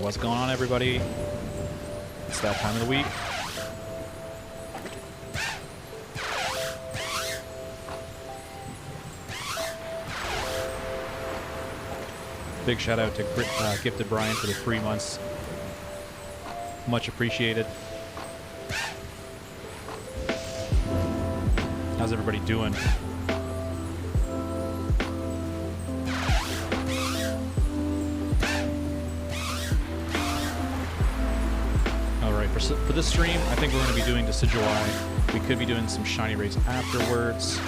What's going on, everybody? It's that time of the week. Big shout out to Gifted Brian for the 3 months. Much appreciated. How's everybody doing? For this stream, I think we're going to be doing Decidueye. We could be doing some shiny raids afterwards.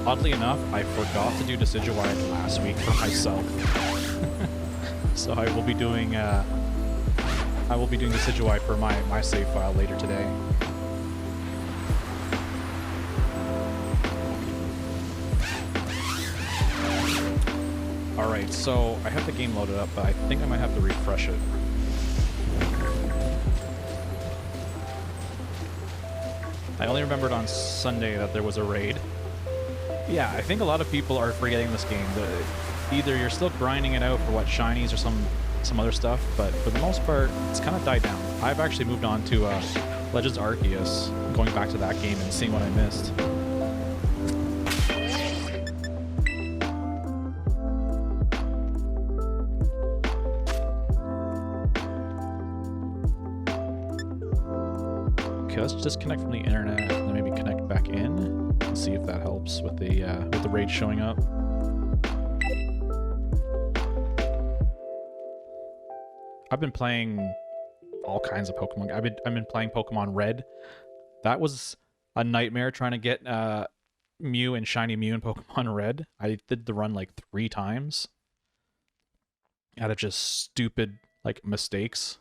Oddly enough, I forgot to do Decidueye last week for myself. So I will be doing Decidueye for my save file later today. Alright, so I have the game loaded up, but I think I might have to refresh it. I only remembered on Sunday that there was a raid. Yeah, I think a lot of people are forgetting this game. Either you're still grinding it out for what shinies or some other stuff, but for the most part, it's kind of died down. I've actually moved on to Legends Arceus, going back to that game and seeing what I missed. Okay, let's disconnect from the internet and then maybe connect back in and see if that helps with the raid showing up. I've been playing all kinds of Pokemon. I've been playing Pokemon Red. That was a nightmare trying to get Mew and Shiny Mew in Pokemon Red. I did the run like 3 times out of just stupid like mistakes.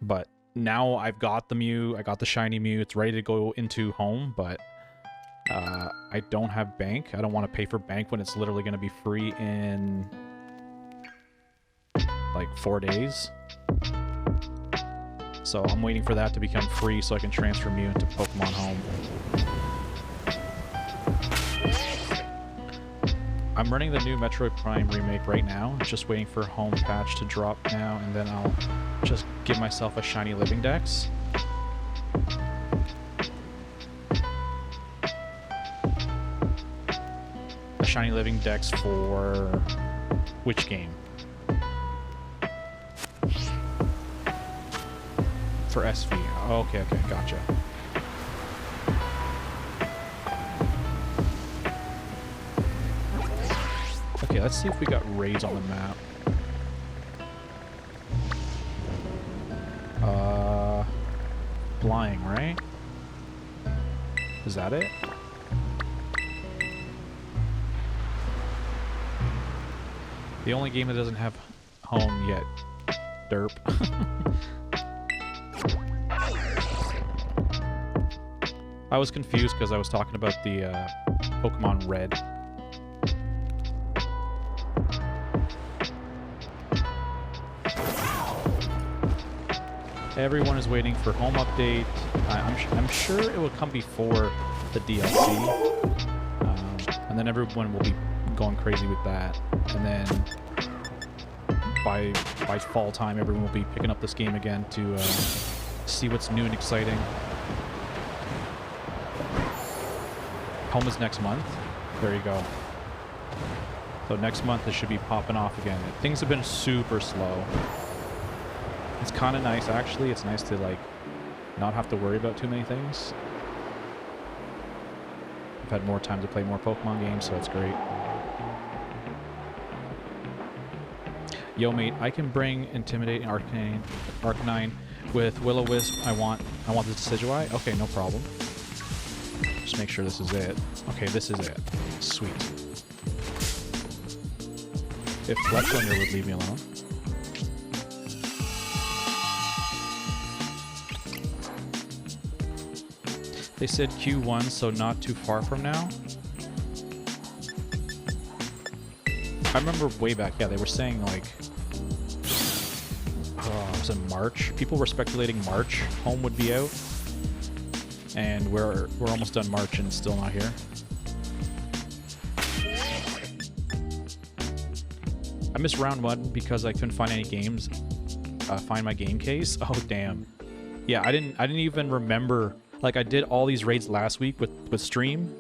But now I've got the Mew, I got the Shiny Mew, it's ready to go into home, but I don't have bank. I don't want to pay for bank when it's literally going to be free in like 4 days. So I'm waiting for that to become free so I can transfer Mew into Pokemon Home. I'm running the new Metroid Prime remake right now, just waiting for Home patch to drop now, and then I'll just give myself a shiny Living Dex. A shiny Living Dex for which game? For SV. Oh, okay, gotcha. Okay, let's see if we got raids on the map. Flying, right? Is that it? The only game that doesn't have home yet. Derp. I was confused because I was talking about the Pokemon Red. Everyone is waiting for home update. I'm sure it will come before the DLC, and then everyone will be going crazy with that. And then by fall time, everyone will be picking up this game again to see what's new and exciting. Home is next month. There you go. So next month it should be popping off again. Things have been super slow. It's kind of nice, actually. It's nice to, like, not have to worry about too many things. I've had more time to play more Pokemon games, so it's great. Yo, mate, I can bring Intimidate and Arcanine with Will-O-Wisp. I want the Decidueye? Okay, no problem. Just make sure this is it. Okay, this is it. Sweet. If Fletchlinger would leave me alone. They said Q1, so not too far from now. I remember way back, yeah, they were saying like, was it March? People were speculating March home would be out. And we're almost done March and it's still not here. I missed round 1 because I couldn't find any games find my game case. Oh damn. Yeah, I didn't even remember. Like I did all these raids last week with stream,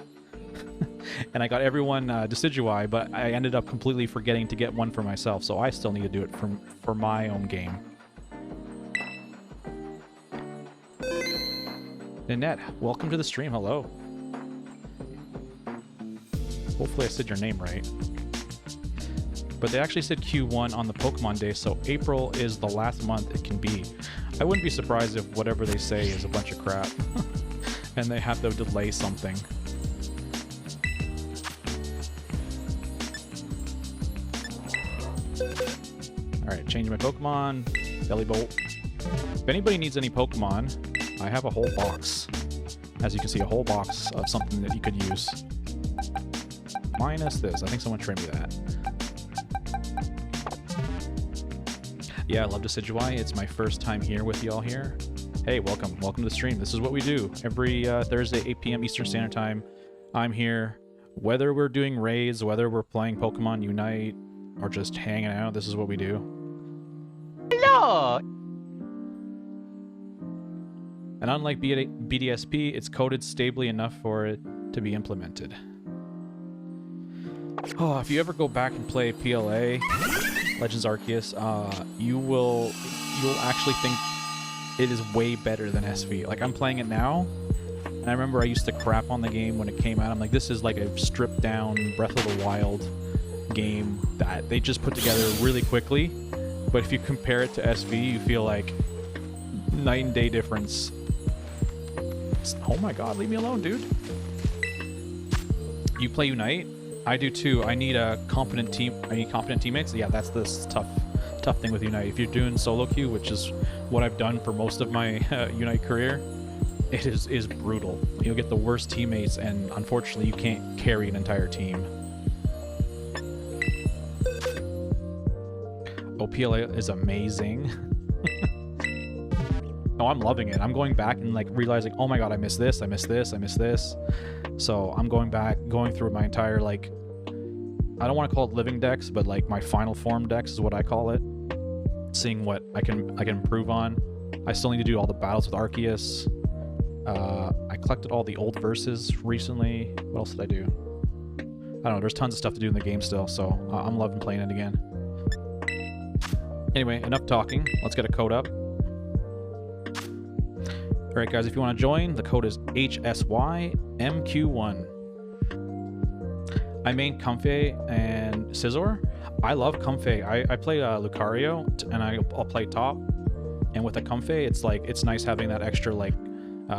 and I got everyone Decidueye, but I ended up completely forgetting to get one for myself. So I still need to do it for my own game. Nanette, welcome to the stream. Hello. Hopefully I said your name right. But they actually said Q1 on the Pokemon Day, so April is the last month it can be. I wouldn't be surprised if whatever they say is a bunch of crap and they have to delay something. Alright, changing my Pokemon. Bellybolt. If anybody needs any Pokemon, I have a whole box. As you can see, a whole box of something that you could use. Minus this. I think someone traded me that. Yeah, I love Decidueye. It's my first time here with y'all here. Hey, welcome. Welcome to the stream. This is what we do. Every Thursday, 8 p.m. Eastern Standard Time, I'm here. Whether we're doing raids, whether we're playing Pokemon Unite, or just hanging out, this is what we do. Hello! And unlike BDSP, it's coded stably enough for it to be implemented. Oh, if you ever go back and play PLA, Legends Arceus, you'll actually think it is way better than SV. Like, I'm playing it now, and I remember I used to crap on the game when it came out. I'm like, this is like a stripped down Breath of the Wild game that they just put together really quickly. But if you compare it to SV, you feel like night and day difference. Oh my god, leave me alone, dude. You play Unite? I do too. I need a competent team. I need competent teammates. Yeah, that's the tough thing with Unite. If you're doing solo queue, which is what I've done for most of my Unite career, it is brutal. You'll get the worst teammates, and unfortunately, you can't carry an entire team. OPLA is amazing. No, I'm loving it. I'm going back and like realizing, oh my god, I missed this, I missed this, I missed this. So I'm going back, going through my entire, like, I don't want to call it living decks, but like my final form decks is what I call it. Seeing what I can improve on. I still need to do all the battles with Arceus. I collected all the old verses recently. What else did I do? I don't know. There's tons of stuff to do in the game still, so I'm loving playing it again. Anyway, enough talking. Let's get a code up. Alright guys, if you want to join, the code is HSYMQ1. I main Comfey and Scizor. I love Comfey. I play Lucario, and I'll play top. And with a Comfey, it's like, it's nice having that extra like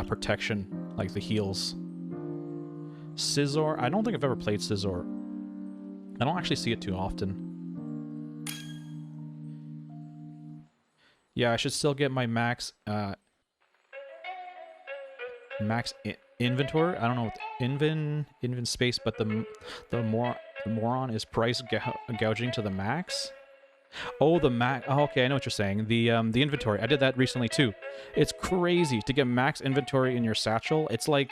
protection, like the heals. Scizor, I don't think I've ever played Scizor. I don't actually see it too often. Yeah, I should still get my max inventory. I don't know what invin space, but the moron is price gouging to the max. Oh, the max. Oh, okay, I know what you're saying. The inventory. I did that recently too. It's crazy to get max inventory in your satchel. It's like,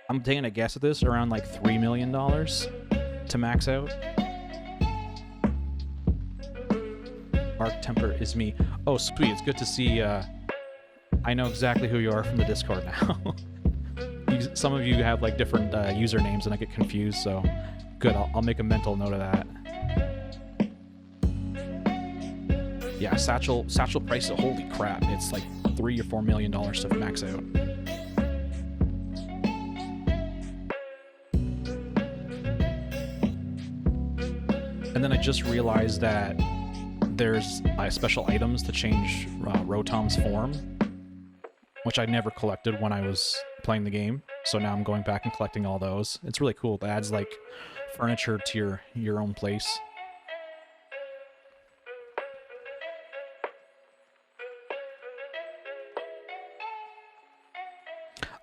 I'm taking a guess at this, around like $3 million to max out. Arc Temper is me. Oh, sweet. It's good to see. I know exactly who you are from the Discord now. Some of you have like different usernames, and I get confused. So, good. I'll make a mental note of that. Yeah, satchel price. Holy crap! It's like $3 or $4 million to max out. And then I just realized that there's special items to change Rotom's form, which I never collected when I was playing the game. So now I'm going back and collecting all those. It's really cool. It adds like furniture to your own place.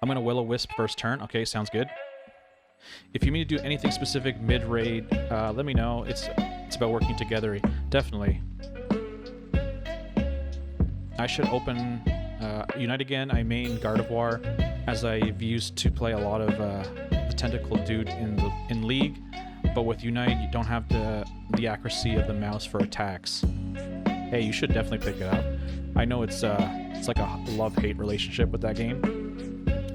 I'm gonna Will-O-Wisp first turn. Okay, sounds good. If you need to do anything specific mid-raid, let me know. It's about working together. Definitely. I should open Unite again. I main Gardevoir, as I've used to play a lot of the Tentacle dude in League, but with Unite you don't have the accuracy of the mouse for attacks. hey, you should definitely pick it up. I know it's like a love-hate relationship with that game.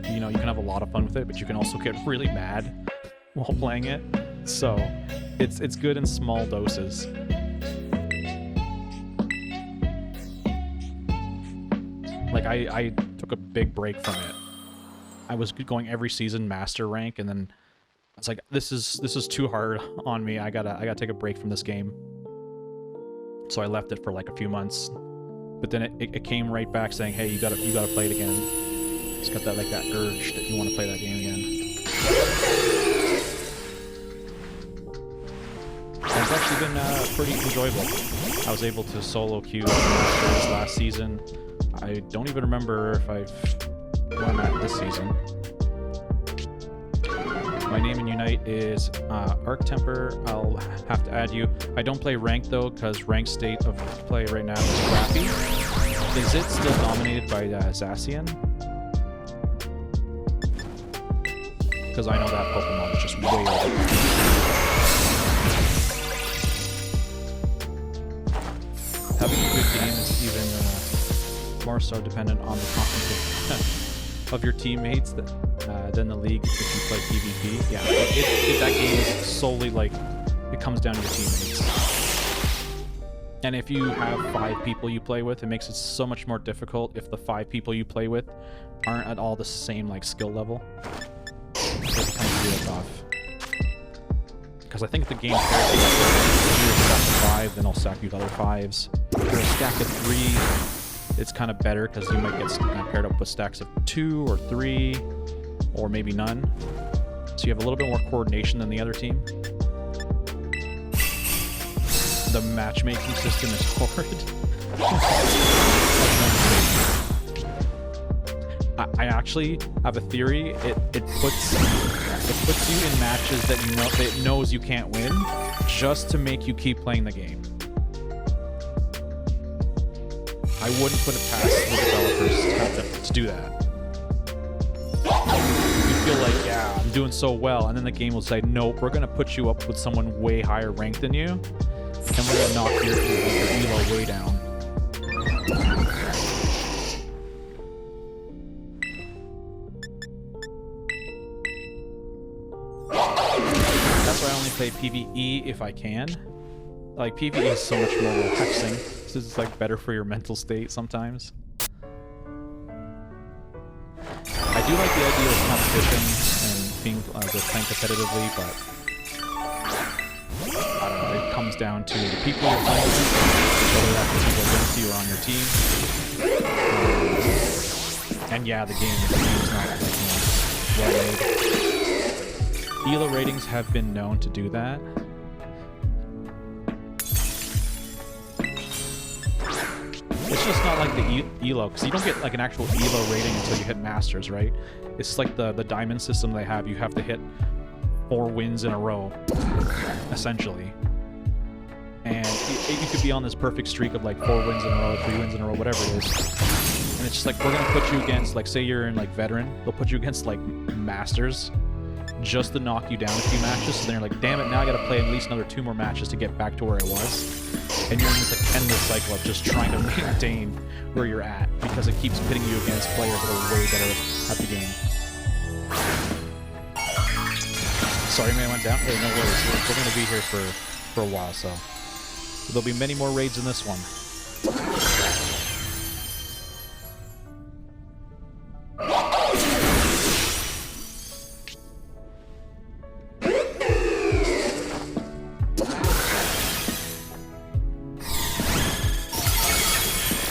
You know, you can have a lot of fun with it, but you can also get really mad while playing it. So it's good in small doses. Like I took a big break from it. I was going every season master rank, and then I was like, this is too hard on me. I gotta take a break from this game. So I left it for like a few months, but then it came right back saying, hey, you gotta play it again. It's got that urge that you want to play that game again. And it's actually been pretty enjoyable. I was able to solo queue Masters last season. I don't even remember if where I'm at this season. My name in Unite is Arctemper. I'll have to add you. I don't play ranked though, because ranked state of play right now is crappy. Is it still dominated by Zacian? Because I know that Pokemon is just way over. Having a good game is even more so dependent on the competence of your teammates than the league if you play PvP. Yeah, that game is solely like, it comes down to your teammates. And if you have 5 people you play with, it makes it so much more difficult if the 5 people you play with aren't at all the same like skill level. It becomes real tough. Because I think the game pairs you if you're a stack of 5, then I'll stack you with other 5s. If you're a stack of 3, it's kind of better because you might get paired up with stacks of 2 or 3, or maybe none. So you have a little bit more coordination than the other team. The matchmaking system is horrid. I actually have a theory. It puts you in matches that it knows you can't win, just to make you keep playing the game. I wouldn't put it past the developers to do that. You feel like, yeah, I'm doing so well, and then the game will say, nope, we're gonna put you up with someone way higher ranked than you, and we're gonna knock your elo way down. That's why I only play PvE if I can. Like, PvE is so much more relaxing. This is like better for your mental state sometimes. I do like the idea of competition and being playing competitively, but I don't know, it comes down to the people you're playing with, whether that's the people against you or on your team. And yeah, the game's not like, well made. Elo ratings have been known to do that. It's just not like the Elo, because you don't get like an actual Elo rating until you hit Masters, right? It's like the diamond system they have. You have to hit 4 wins in a row, essentially. And you could be on this perfect streak of like 4 wins in a row, 3 wins in a row, whatever it is. And it's just like, we're gonna put you against, like, say you're in like veteran, they'll put you against like Masters, just to knock you down a few matches. So then you're like, damn it, now I gotta play at least another 2 more matches to get back to where I was. And you're in this like endless cycle of just trying to maintain where you're at, because it keeps pitting you against players that are way better at the game. Sorry, man, I went down. Hey, no worries. We're gonna be here for a while, so there'll be many more raids in this one.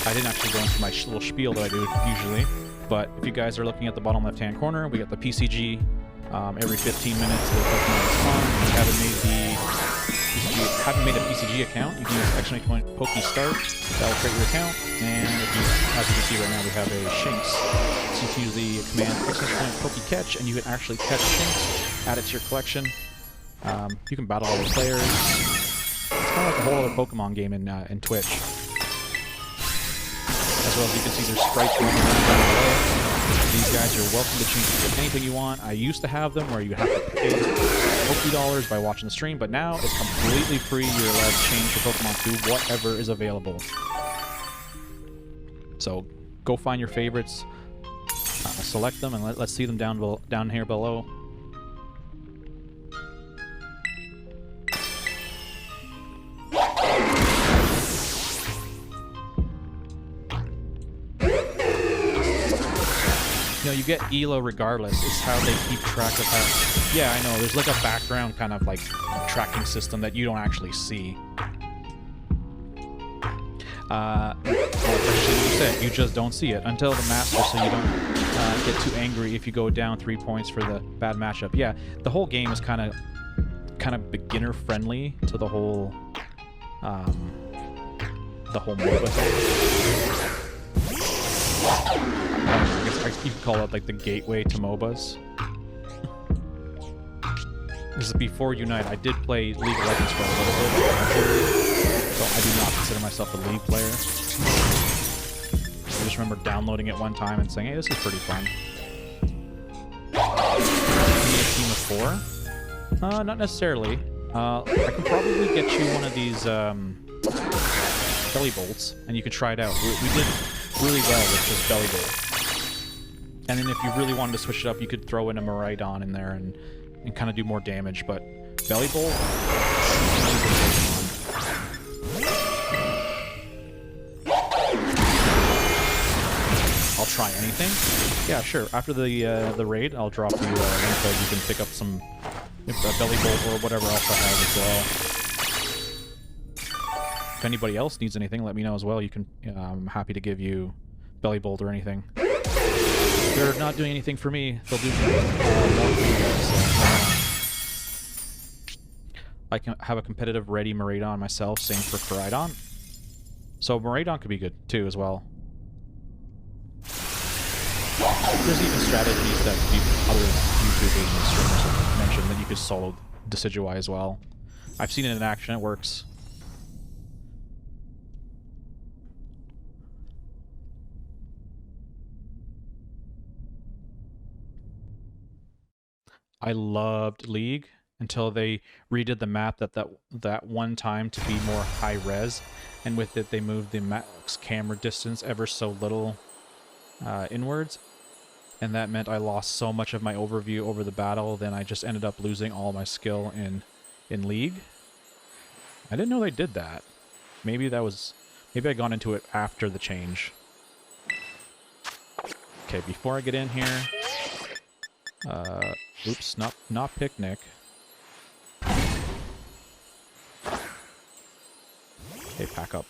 I didn't actually go into my little spiel that I do usually, but if you guys are looking at the bottom left-hand corner, we got the PCG every 15 minutes. If you haven't made a PCG account, you can use exclamation point PokeStart. That'll create your account, and as you can see right now, we have a Shinx. So you can use the command exclamation point PokeCatch, and you can actually catch Shinx, add it to your collection. You can battle all the players. It's kind of like a whole other Pokemon game in Twitch. As well as you can see there's sprites moving around down below. These guys are welcome to change anything you want. I used to have them where you have to pay $50 by watching the stream, but now it's completely free. You're allowed to change your Pokemon to whatever is available. So go find your favorites, select them, and let's see them down here below. You know, you get ELO regardless. It's how they keep track of how... Yeah, I know. There's like a background kind of like tracking system that you don't actually see. Well, actually, you said you just don't see it until the master, so you don't get too angry if you go down 3 points for the bad matchup. Yeah, the whole game is kind of beginner friendly to the whole MOBA thing. I guess you could call it like the gateway to MOBAs. This is before Unite. I did play League of Legends for a little bit, so I do not consider myself a League player. I just remember downloading it one time and saying, hey, this is pretty fun. Need a team of 4? Not necessarily. I can probably get you one of these belly bolts, and you can try it out. We did really well with just belly bolt. And then if you really wanted to switch it up, you could throw in a Miraidon in there and kind of do more damage, but belly bolt, I'll try anything. Yeah, sure. After the raid, I'll drop you a link that you can pick up some belly bolt or whatever else I have as well. If anybody else needs anything, let me know as well. You can. I'm happy to give you belly bolt or anything. If they're not doing anything for me, they'll do more for you guys. So, I can have a competitive ready Miraidon myself. Same for Koraidon. So Miraidon could be good too as well. There's even strategies that other YouTubers and streamers have mentioned that you could solo Decidueye as well. I've seen it in action, it works. I loved League until they redid the map that one time to be more high res, and with it they moved the max camera distance ever so little inwards, and that meant I lost so much of my overview over the battle. Then I just ended up losing all my skill in League. I didn't know they did that. Maybe I got into it after the change. Okay, before I get in here, oops, not picnic. Okay, pack up.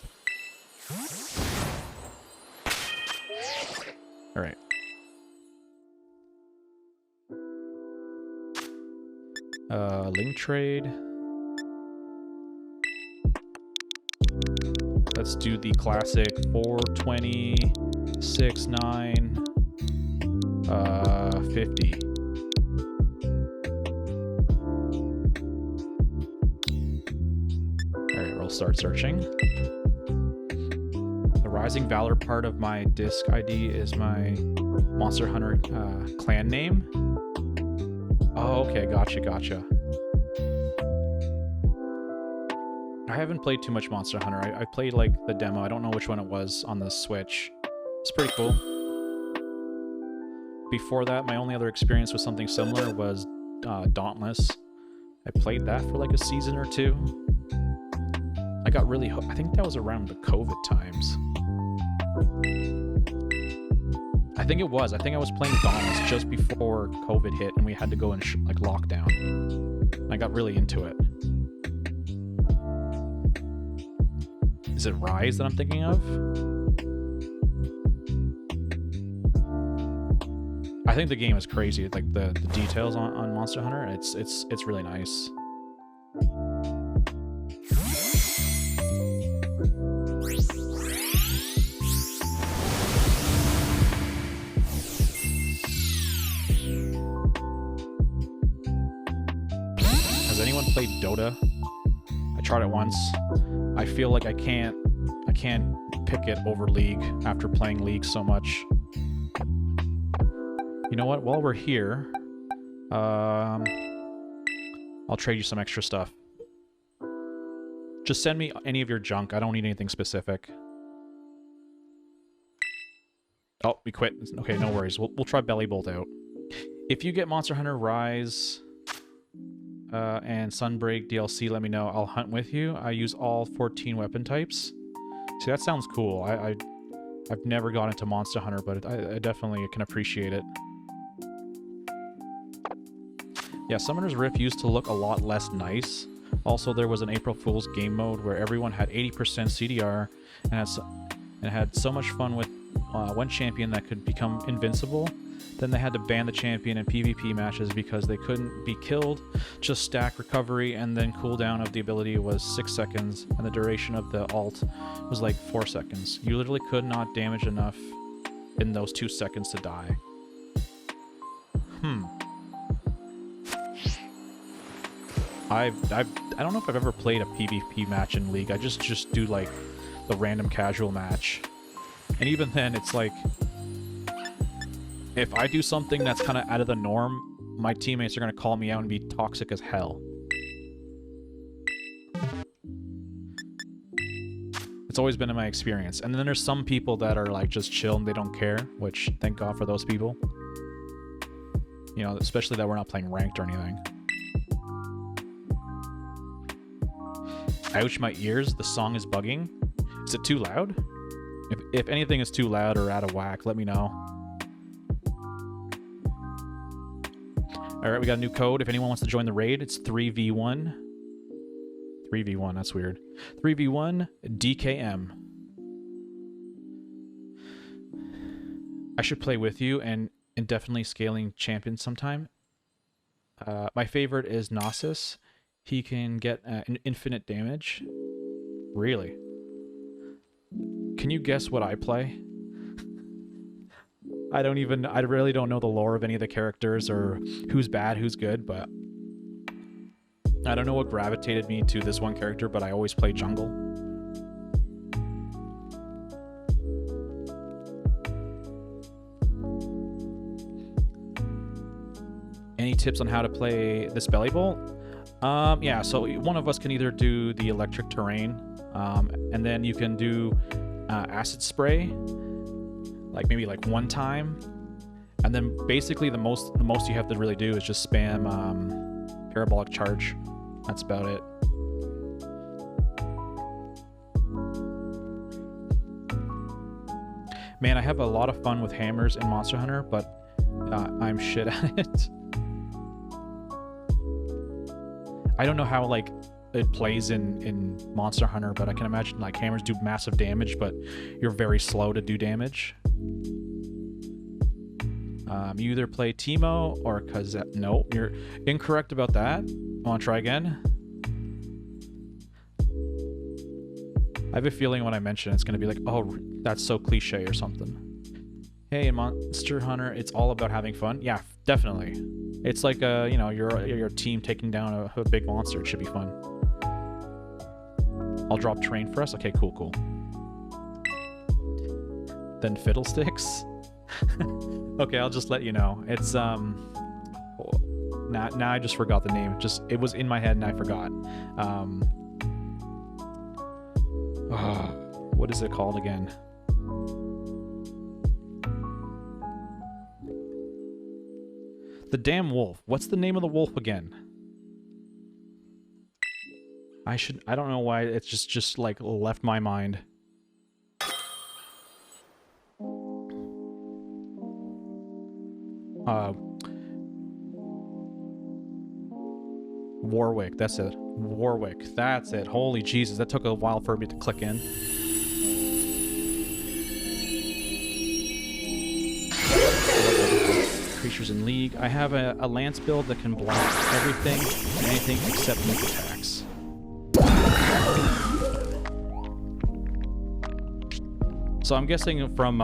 All right. Link trade. Let's do the classic 420, 6, 9, 50. Alright, we'll start searching. The Rising Valor part of my disc ID is my Monster Hunter clan name. Oh, okay, gotcha. I haven't played too much Monster Hunter. I played like the demo. I don't know which one it was on the Switch. It's pretty cool. Before that, my only other experience with something similar was Dauntless. I played that for like a season or two. I got really hooked. I think that was around the COVID times. I think it was. I think I was playing Dauntless just before COVID hit and we had to go in like lockdown. I got really into it. Is it Rise that I'm thinking of? I think the game is crazy. Like the details on Monster Hunter, it's really nice. Has anyone played Dota? I tried it once. I feel like I can't pick it over League after playing League so much. You know what? While we're here, I'll trade you some extra stuff. Just send me any of your junk. I don't need anything specific. Oh, we quit. Okay, no worries. We'll try Belly Bolt out. If you get Monster Hunter Rise and Sunbreak DLC, let me know. I'll hunt with you. I use all 14 weapon types. See, that sounds cool. I've never gone into Monster Hunter, but I definitely can appreciate it. Yeah, Summoner's Rift used to look a lot less nice. Also, there was an April Fool's game mode where everyone had 80% CDR and had so much fun with one champion that could become invincible. Then they had to ban the champion in PvP matches because they couldn't be killed, just stack recovery, and then cooldown of the ability was 6 seconds, and the duration of the ult was like 4 seconds. You literally could not damage enough in those 2 seconds to die. I don't know if I've ever played a PvP match in League. I just do like the random casual match. And even then, it's like, if I do something that's kind of out of the norm, my teammates are going to call me out and be toxic as hell. It's always been in my experience. And then there's some people that are like just chill and they don't care, which thank God for those people. You know, especially that we're not playing ranked or anything. Ouch, my ears. The song is bugging. Is it too loud? If anything is too loud or out of whack, let me know. Alright, we got a new code. If anyone wants to join the raid, it's 3v1. 3v1, that's weird. 3v1 DKM. I should play with you and indefinitely scaling champions sometime. My favorite is Gnosis. He can get infinite damage. Really? Can you guess what I play? I really don't know the lore of any of the characters or who's bad, who's good, but I don't know what gravitated me to this one character, but I always play jungle. Any tips on how to play this Belly Bolt? Yeah, so one of us can either do the electric terrain, and then you can do acid spray, like maybe like one time, and then basically the most you have to really do is just spam parabolic charge. That's about it. Man, I have a lot of fun with hammers in Monster Hunter, but I'm shit at it. I don't know how like it plays in Monster Hunter, but I can imagine like hammers do massive damage, but you're very slow to do damage. You either play Teemo or Kazet. No, you're incorrect about that. Want to try again? I have a feeling when I mention it, it's going to be like, oh, that's so cliche or something. Hey, in Monster Hunter, it's all about having fun. Yeah, definitely. It's like you know, your team taking down a big monster. It should be fun. I'll drop terrain for us. Okay, cool. Then Fiddlesticks. Okay, I'll just let you know. It's now I just forgot the name. It was in my head and I forgot. What is it called again? The damn wolf. What's the name of the wolf again? I don't know why it's just like left my mind. Warwick, that's it. Warwick, that's it. Holy Jesus, that took a while for me to click in. Creatures in League. I have a lance build that can block everything and anything except nuke attacks. So I'm guessing from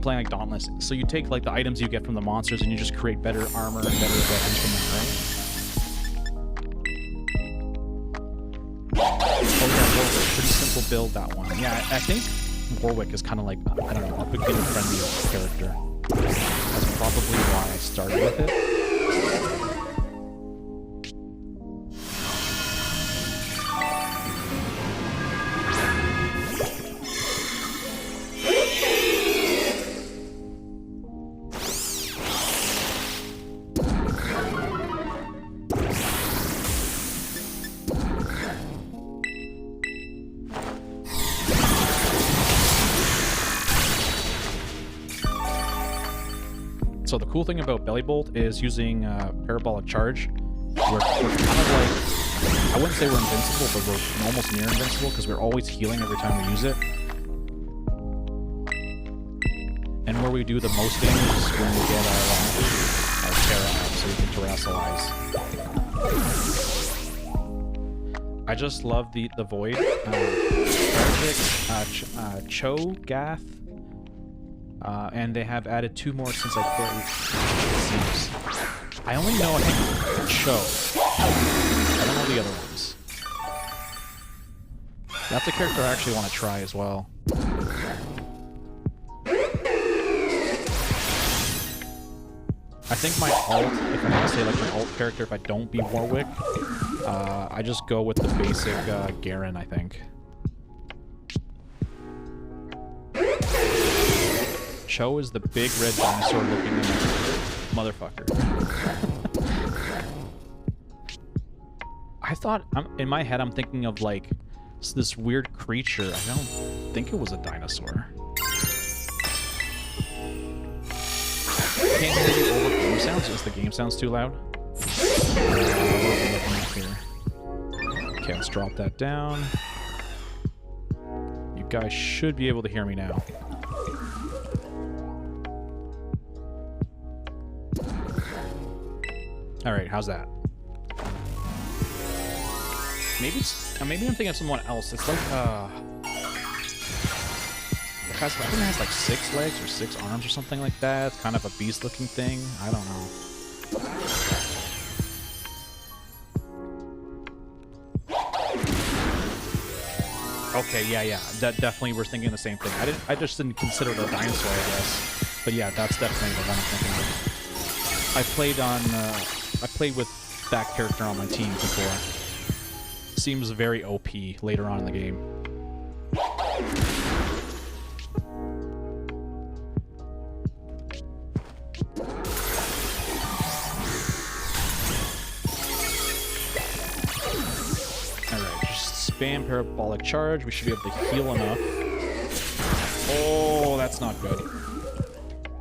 playing like Dauntless, so you take like the items you get from the monsters and you just create better armor and better weapons from them, right? Oh yeah, Warwick. Pretty simple build, that one. Yeah, I think Warwick is kind of like, I don't know, a beginner-friendly character. That's probably why I started with it. So the cool thing about Belly Bolt is using Parabolic Charge. We're kind of like, I wouldn't say we're invincible, but we're almost near invincible because we're always healing every time we use it. And where we do the most damage is when we get our Terra up, so we can terrestrialize. I just love the Void. Cho'Gath. And they have added 2 more since I played. It seems. I only know, I think, Cho. I don't know the other ones. That's a character I actually want to try as well. I think my alt, if I'm going to say like my alt character, if I don't be Warwick, I just go with the basic Garen, I think. Cho is the big red dinosaur looking motherfucker. I thought, in my head, I'm thinking of like this weird creature. I don't think it was a dinosaur. Can't hear you over game sounds. Is the game sounds too loud? Okay, let's drop that down. You guys should be able to hear me now. All right, how's that? Maybe it's maybe I'm thinking of someone else. It's like I think it has like 6 legs or 6 arms or something like that. It's kind of a beast-looking thing. I don't know. Okay, yeah. That definitely we're thinking the same thing. I just didn't consider it a dinosaur, I guess. But yeah, that's definitely the one I'm thinking of. I played with that character on my team before. Seems very OP later on in the game. Spam Parabolic Charge. We should be able to heal enough. Oh, that's not good.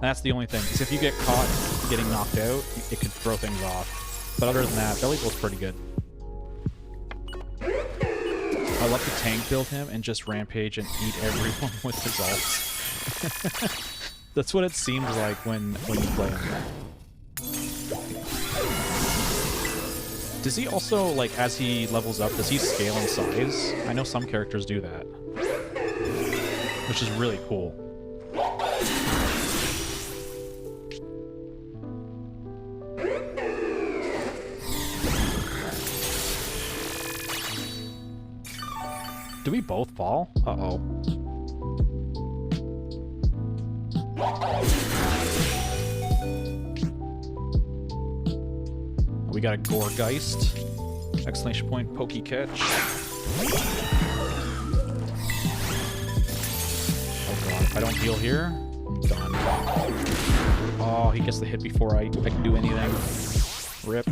That's the only thing. Because if you get caught getting knocked out, it could throw things off. But other than that, Belly Bolt's pretty good. I love to tank build him and just rampage and eat everyone with his ults. That's what it seems like when you play him. Does he also, like, as he levels up, does he scale in size? I know some characters do that. Which is really cool. Do we both fall? Uh-oh. We got a Goregeist. Exclamation point, pokey catch. Oh god, if I don't heal here, I'm done. Oh, he gets the hit before I can do anything. Rip.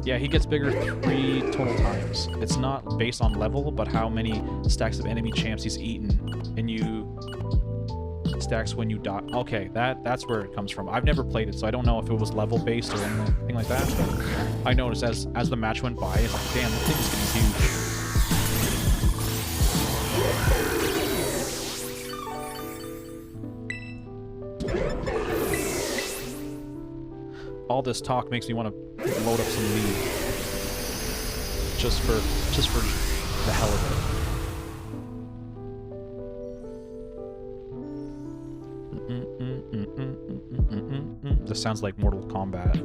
Yeah, he gets bigger 3 total times. It's not based on level, but how many stacks of enemy champs he's eaten. And you... stacks when you die. Okay, that's where it comes from. I've never played it, so I don't know if it was level based or anything like that. But I noticed as the match went by, it's like, damn, the thing's getting huge. All this talk makes me want to load up some League, just for the hell of it. This sounds like Mortal Kombat.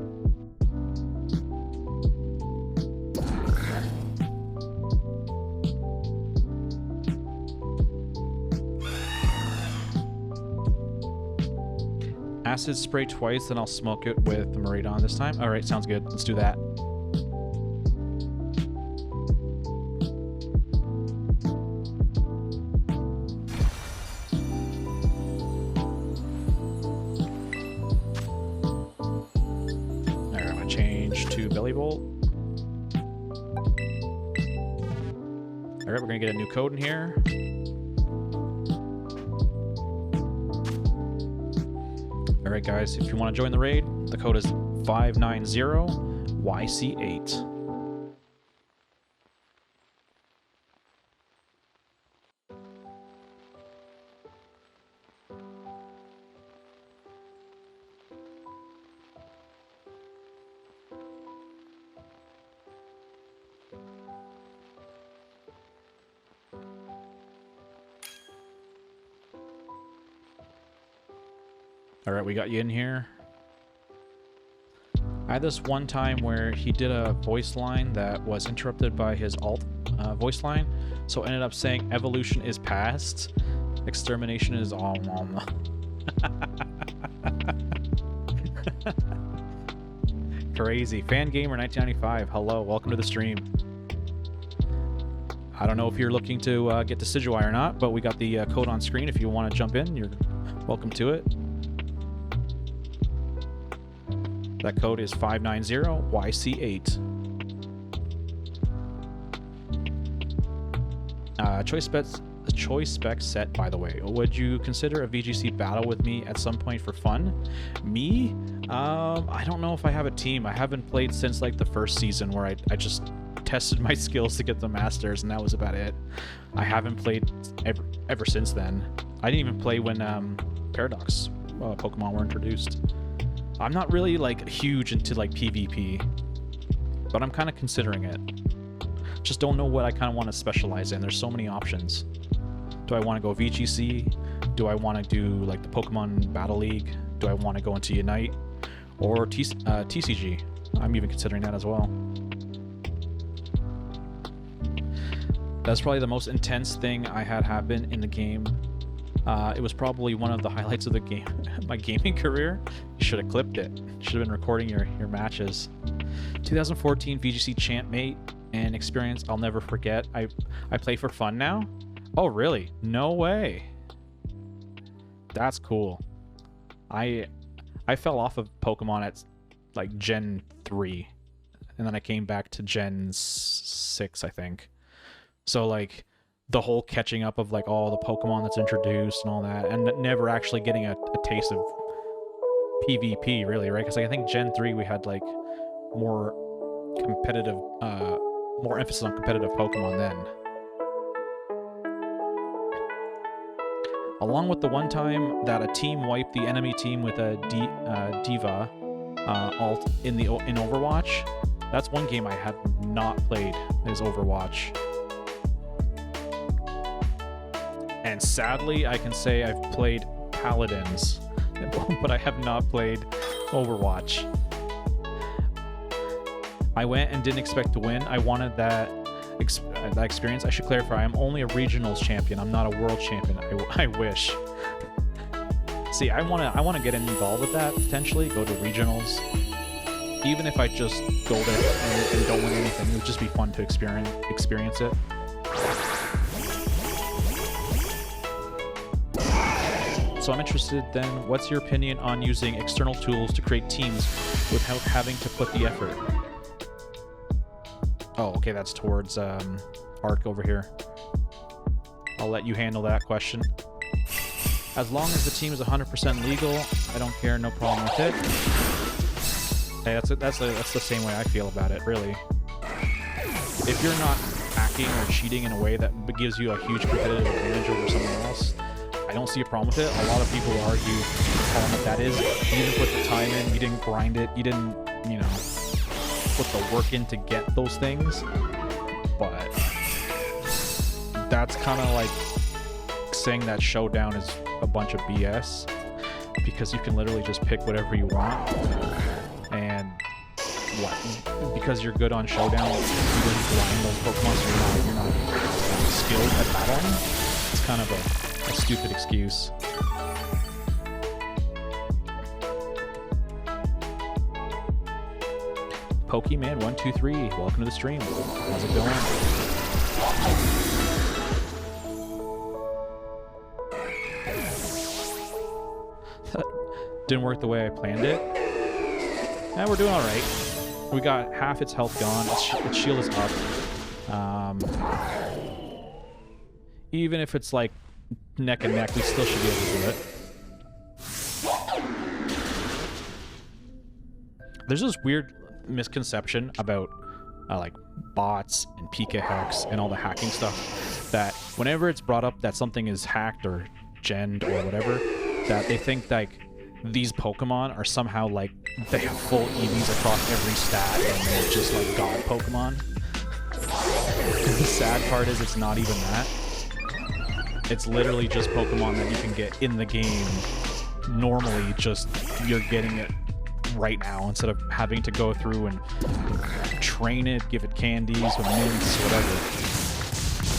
Acid spray twice, then I'll smoke it with the Miraidon this time. Alright, sounds good. Let's do that. Alright, we're gonna get a new code in here. Alright guys, if you want to join the raid, the code is 590YC8. Alright, we got you in here. I had this one time where he did a voice line that was interrupted by his alt voice line, so it ended up saying evolution is past, extermination is on. Crazy. Fangamer 1995, hello, welcome to the stream. I don't know if you're looking to get to Decidueye or not, but we got the code on screen. If you want to jump in, you're welcome to it. That code is 590YC8. Choice spec set, by the way. Would you consider a VGC battle with me at some point for fun? Me? I don't know if I have a team. I haven't played since like the first season where I just tested my skills to get the masters, and that was about it. I haven't played ever since then. I didn't even play when Paradox Pokemon were introduced. I'm not really like huge into like PvP, but I'm kind of considering it. Just don't know what I kind of want to specialize in. There's so many options. Do I want to go VGC? Do I want to do like the Pokemon Battle League? Do I want to go into Unite or TCG? I'm even considering that as well. That's probably the most intense thing I had happen in the game. It was probably one of the highlights of the game, my gaming career. You should have clipped it. Should have been recording your matches. 2014 VGC champ mate and experience I'll never forget. I play for fun now. Oh really? No way. That's cool. I fell off of Pokemon at like Gen 3, and then I came back to Gen 6, I think. So like the whole catching up of like all the Pokemon that's introduced and all that, and never actually getting a taste of PvP really, right? Because like, I think Gen 3 we had like more competitive, more emphasis on competitive Pokemon then. Along with the one time that a team wiped the enemy team with a Diva alt in Overwatch, that's one game I have not played, is Overwatch. And sadly, I can say I've played Paladins, but I have not played Overwatch. I went and didn't expect to win. I wanted that experience. I should clarify, I'm only a regionals champion. I'm not a world champion. I wish. See, I want to get involved with that, potentially, go to regionals. Even if I just go there and don't win anything, it would just be fun to experience it. So I'm interested then, what's your opinion on using external tools to create teams without having to put the effort? Oh, okay, that's towards Arc over here. I'll let you handle that question. As long as the team is 100% legal, I don't care, no problem with it. Hey, that's the same way I feel about it, really. If you're not hacking or cheating in a way that gives you a huge competitive advantage over someone else, I don't see a problem with it. A lot of people will argue the problem with that is you didn't put the time in, you didn't grind it, you didn't, you know, put the work in to get those things. But that's kind of like saying that Showdown is a bunch of BS, because you can literally just pick whatever you want, and because you're good on Showdown, you didn't grind those Pokemon, so you're not skilled at battling. It's kind of a stupid excuse. Pokemon123, welcome to the stream. How's it going? That didn't work the way I planned it. And we're doing all right. We got half its health gone. Its shield is up. Even if it's like neck and neck, we still should be able to do it. there's this weird misconception about like bots and PK hacks and all the hacking stuff, that whenever it's brought up that something is hacked or genned or whatever, that they think like these Pokemon are somehow like they have full EVs across every stat and they're just like god Pokemon. The sad part is it's not even that. It's literally just Pokemon that you can get in the game normally, just you're getting it right now instead of having to go through and train it, give it candies or mints, whatever.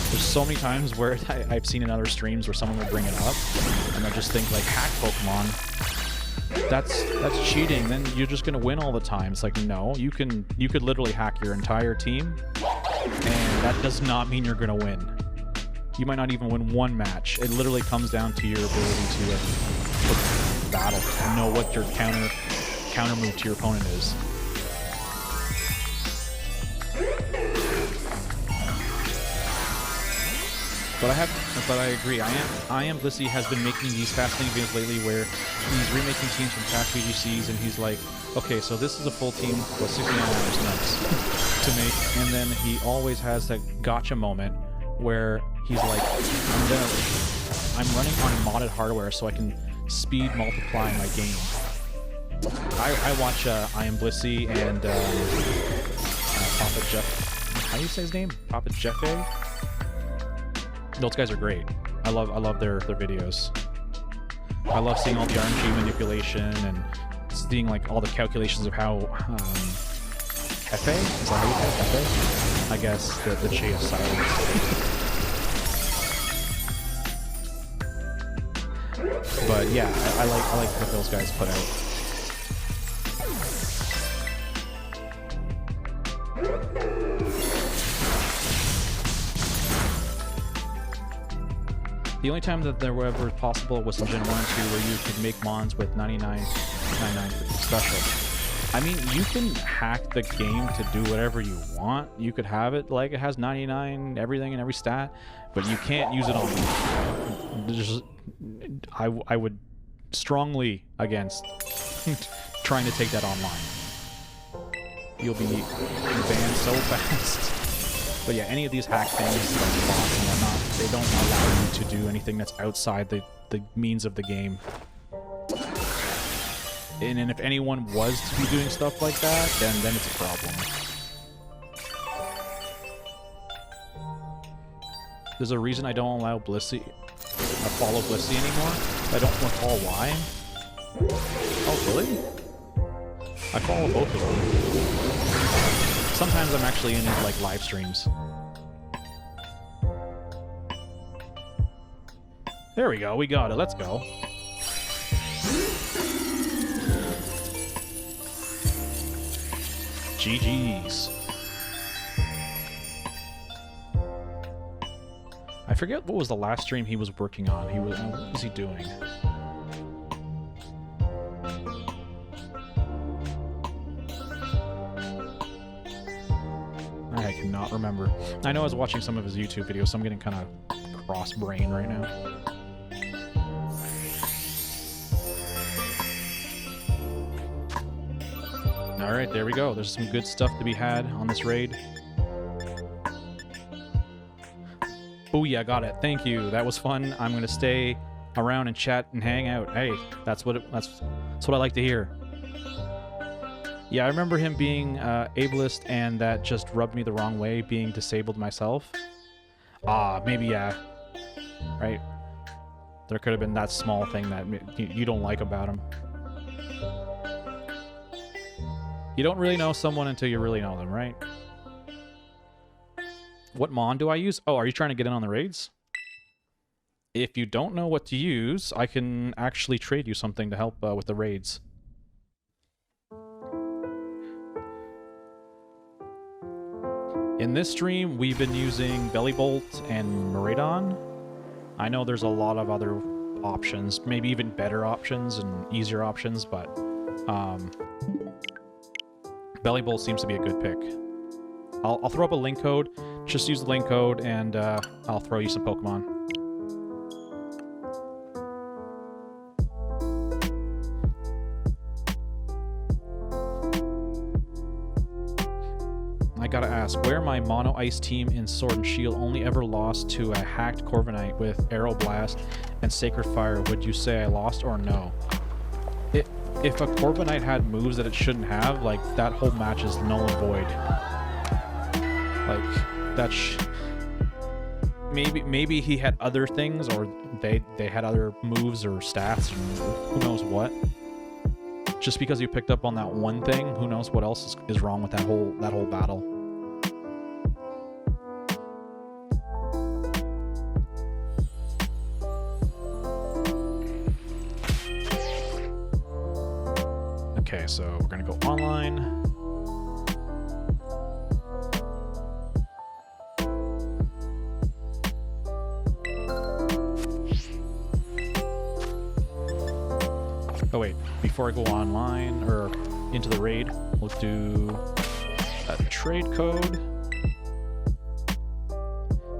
There's so many times where I've seen in other streams where someone will bring it up and they'll just think like hack Pokemon. That's cheating. Then you're just gonna win all the time. It's like, no, you could literally hack your entire team, and that does not mean you're gonna win. You might not even win one match. It literally comes down to your ability to battle, know what your counter move to your opponent is. But I agree. I am Blissey has been making these fascinating videos lately where he's remaking teams from past VGCs, and he's like, okay, so this is a full team, well, 69 hours nice to make, and then he always has that gotcha moment where he's like, I'm running on modded hardware so I can speed multiply my game. I watch I am Blissey and Papa Jeff. How do you say his name? Papa Jeffe? Those guys are great. I love their videos. I love seeing all the RNG manipulation and seeing like all the calculations of how Hefe? Is that how you say it? Hefe? I guess the J of silence. But yeah, I like what those guys put out. The only time that there were ever possible was in Gen 1 and 2, where you could make mons with 99 special. I mean, you can hack the game to do whatever you want. You could have it like it has 99 everything and every stat, but you can't use it on. I would strongly against trying to take that online. You'll be banned so fast. But yeah, any of these hack things, like bots and whatnot, they don't allow you to do anything that's outside the means of the game. And if anyone was to be doing stuff like that, then it's a problem. There's a reason I don't allow Blissey, follow Blissey anymore. I don't recall why. Oh, really? I follow both of them. Sometimes I'm actually in like live streams. There we go, we got it, let's go. GG's. I forget what was the last stream he was working on. What was he doing? I cannot remember. I know I was watching some of his YouTube videos, so I'm getting kind of cross-brain right now. Alright, there we go. There's some good stuff to be had on this raid. Oh yeah, got it. Thank you. That was fun. I'm gonna stay around and chat and hang out. Hey, that's what I like to hear. Yeah, I remember him being ableist, and that just rubbed me the wrong way, being disabled myself. Maybe, yeah. Right? There could have been that small thing that you don't like about him. You don't really know someone until you really know them, right? What mon do I use? Oh, are you trying to get in on the raids? If you don't know what to use, I can actually trade you something to help with the raids. In this stream, we've been using Bellibolt and Miraidon. I know there's a lot of other options, maybe even better options and easier options, but Bellibolt seems to be a good pick. I'll throw up a link code. Just use the link code, and I'll throw you some Pokemon. gotta ask, where my Mono Ice team in Sword and Shield only ever lost to a hacked Corviknight with Aeroblast and Sacred Fire, would you say I lost or no? If a Corviknight had moves that it shouldn't have, like, that whole match is null and void. Like, maybe he had other things, or they had other moves or stats, or who knows what. Just because you picked up on that one thing, who knows what else is wrong with that whole battle. Okay, so we're gonna go online. Oh wait, before I go online or into the raid, we'll do a trade code.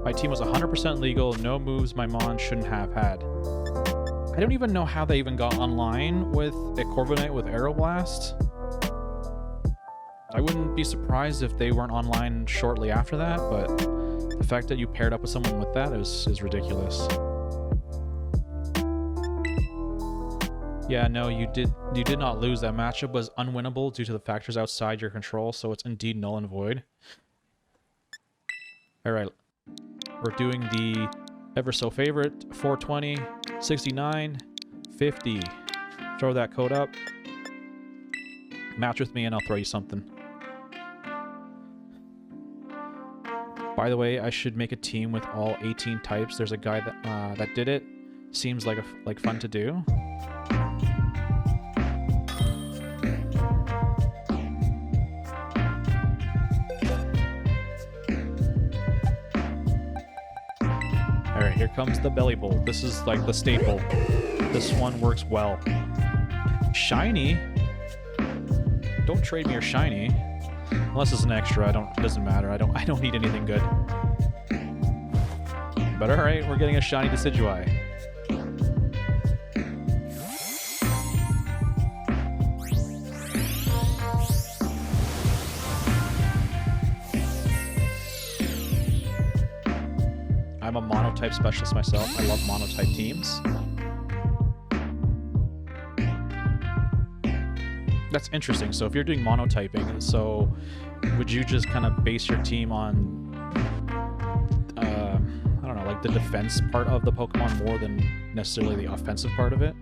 My team was 100% legal, no moves my Mon shouldn't have had. I don't even know how they even got online with a Corviknight with Aeroblast. I wouldn't be surprised if they weren't online shortly after that, but the fact that you paired up with someone with that is ridiculous. Yeah, no, you did not lose. That matchup was unwinnable due to the factors outside your control, so it's indeed null and void. Alright, we're doing the ever so favorite 420, 69, 50. Throw that code up. Match with me and I'll throw you something. By the way, I should make a team with all 18 types. There's a guy that did it. Seems like fun to do. Alright, here comes the Belly Bolt. This is like the staple. This one works well. Shiny? Don't trade me your shiny. Unless it's an extra, it doesn't matter. I don't need anything good. But alright, we're getting a shiny Decidueye. I'm a monotype specialist myself. I love monotype teams. That's interesting. So if you're doing monotyping, so would you just kind of base your team on, I don't know, like the defense part of the Pokemon more than necessarily the offensive part of it?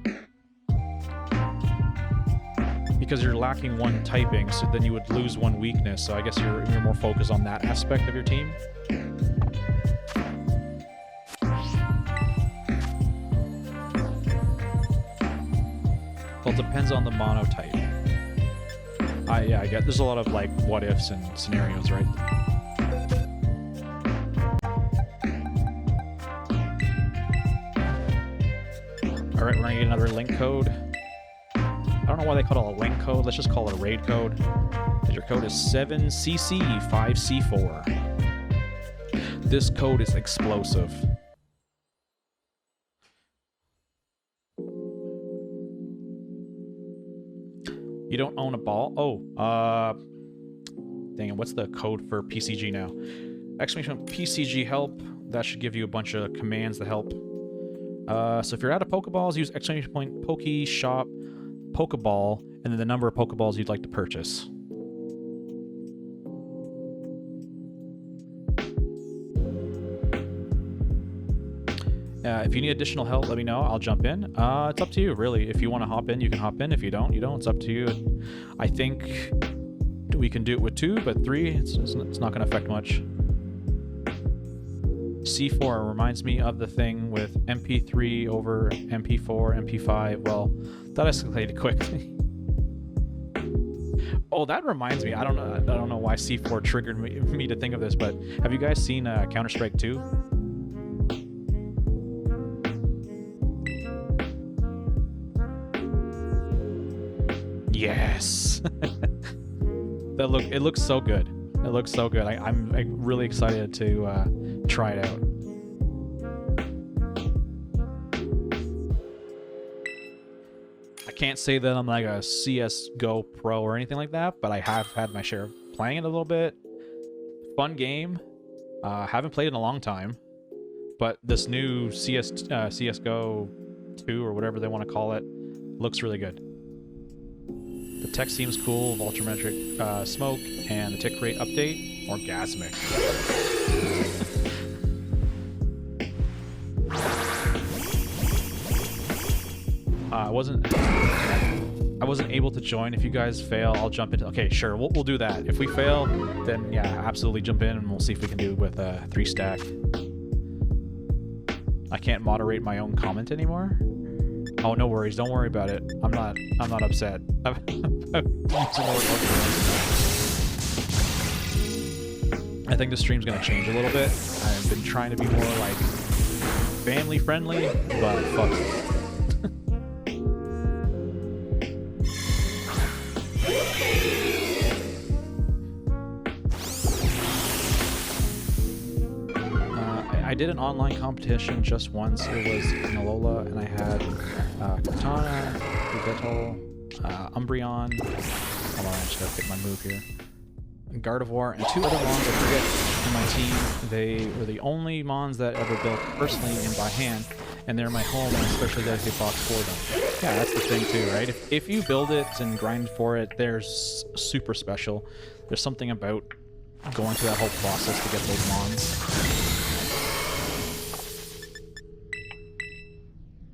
Because you're lacking one typing, so then you would lose one weakness. So I guess you're more focused on that aspect of your team. Well, it depends on the monotype. Yeah, I get there's a lot of like what ifs and scenarios, right? Alright, we're gonna get another link code. I don't know why they call it a link code, let's just call it a raid code. And your code is 7CC5C4. This code is explosive. You don't own a ball? Oh, dang it, what's the code for PCG now? Exclamation PCG help. That should give you a bunch of commands that help. So if you're out of Pokeballs, use exclamation point Poke Shop Pokeball, and then the number of Pokeballs you'd like to purchase. If you need additional help, let me know. I'll jump in. It's up to you, really. If you want to hop in, you can hop in. If you don't, you don't. It's up to you. I think we can do it with 2, but 3, it's not going to affect much. C4 reminds me of the thing with MP3 over MP4, MP5. Well, that escalated quickly. Oh, that reminds me. I don't know why C4 triggered me to think of this, but have you guys seen Counter-Strike 2? Yes. It looks so good. It looks so good. I'm really excited to try it out. I can't say that I'm like a CSGO pro or anything like that, but I have had my share of playing it a little bit. fun game. Haven't played in a long time, but this new CS:GO 2 or whatever they want to call it looks really good. The tech seems cool, volumetric smoke, and the tick rate update, orgasmic. I wasn't able to join. If you guys fail, I'll jump into. Okay, sure, we'll do that. If we fail, then yeah, absolutely jump in, and we'll see if we can do it with a 3-stack. I can't moderate my own comment anymore. Oh, no worries. Don't worry about it. I'm not upset. I think the stream's gonna change a little bit. I've been trying to be more like family friendly, but fuck it. I did an online competition just once. It was in Alola, and I had Katana, Yveltal, Umbreon. Hold on, I just gotta pick my move here. Gardevoir, and 2 other Mons I forget in my team. They were the only Mons that ever built personally and by hand, and they're my home and especially dedicated box for them. Yeah, that's the thing too, right? If you build it and grind for it, they're super special. There's something about going through that whole process to get those Mons.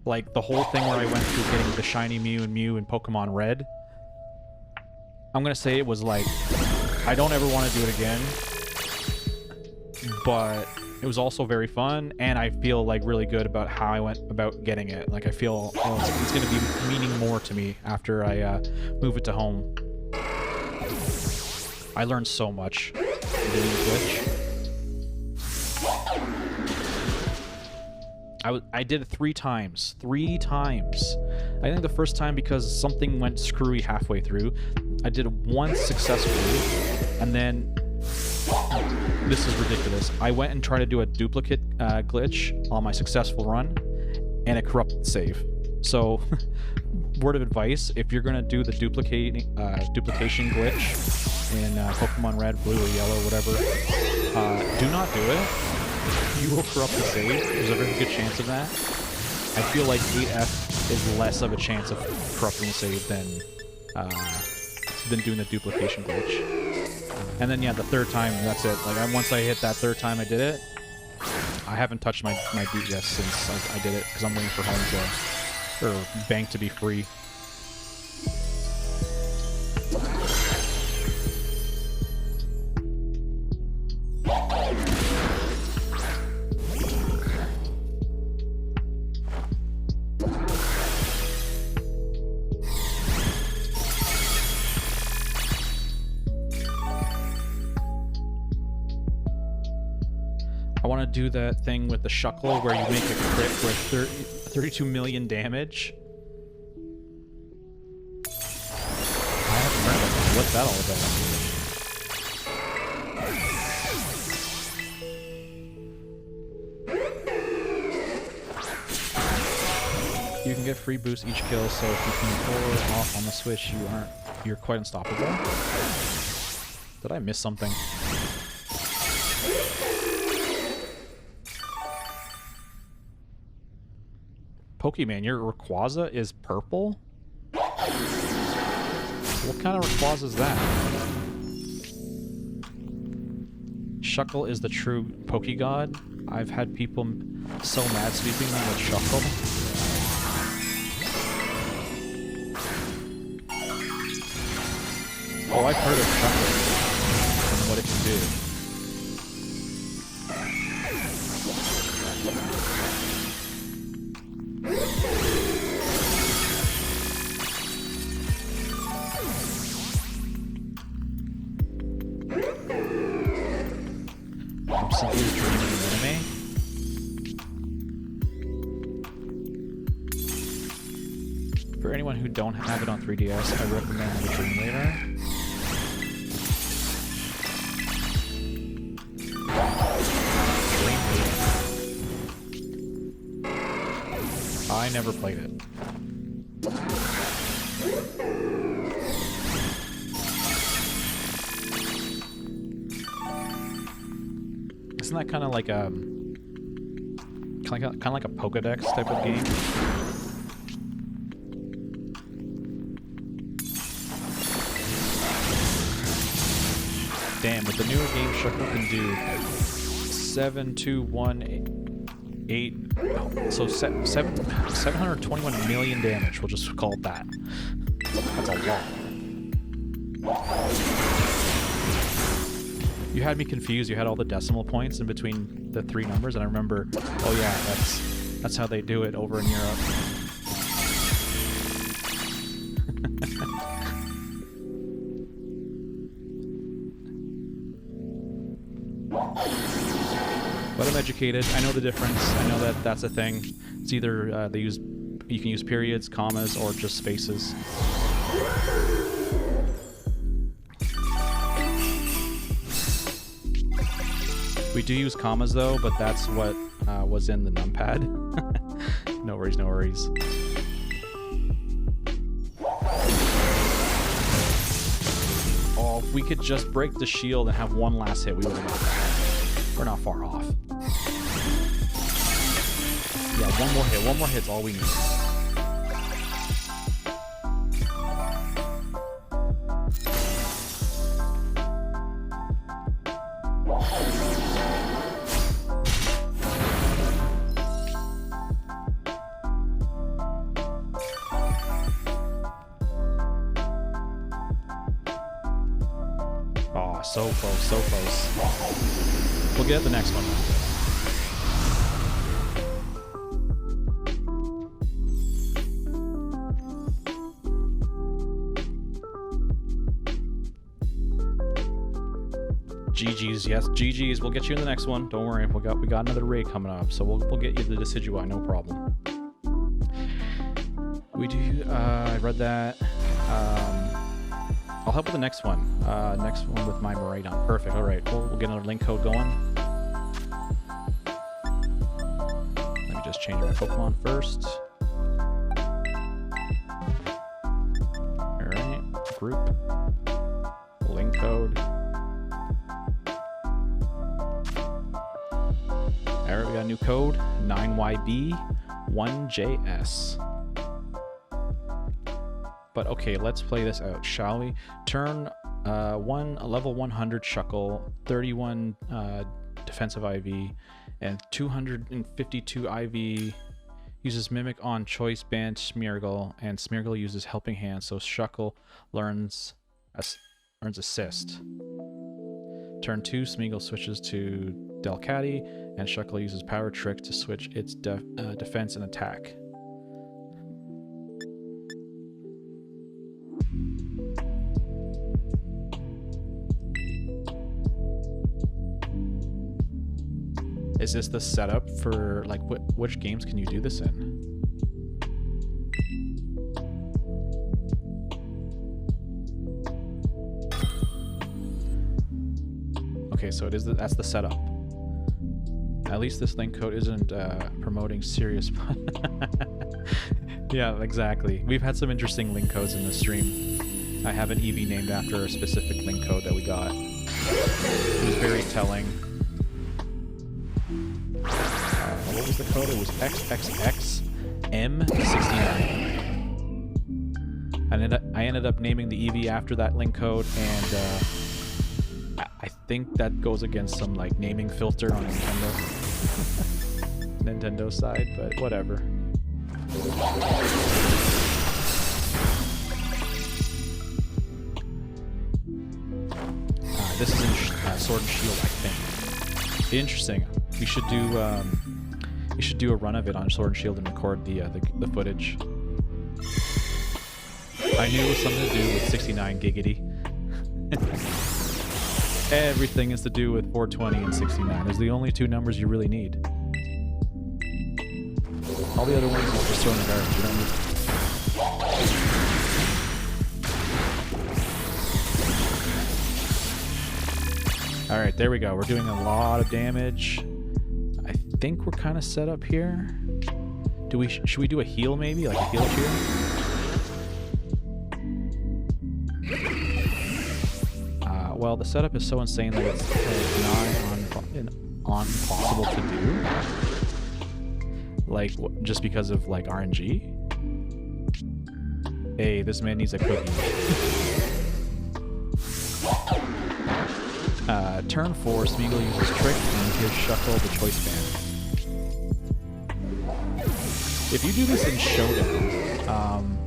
Like, the whole thing where I went through getting the shiny Mew in Pokemon Red, I'm gonna say it was like, I don't ever want to do it again, but it was also very fun, and I feel like really good about how I went about getting it. Like, I feel it's gonna be meaning more to me after I move it to home. I learned so much doing the glitch. I did it 3 times. 3 times. I think the first time because something went screwy halfway through. I did it once successfully, and then this is ridiculous. I went and tried to do a duplicate glitch on my successful run, and it corrupted the save. So, word of advice: if you're gonna do the duplication glitch in Pokemon Red, Blue, or Yellow, whatever, do not do it. You will corrupt the save. There's a very good chance of that. I feel like 8F is less of a chance of corrupting the save than doing the duplication glitch. And then yeah, the 3rd time, that's it. Like once I hit that 3rd time I did it, I haven't touched my DPS since I did it because I'm waiting for home or bank to be free. I want to do that thing with the Shuckle where you make a crit for 32 million damage. I haven't heard of that. What's that all about? You can get free boost each kill, so if you can pull it off on the Switch, you're quite unstoppable. Did I miss something? Pokemon, your Rayquaza is purple? What kind of Rayquaza is that? Shuckle is the true Pokegod. I've had people so mad sweeping them with Shuckle. Oh, I've heard of Shuckle and what it can do. I'm simply dreaming of anime. For anyone who don't have it on 3DS, I recommend the Dreamlader. I never played it. Isn't that kind of like a kind of like a Pokédex type of game? Damn, with the newer game, Shuckle can do 7, 2, 1, 8. So 721 million damage. We'll just call it that. That's a lot. You had me confused. You had all the decimal points in between the 3 numbers, and I remember, oh yeah, that's how they do it over in Europe. But I'm educated. I know the difference. I know that that's a thing. It's either you can use periods, commas, or just spaces. We do use commas though, but that's what was in the numpad. No worries, no worries. Oh, if we could just break the shield and have one last hit, we would have got that. We're not far off. Yeah, one more hit's all we need. Oh, so close, so close. We'll get the next one now. GG's, yes, GG's. We'll get you in the next one. Don't worry, we got another raid coming up, so we'll get you the Decidueye, no problem. We do. I read that. I'll help with the next one. Next one with my Miraidon. Perfect. All right, we'll get another link code going. Let me just change my Pokemon first. All right, group, link code. All right, we got a new code, 9YB1JS. But okay, let's play this out, shall we? Turn 1, a level 100 Shuckle, 31 defensive IV, and 252 IV. Uses Mimic on Choice Band Smeargle, and Smeargle uses Helping Hand, so Shuckle learns Assist. Turn 2, Smeargle switches to Delcatty, and Shuckle uses Power Trick to switch its defense and attack. Is this the setup for, like, which games can you do this in? Okay, so that's the setup. At least this link code isn't promoting serious fun. Yeah, exactly. We've had some interesting link codes in this stream. I have an EV named after a specific link code that we got. It was very telling. What was the code? It was XXXM69. I ended up naming the EV after that link code, and I think that goes against some like naming filter on Nintendo side, but whatever. This is in Sword and Shield, I think. Interesting. We should do a run of it on Sword and Shield and record the footage. I knew it was something to do with 69 Giggity. Everything is to do with 420 and 69. Those are the only two numbers you really need. All the other ones are just thrown in the garbage. You don't need. All right, there we go. We're doing a lot of damage. I think we're kind of set up here. Should we do a heal maybe, like a heal cheer? Well, the setup is so insane that it's not impossible to do? Like, just because of, like, RNG? Hey, this man needs a cookie. Turn 4, Smeagol uses Trick and gives Shuckle the Choice Band. If you do this in Showdown,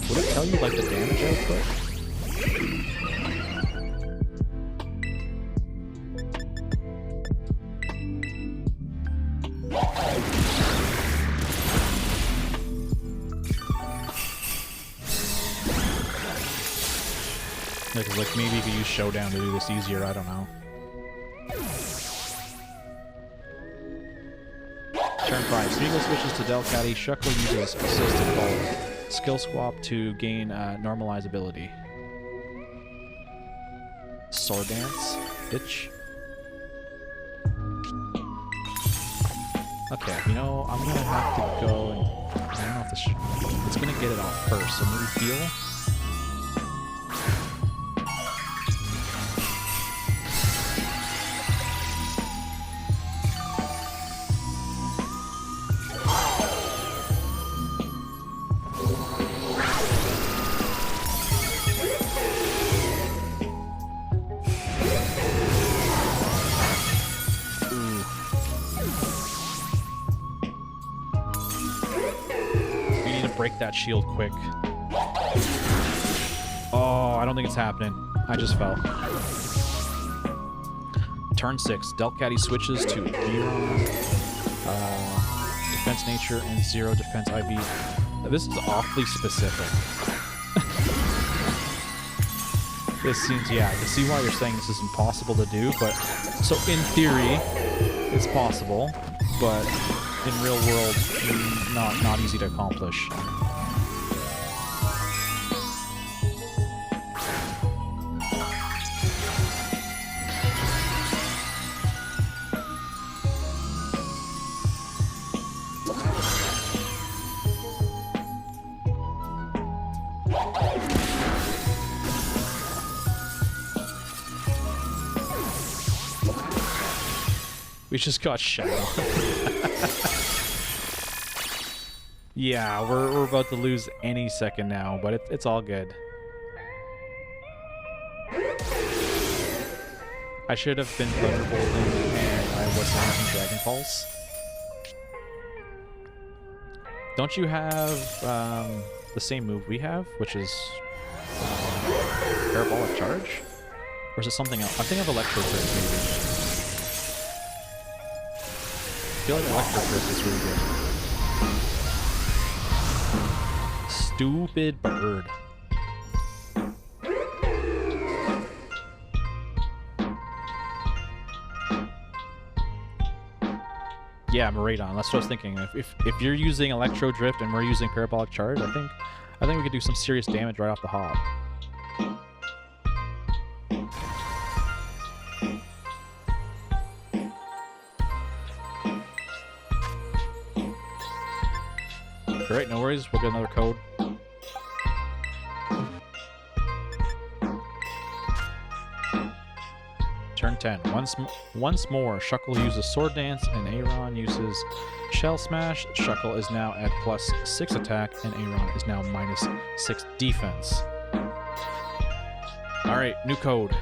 would it tell you, like, the damage output? Like maybe you could use Showdown to do this easier, I don't know. Turn 5. Smeagol switches to Delcatty. Shuckle uses Assisted Ball Skill Swap to gain Normalize ability. Sword Dance, bitch. Okay, you know, I'm gonna have to go and... I don't know if this... It's gonna get it off first, so maybe heal? Break that shield quick. Oh, I don't think it's happening. I just fell. Turn 6. Delcatty switches to Giron, Defense Nature, and 0 Defense IV. Now, this is awfully specific. This seems, yeah, I can see why you're saying this is impossible to do, but... So, in theory, it's possible, but... in real world, not easy to accomplish. We just got shot. Yeah, we're about to lose any second now, but it's all good. I should have been Thunderbolting and I wasn't using Dragon Pulse. Don't you have the same move we have, which is Parabolic Charge? Or is it something else? I think I have Electro Drift maybe. I feel like Electro Drift is really good. Stupid bird. Yeah, Miraidon. That's what I was thinking. If you're using Electro Drift and we're using Parabolic Charge, I think we could do some serious damage right off the hop. Alright, no worries. We'll get another code. Turn 10. Once more, Shuckle uses Sword Dance and Aron uses Shell Smash. Shuckle is now at +6 attack and Aron is now -6 defense. Alright, new code.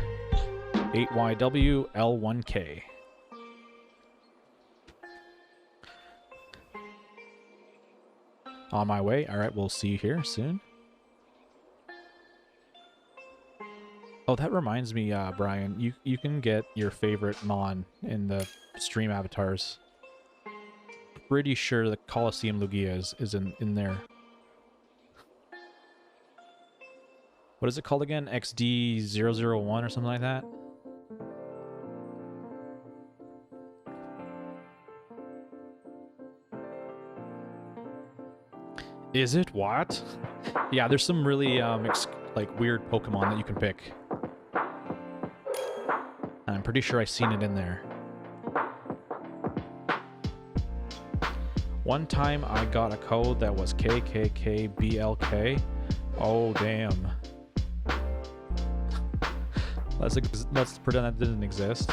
8YWL1K. On my way. Alright, we'll see you here soon. Oh, that reminds me, Brian, you can get your favorite Mon in the stream avatars. Pretty sure the Colosseum Lugia is in there. What is it called again? XD001 or something like that? Is it? What? Yeah, there's some really like weird Pokemon that you can pick. I'm pretty sure I've seen it in there. One time I got a code that was KKKBLK. Oh damn. Let's pretend that didn't exist.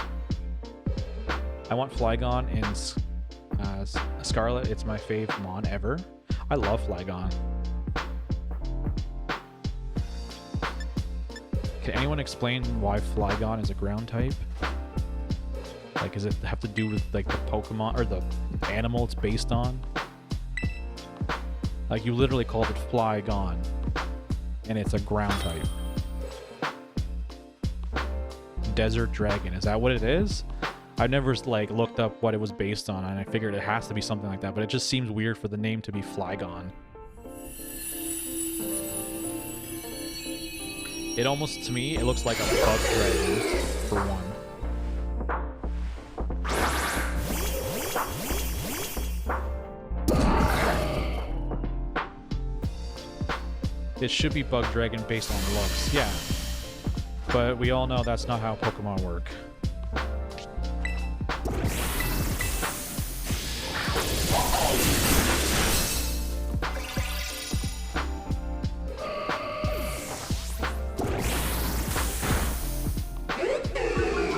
I want Flygon in Scarlet. It's my fave mon ever. I love Flygon. Can anyone explain why Flygon is a ground type? Like, does it have to do with like the Pokemon or the animal it's based on? Like, you literally called it Flygon, and it's a ground type. Desert Dragon, is that what it is? I've never like looked up what it was based on, and I figured it has to be something like that, but it just seems weird for the name to be Flygon. It almost, to me, it looks like a bug dragon, for one. It should be bug dragon based on looks, yeah. But we all know that's not how Pokemon work.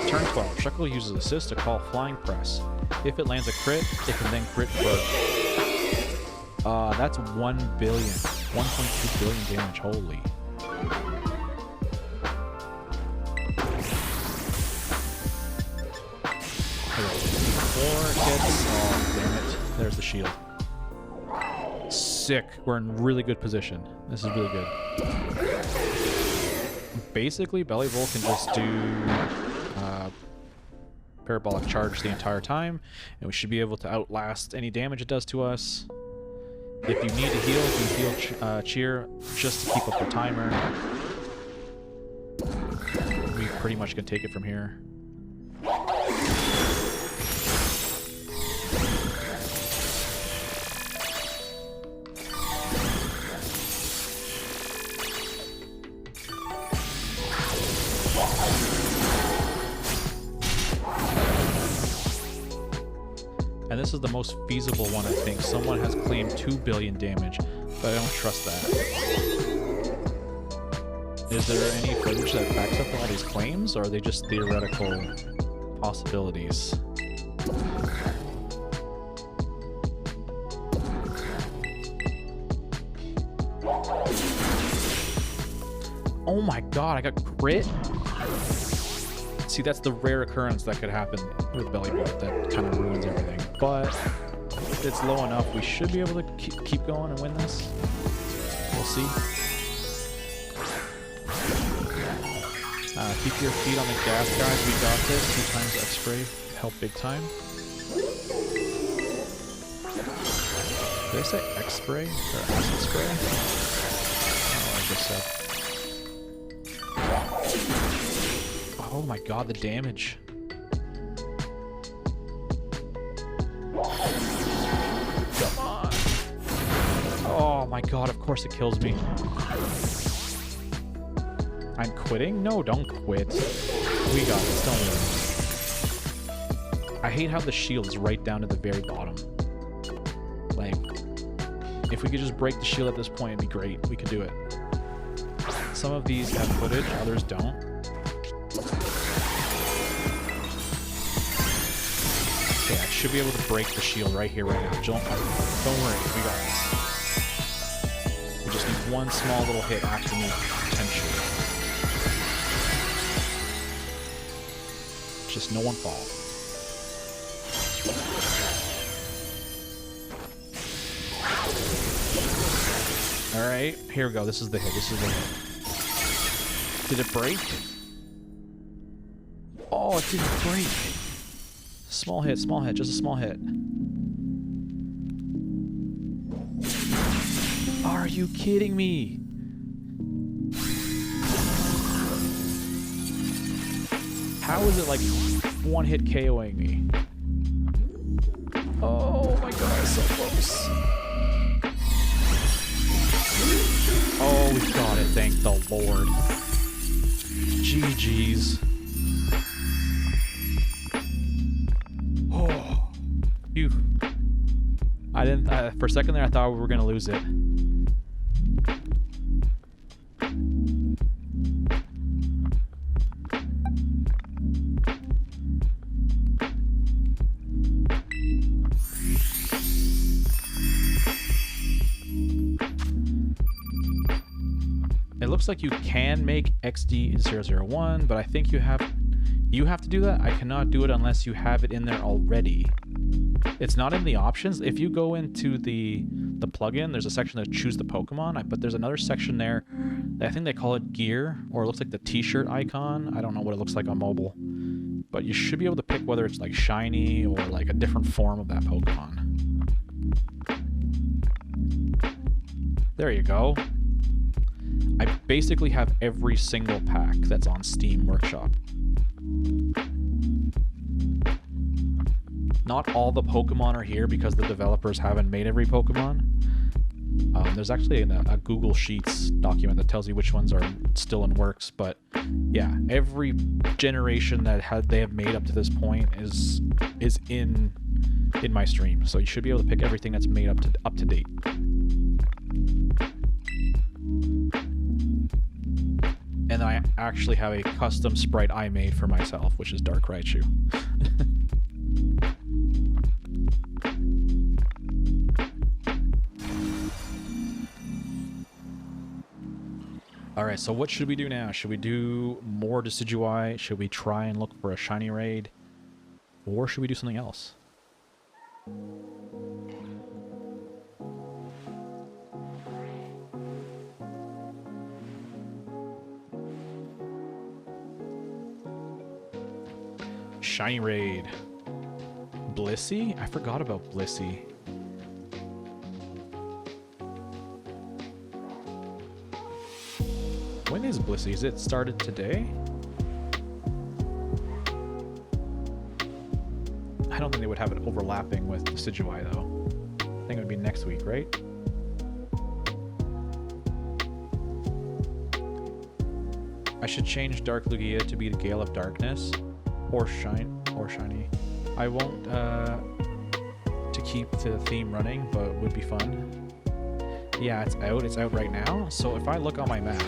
Turn 12. Shuckle uses Assist to call Flying Press. If it lands a crit, it can then crit first. That's 1 billion. 1.2 billion damage. Holy. Four hits. Oh, damn it. There's the shield. Sick. We're in really good position. This is really good. Basically, Bellivolt can just do Parabolic Charge the entire time, and we should be able to outlast any damage it does to us. If you need to heal, do heal Cheer just to keep up the timer. We pretty much can take it from here. And this is the most feasible one, I think. Someone has claimed 2 billion damage, but I don't trust that. Is there any footage that backs up all these claims, or are they just theoretical possibilities? Oh my god, I got crit? See, that's the rare occurrence that could happen with Bellibolt that kind of ruins everything. But if it's low enough, we should be able to keep going and win this. We'll see. Keep your feet on the gas, guys. We got this. 2 times X-Spray. Help big time. Did I say X-Spray? Or Acid Spray? Oh, I just said. Oh my god, the damage. Come on. Oh my god, of course it kills me. I'm quitting? No, don't quit. We got this, don't worry. I hate how the shield is right down to the very bottom. Like, if we could just break the shield at this point, it'd be great. We could do it. Some of these have footage, others don't. Okay, I should be able to break the shield right here, right now. Don't worry, we got this. We just need one small little hit after me, potentially. Just no one fall. Alright, here we go. This is the hit. This is the hit. Did it break? Oh, it didn't break. Small hit, just a small hit. Are you kidding me? How is it like one hit KOing me? Oh my god, so close. Oh, we got it, thank the Lord. GG's. Oh, phew. I didn't, for a second there I thought we were gonna lose it. looks like you can make XD001, but I think you have to do that. I cannot do it unless you have it in there already. It's not in the options. If you go into the plugin, there's a section that choose the Pokemon, but there's another section there. I think they call it gear, or it looks like the t-shirt icon. I don't know what it looks like on mobile. But you should be able to pick whether it's like shiny or like a different form of that Pokemon. There you go. I basically have every single pack that's on Steam Workshop. Not all the Pokemon are here because the developers haven't made every Pokemon. There's actually a Google Sheets document that tells you which ones are still in works, but yeah, every generation that they have made up to this point is in my stream, so you should be able to pick everything that's made up to date. And I actually have a custom sprite I made for myself, which is Dark Raichu. Alright, so what should we do now? Should we do more Decidueye? Should we try and look for a shiny raid? Or should we do something else? Shiny raid. Blissey? I forgot about Blissey. When is Blissey? Is it started today? I don't think they would have it overlapping with Decidueye though. I think it would be next week, right? I should change Dark Lugia to be the Gale of Darkness. Or shiny. I won't to keep the theme running, but it would be fun. Yeah, it's out right now. So if I look on my map,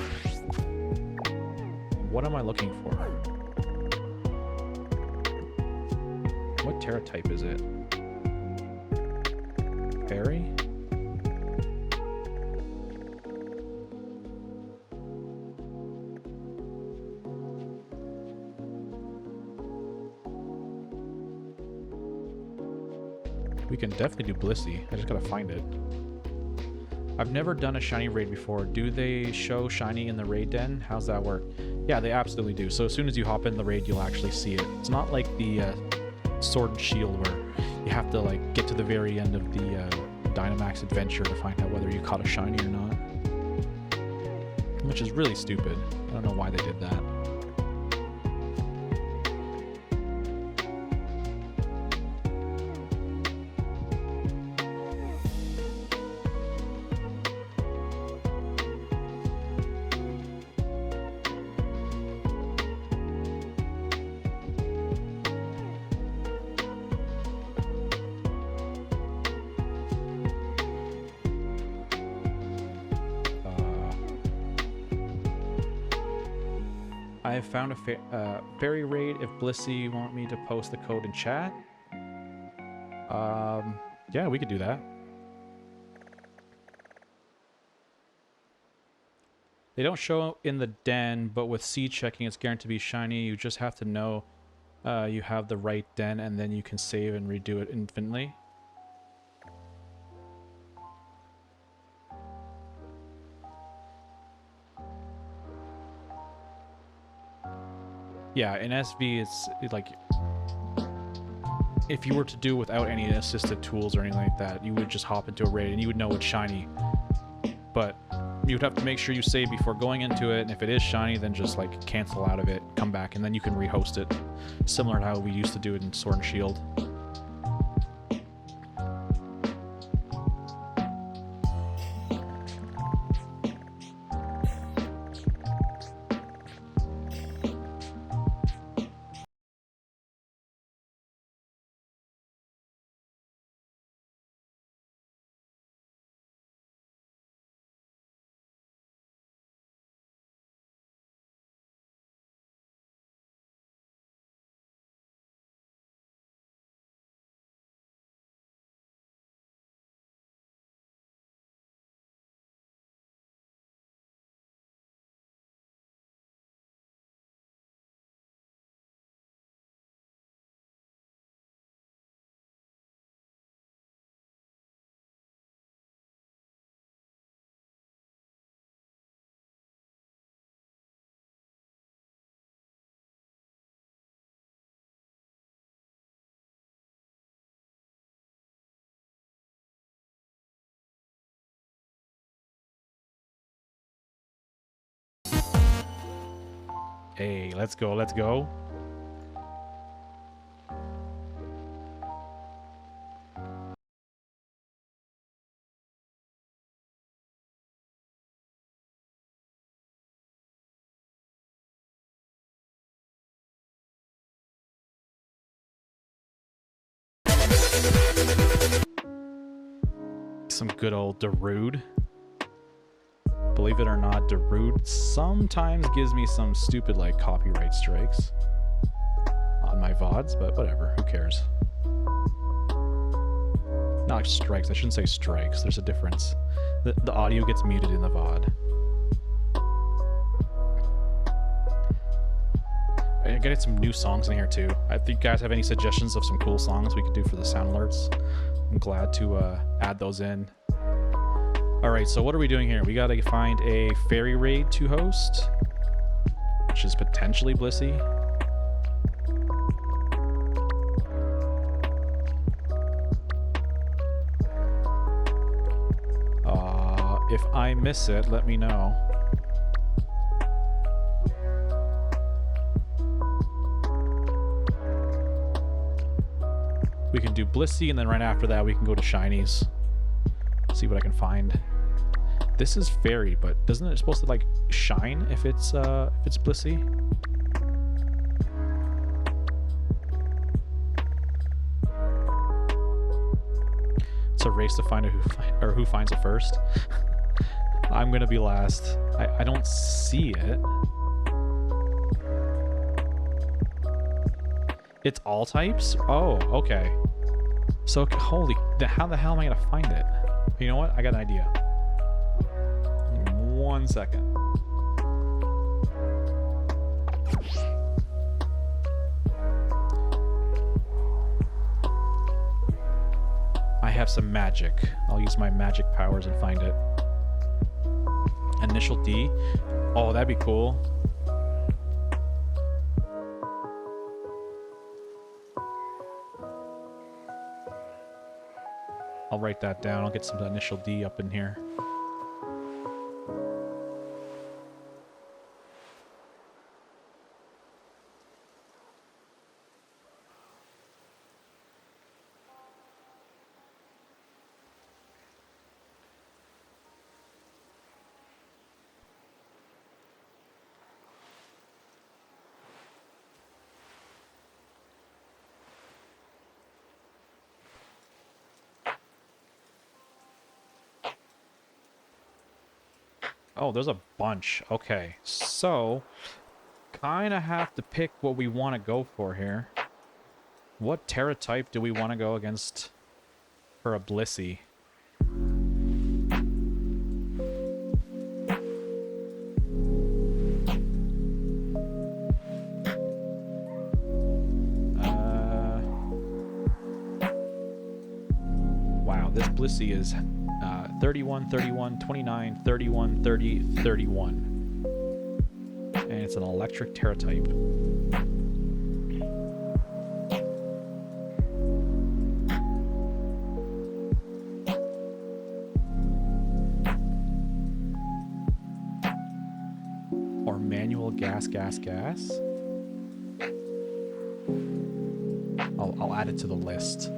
what am I looking for? What Terra type is it? Fairy? We can definitely do Blissey. I just gotta find it. I've never done a shiny raid before. Do they show shiny in the raid den? How's that work? Yeah, they absolutely do. So as soon as you hop in the raid, you'll actually see it. It's not like the Sword and Shield where you have to like get to the very end of the Dynamax adventure to find out whether you caught a shiny or not. Which is really stupid. I don't know why they did that. I have found a fairy raid. If Blissey want me to post the code in chat, yeah, we could do that. They don't show in the den, but with seed checking, it's guaranteed to be shiny. You just have to know you have the right den, and then you can save and redo it infinitely. Yeah, in SV, it's like if you were to do without any assisted tools or anything like that, you would just hop into a raid and you would know it's shiny. But you would have to make sure you save before going into it, and if it is shiny, then just like cancel out of it, come back, and then you can rehost it. Similar to how we used to do it in Sword and Shield. Hey, let's go, let's go. Some good old Darude. Believe it or not, Darude sometimes gives me some stupid like copyright strikes on my VODs, but whatever, who cares? Not like strikes, I shouldn't say strikes, there's a difference. The audio gets muted in the VOD. I gotta get some new songs in here too. If you guys have any suggestions of some cool songs we could do for the sound alerts, I'm glad to add those in. Alright, so what are we doing here? We gotta find a fairy raid to host, which is potentially Blissey. If I miss it, let me know. We can do Blissey, and then right after that we can go to Shinies. See what I can find. This is fairy, but doesn't it supposed to like shine if it's Blissey? It's a race to find who finds it first. I'm gonna be last. I don't see it. It's all types? Oh, okay. So how the hell am I gonna find it? You know what? I got an idea. 1 second. I have some magic. I'll use my magic powers and find it. Initial D. Oh, that'd be cool. I'll write that down. I'll get some initial D up in here. Oh, there's a bunch. Okay, so kind of have to pick what we want to go for here. What Terra type do we want to go against for a Blissey? Wow, this Blissey is 31, 31, 29, 31, 30, 31. And it's an electric Terra type. Or manual gas. I'll add it to the list.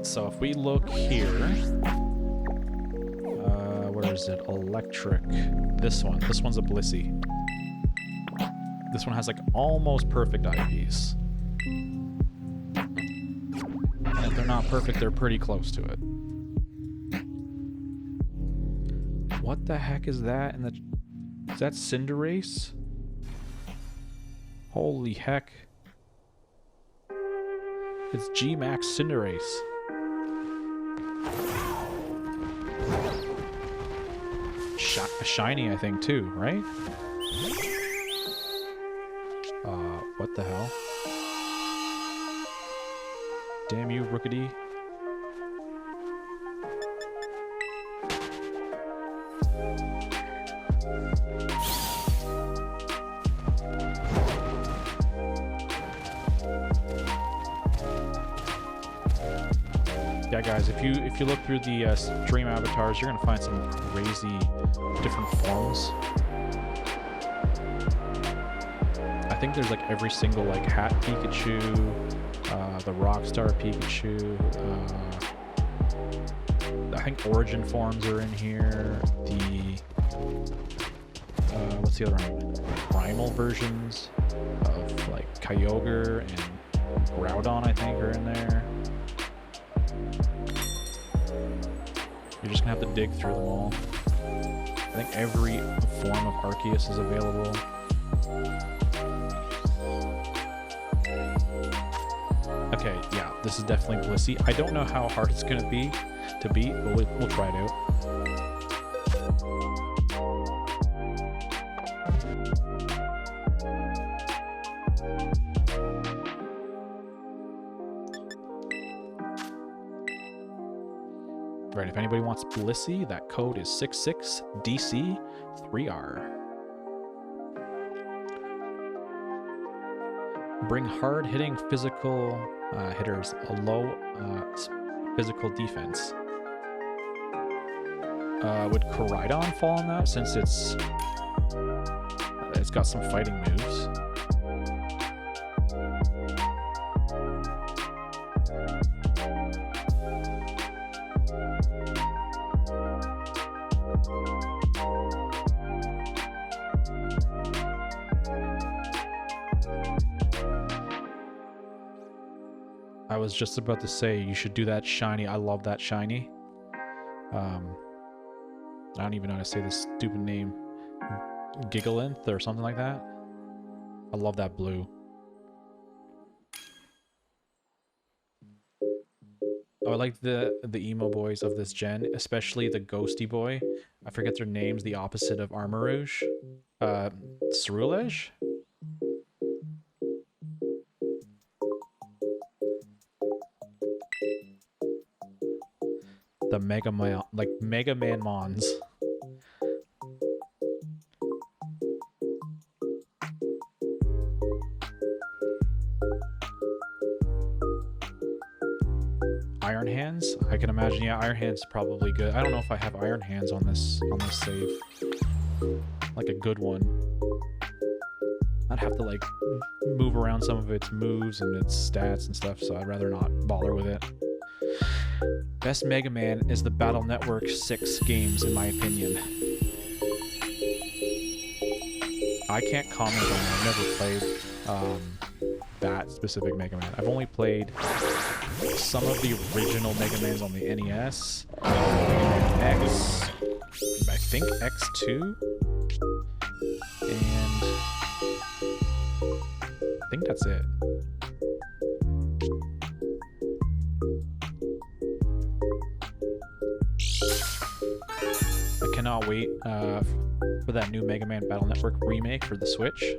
So if we look here, where is it? Electric. This one's a Blissey. This one has like almost perfect IVs. And if they're not perfect, they're pretty close to it. What the heck is that? Is that Cinderace? Holy heck. It's G-Max Cinderace. Shiny, I think, too, right? What the hell? Damn you, Rookity. Yeah, guys, if you look through the stream avatars, you're gonna find some crazy different forms. I think there's like every single like hat Pikachu, the Rockstar Pikachu. I think Origin forms are in here. The what's the other one? Primal versions of like Kyogre and Groudon, I think, are in there. You're just gonna have to dig through them all. I think every form of Arceus is available. Okay, yeah, this is definitely Blissey. I don't know how hard it's gonna be to beat, but we'll try it out. Right, if anybody wants Blissey, that code is 66DC3R. Bring hard-hitting physical hitters a low physical defense. Would Koraidon fall in that, since it's got some fighting moves? I was just about to say you should do that shiny. I love that shiny. I don't even know how to say this stupid name. Gigalinth or something like that. I love that blue. Oh, I like the emo boys of this gen, especially the ghosty boy. I forget their names, the opposite of Armarouge. Ceruledge? The Mega Man, like Mega Man Mons. Iron Hands? I can imagine, yeah, Iron Hands is probably good. I don't know if I have Iron Hands on this save. Like a good one. I'd have to like move around some of its moves and its stats and stuff, so I'd rather not bother with it. Best Mega Man is the Battle Network 6 games, in my opinion. I can't comment on it. I've never played that specific Mega Man. I've only played some of the original Mega Mans on the NES, and X, I think X2, and I think that's it. I cannot wait for that new Mega Man Battle Network remake for the Switch.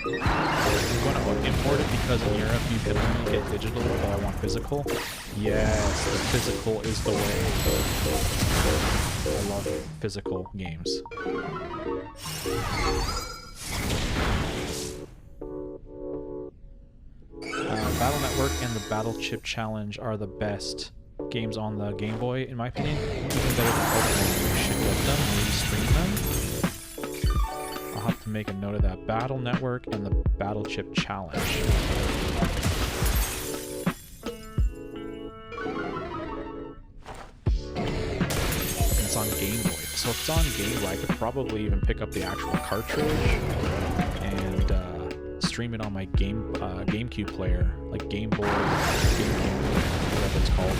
I'm going to import it because in Europe you can only get digital, but I want physical. Yes, the physical is the way. I love physical games. Battle Network and the Battle Chip Challenge are the best games on the Game Boy, in my opinion. Even better than Pokemon. You should get them, maybe stream them. I'll have to make a note of that. Battle Network and the Battle Chip Challenge. It's on Game Boy. So if it's on Game Boy, I could probably even pick up the actual cartridge and stream it on my GameCube player, like Game Boy, GameCube, whatever it's called.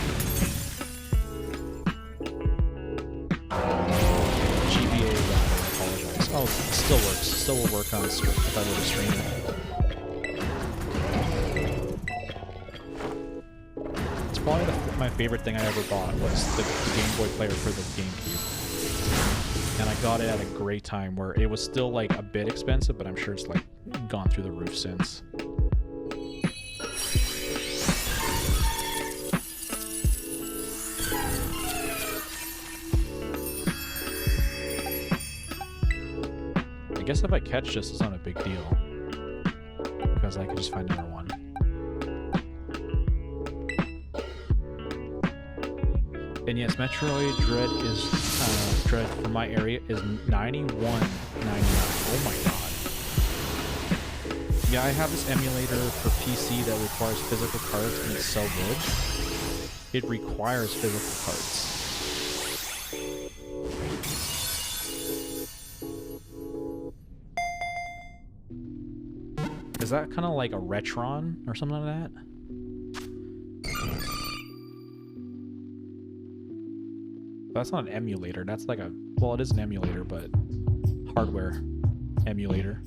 GBA rather, I apologize. Oh, it still works. Still will work on if I were to stream it. It's probably my favorite thing I ever bought was the Game Boy player for the GameCube. And I got it at a great time where it was still like a bit expensive, but I'm sure it's like gone through the roof since. I guess if I catch this, it's not a big deal because I can just find another one. And yes, Metroid Dread is Dread for my area is $91.99. Oh my god. Yeah, I have this emulator for PC that requires physical cards, and it's so good. It requires physical cards. Is that kind of like a Retron or something like that? That's not an emulator. That's like a... Well, it is an emulator, but... hardware emulator.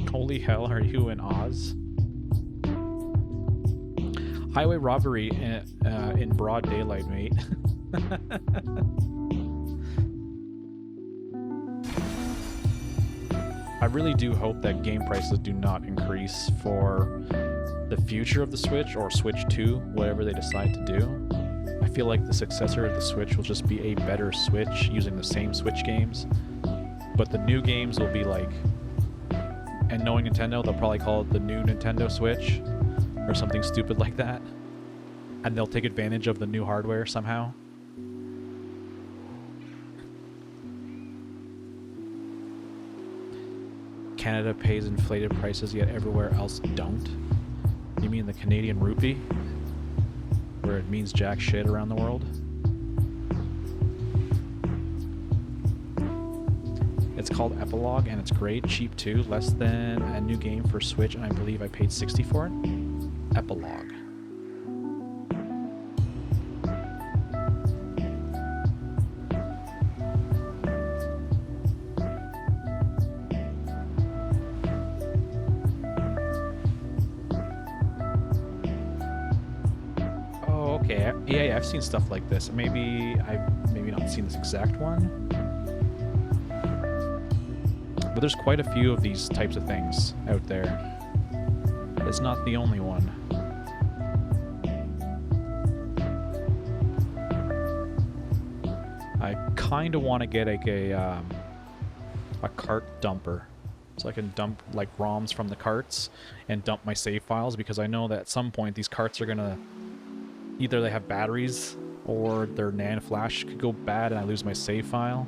Holy hell, are you in Oz? Highway robbery in broad daylight, mate. I really do hope that game prices do not increase for the future of the Switch, or Switch 2, whatever they decide to do. I feel like the successor of the Switch will just be a better Switch using the same Switch games, but the new games will be like, and knowing Nintendo, they'll probably call it the new Nintendo Switch or something stupid like that, and they'll take advantage of the new hardware somehow. Canada pays inflated prices, yet everywhere else don't. You mean the Canadian rupee? Where it means jack shit around the world? It's called Epilogue, and it's great, cheap too, less than a new game for Switch, and I believe I paid $60 for it. Epilogue. Okay, yeah, I've seen stuff like this. Maybe I've not seen this exact one, but there's quite a few of these types of things out there. It's not the only one. I kind of want to get like a cart dumper, so I can dump like ROMs from the carts and dump my save files, because I know that at some point these carts are gonna either they have batteries or their NAND flash could go bad and I lose my save file.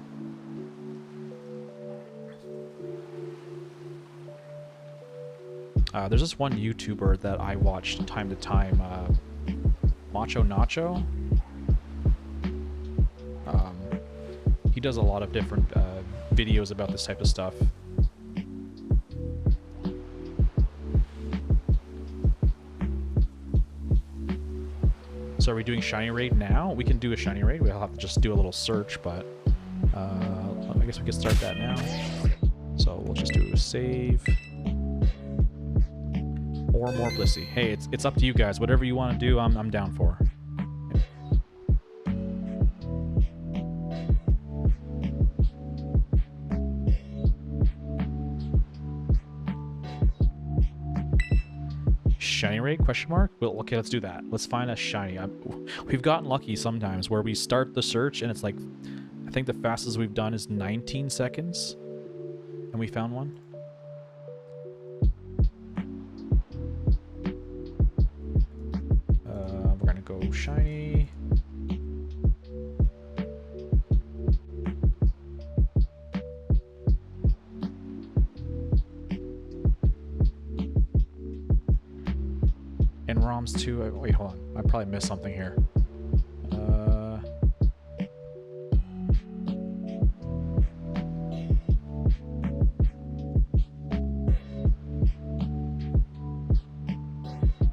There's this one YouTuber that I watch from time to time, Macho Nacho. He does a lot of different videos about this type of stuff. So are we doing Shiny Raid now? We can do a Shiny Raid. We'll have to just do a little search, but I guess we can start that now. So we'll just do a save. Or more Blissey. Hey, it's up to you guys. Whatever you want to do, I'm down for. Shiny Raid? Question mark? Well, okay, let's do that. Let's find a shiny. We've gotten lucky sometimes where we start the search and it's like, I think the fastest we've done is 19 seconds, and we found one. We're gonna go shiny. And ROMs too. Wait, hold on. I probably missed something here.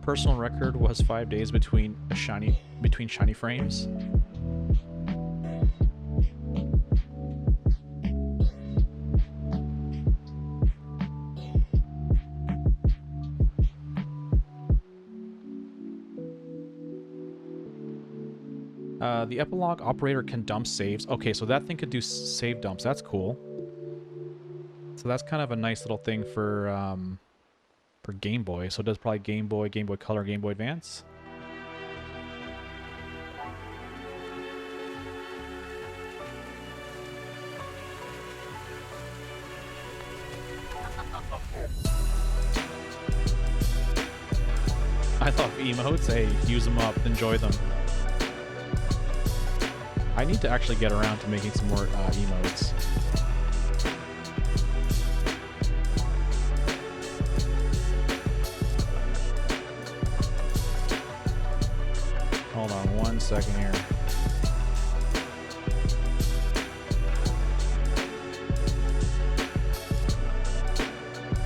Personal record was 5 days between shiny frames. The Epilogue operator can dump saves. Okay, so that thing could do save dumps. That's cool. So that's kind of a nice little thing for Game Boy. So it does probably Game Boy, Game Boy Color, Game Boy Advance. I love emotes. Hey, use them up. Enjoy them. I need to actually get around to making some more emotes. Hold on 1 second here.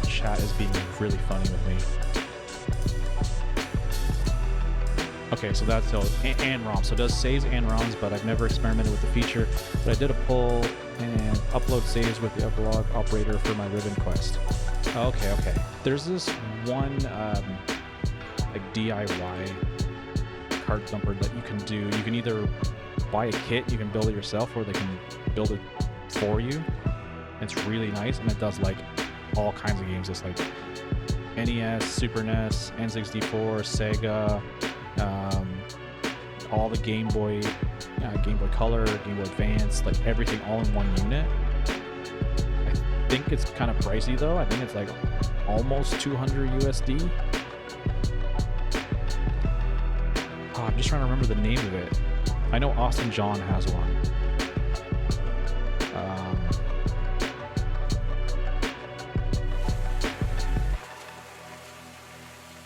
Chat is being really funny with me. Okay, so that's and ROM. So it does saves and ROMs, but I've never experimented with the feature. But I did a pull and upload saves with the upload operator for my Ribbon Quest. Okay. There's this one like DIY card thumper that you can do. You can either buy a kit, you can build it yourself, or they can build it for you. It's really nice, and it does like all kinds of games. It's like NES, Super NES, N64, Sega, all the Game Boy Color, Game Boy Advance, like everything all in one unit. I think it's kind of pricey though. I think it's like almost 200 USD. Oh, I'm just trying to remember the name of it. I know Austin John has one.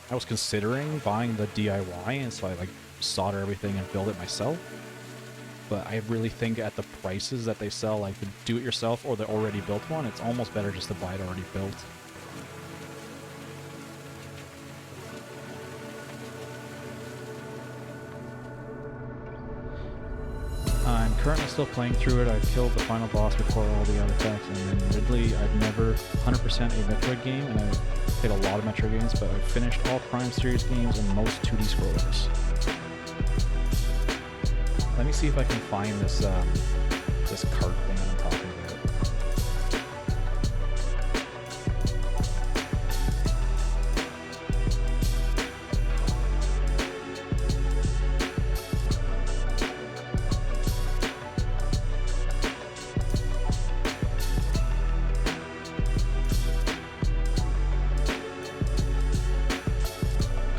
I was considering buying the DIY, and so I like solder everything and build it myself. But I really think at the prices that they sell, like the do-it-yourself or the already built one, it's almost better just to buy it already built. I'm currently still playing through it. I've killed the final boss before all the artifacts, and then Ridley, I've never 100% a Metroid game, and I've played a lot of Metroid games, but I've finished all Prime Series games and most 2D scrollers. Let me see if I can find this this cart thing that I'm talking about.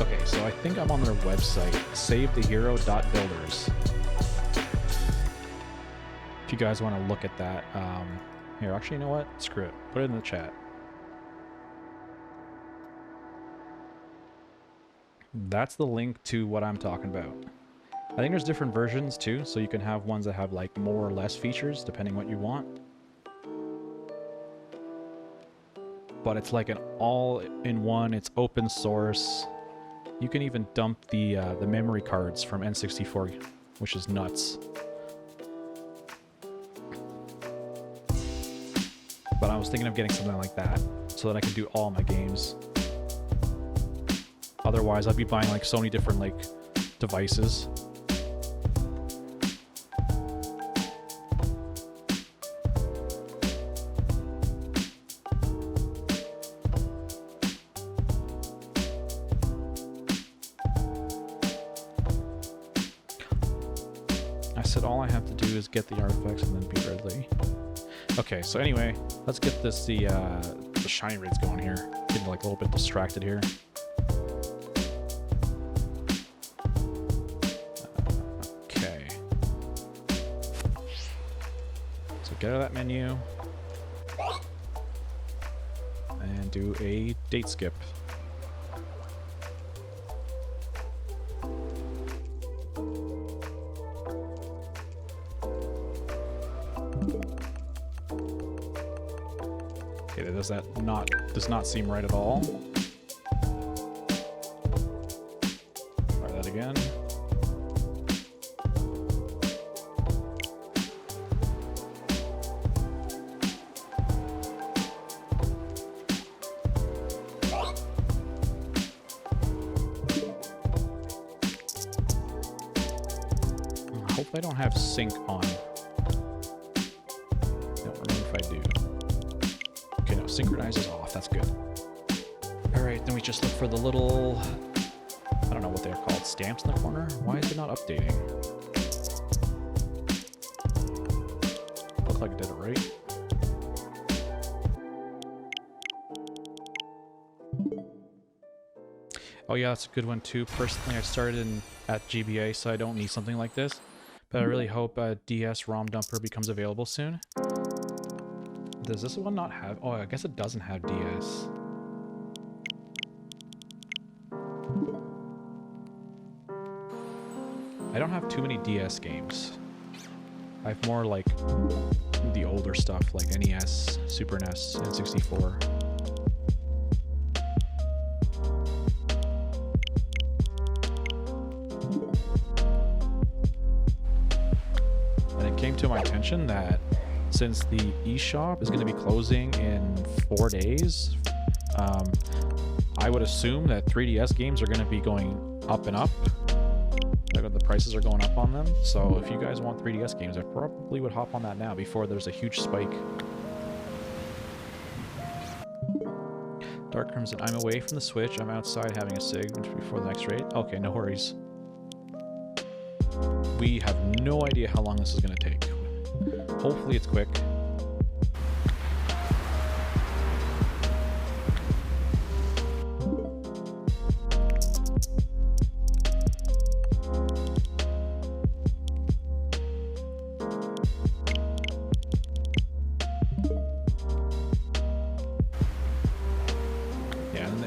Okay, so I think I'm on their website, savethehero.builders. If you guys want to look at that, here, actually, you know what? Screw it. Put it in the chat. That's the link to what I'm talking about. I think there's different versions too, so you can have ones that have like more or less features depending what you want. But it's like an all-in-one. It's open source. You can even dump the memory cards from N64, which is nuts. But I was thinking of getting something like that so that I can do all my games. Otherwise, I'd be buying like so many different like devices. I said all I have to do is get the artifacts and then beat Ridley. Okay, so anyway, let's get this the shiny raids going here. Getting like a little bit distracted here. Okay. So get out of that menu and do a date skip. Okay, does not seem right at all. Try that again. I hope I don't have sync on. Don't remember if I do. Okay, no, synchronize is off. That's good. Alright, then we just look for the little... I don't know what they're called. Stamps in the corner? Why is it not updating? Looked like it did it right. Oh yeah, that's a good one too. Personally, I started at GBA, so I don't need something like this. But I really hope DS ROM Dumper becomes available soon. Does this one not have... Oh, I guess it doesn't have DS. I don't have too many DS games. I have more like the older stuff like NES, Super NES, N64. And it came to my attention that since the eShop is going to be closing in 4 days, I would assume that 3DS games are going to be going up and up. The prices are going up on them. So if you guys want 3DS games, I probably would hop on that now before there's a huge spike. Dark Crimson, I'm away from the Switch. I'm outside having a cig before the next raid. Okay, no worries. We have no idea how long this is going to take. Hopefully it's quick.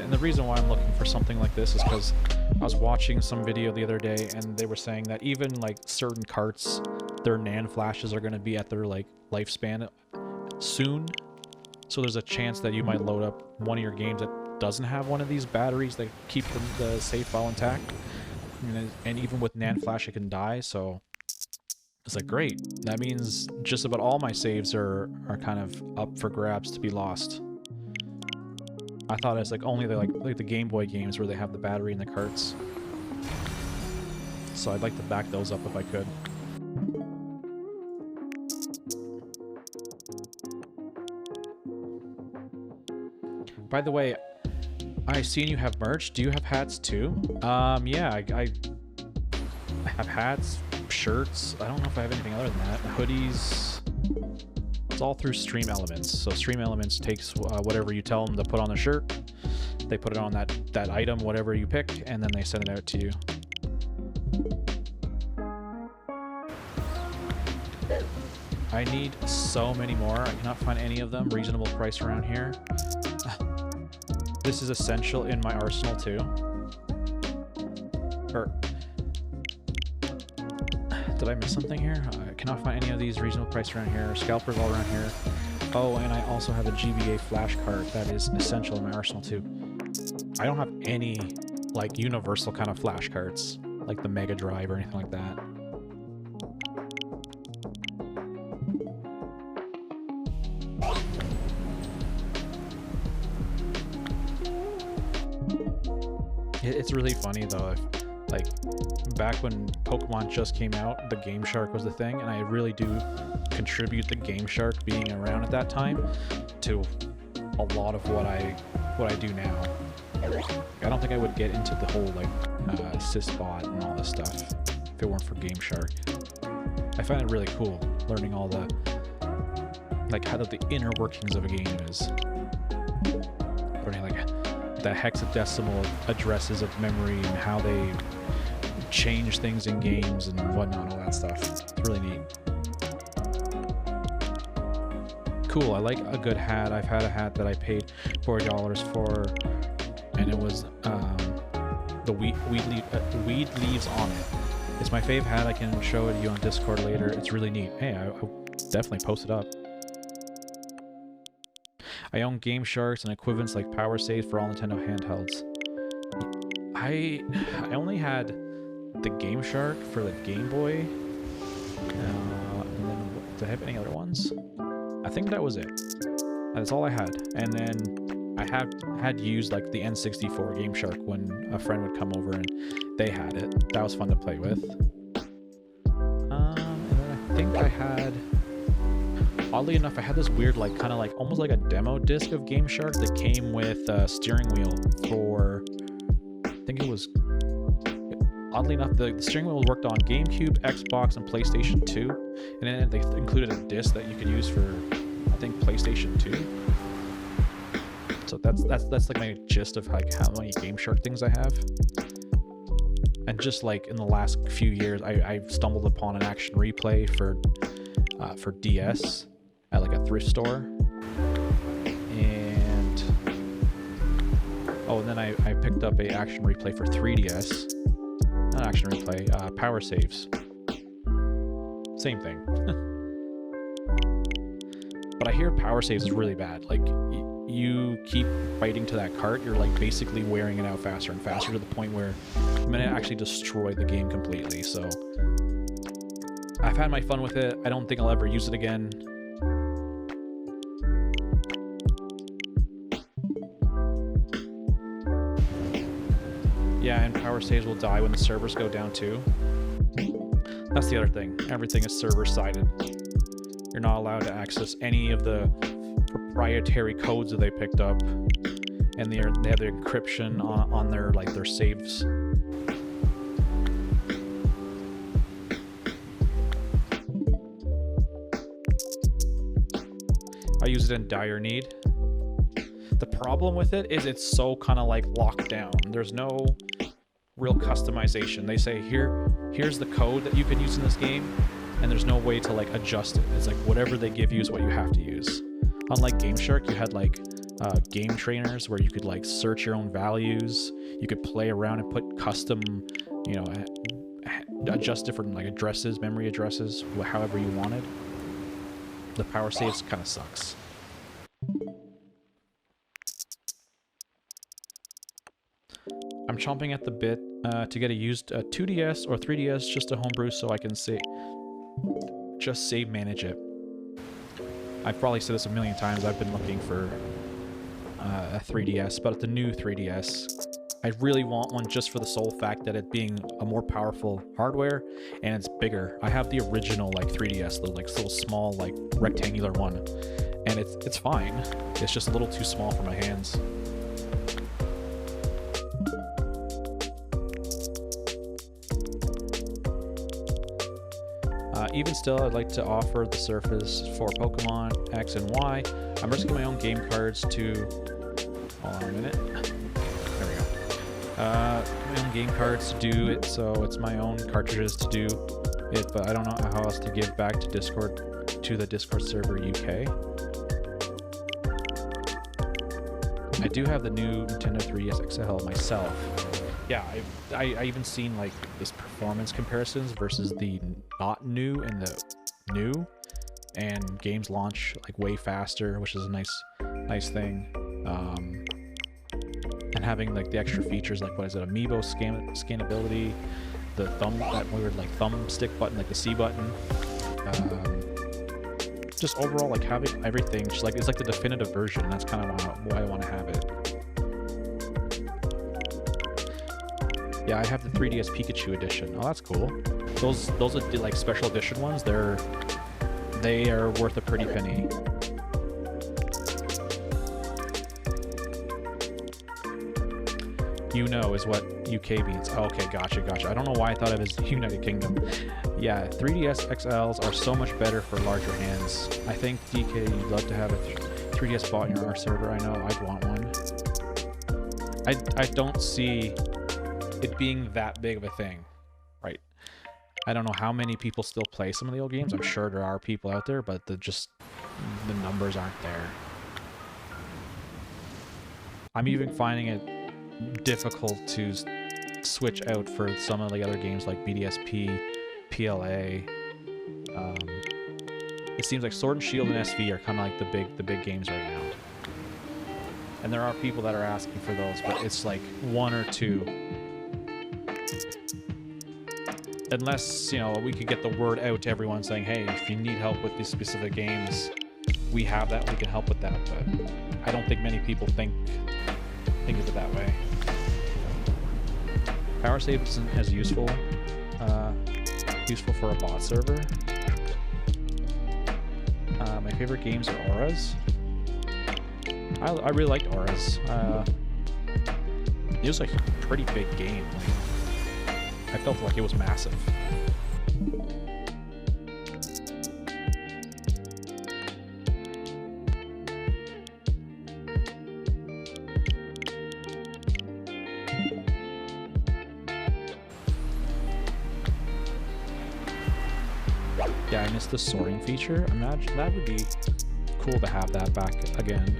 The reason why I'm looking for something like this is because I was watching some video the other day and they were saying that even like certain carts, their NAND flashes are going to be at their like lifespan soon. So there's a chance that you might load up one of your games that doesn't have one of these batteries that keep the save file intact. And even with NAND flash it can die, so it's like great. That means just about all my saves are kind of up for grabs to be lost. I thought it's like only the the Game Boy games where they have the battery in the carts. So I'd like to back those up if I could. By the way, I've seen you have merch. Do you have hats too? Yeah, I have hats, shirts. I don't know if I have anything other than that. Hoodies. It's all through Stream Elements. So Stream Elements takes whatever you tell them to put on the shirt. They put it on that item, whatever you pick, and then they send it out to you. I need so many more. I cannot find any of them reasonable price around here. This is essential in my arsenal too. Did I miss something here? I cannot find any of these reasonable price around here. Scalpers all around here. Oh, and I also have a GBA flash card that is essential in my arsenal too. I don't have any like universal kind of flash cards, like the Mega Drive or anything like that. It's really funny though. Like back when Pokemon just came out, the Game Shark was the thing, and I really do contribute the Game Shark being around at that time to a lot of what I do now. I don't think I would get into the whole like Sysbot and all this stuff if it weren't for Game Shark. I find it really cool learning all the like how the inner workings of a game is. Learning like the hexadecimal addresses of memory and how they change things in games and whatnot, all that stuff. It's really neat. Cool, I like a good hat. I've had a hat that I paid $4 for, and it was the weed leaves on it. It's my fave hat. I can show it to you on Discord later. It's really neat. Hey, I'll definitely post it up. I own Game Sharks and equivalents like Power Save for all Nintendo handhelds. I only had the Game Shark for the Game Boy. And then, did I have any other ones? I think that was it. That's all I had. And then I had used like the N64 Game Shark when a friend would come over and they had it. That was fun to play with. And then I think I had... Oddly enough, I had this weird, like, kind of like, almost like a demo disc of Game Shark that came with a steering wheel for, I think it was, oddly enough, the steering wheel worked on GameCube, Xbox, and PlayStation 2, and then they included a disc that you could use for, I think, PlayStation 2. So that's like my gist of like how many Game Shark things I have. And just like in the last few years, I've stumbled upon an action replay for DS at like a thrift store, and then I picked up a action replay for 3DS. Not action replay, power saves. Same thing. But I hear power saves is really bad. Like you keep fighting to that cart, you're like basically wearing it out faster and faster to the point where you might actually destroy the game completely. So I've had my fun with it. I don't think I'll ever use it again. Yeah, and power saves will die when the servers go down too. That's the other thing. Everything is server-sided. You're not allowed to access any of the proprietary codes that they picked up, and they have their encryption on their saves. I use it in dire need. The problem with it is it's so kind of like locked down. There's no real customization. They say here's the code that you can use in this game, and there's no way to like adjust it. It's like whatever they give you is what you have to use. Unlike Game Shark, you had like game trainers where you could like search your own values. You could play around and put custom, adjust different like addresses, memory addresses, however you wanted. The power saves kind of sucks. I'm chomping at the bit to get a used 2DS or 3DS just to homebrew so I can save manage it. I've probably said this a million times. I've been looking for a 3DS, but the new 3DS. I really want one just for the sole fact that it being a more powerful hardware and it's bigger. I have the original like 3DS, the like little small like rectangular one, and it's fine. It's just a little too small for my hands. Even still, I'd like to offer the Surface for Pokemon X and Y. I'm risking my own game cards to... Hold on a minute. There we go. My own game cards to do it, so it's my own cartridges to do it, but I don't know how else to give back to the Discord server UK. I do have the new Nintendo 3DS XL myself. Yeah, I even seen like this performance comparisons versus the not new and the new, and games launch like way faster, which is a nice thing. And having like the extra features like what is it, amiibo scannability, the that weird like thumbstick button, like the C button. Just overall like having everything, just like it's like the definitive version, and that's kind of why I want to have it. Yeah, I have the 3DS Pikachu edition. Oh, that's cool. Those are the like special edition ones. They are worth a pretty penny. Is what UK means. Oh, okay, gotcha. I don't know why I thought it was United Kingdom. Yeah, 3DS XLs are so much better for larger hands. I think DK, you'd love to have a 3DS bought in your server. I know, I'd want one. I don't see it being that big of a thing, right? I don't know how many people still play some of the old games. I'm sure there are people out there, but the numbers aren't there. I'm even finding it difficult to switch out for some of the other games like BDSP, PLA. It seems like Sword and Shield and SV are kind of like the big games right now. And there are people that are asking for those, but it's like one or two. Unless, we could get the word out to everyone saying, hey, if you need help with these specific games, we have that, we can help with that. But I don't think many people think of it that way. Power save isn't as useful for a bot server. My favorite games are Auras. I really liked Auras. It was like a pretty big game. I felt like it was massive. Yeah, I missed the soaring feature. Imagine that would be cool to have that back again.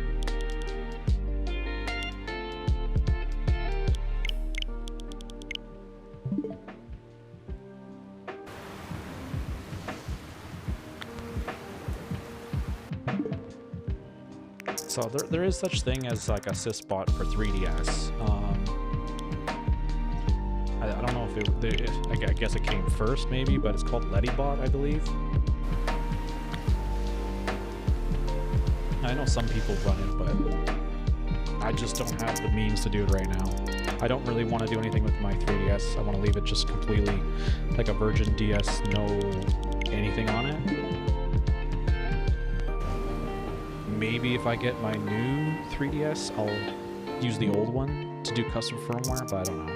So there is such thing as like a Sysbot for 3DS. I don't know if I guess it came first maybe, but it's called Ledybot, I believe. I know some people run it, but I just don't have the means to do it right now. I don't really want to do anything with my 3DS. I want to leave it just completely like a Virgin DS, no anything on it. Maybe if I get my new 3DS, I'll use the old one to do custom firmware, but I don't know.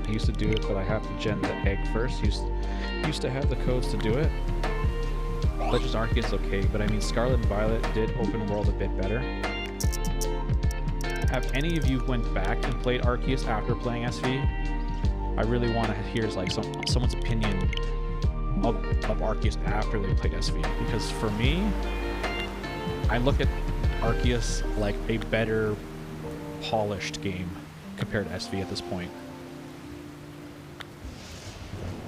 I used to do it, but I have to gen the egg first. Used to have the codes to do it. Legends Arceus is okay, but I mean Scarlet and Violet did open world a bit better. Have any of you went back and played Arceus after playing SV? I really want to hear like someone's opinion of Arceus after they played SV, because for me, I look at Arceus like a better polished game compared to SV at this point.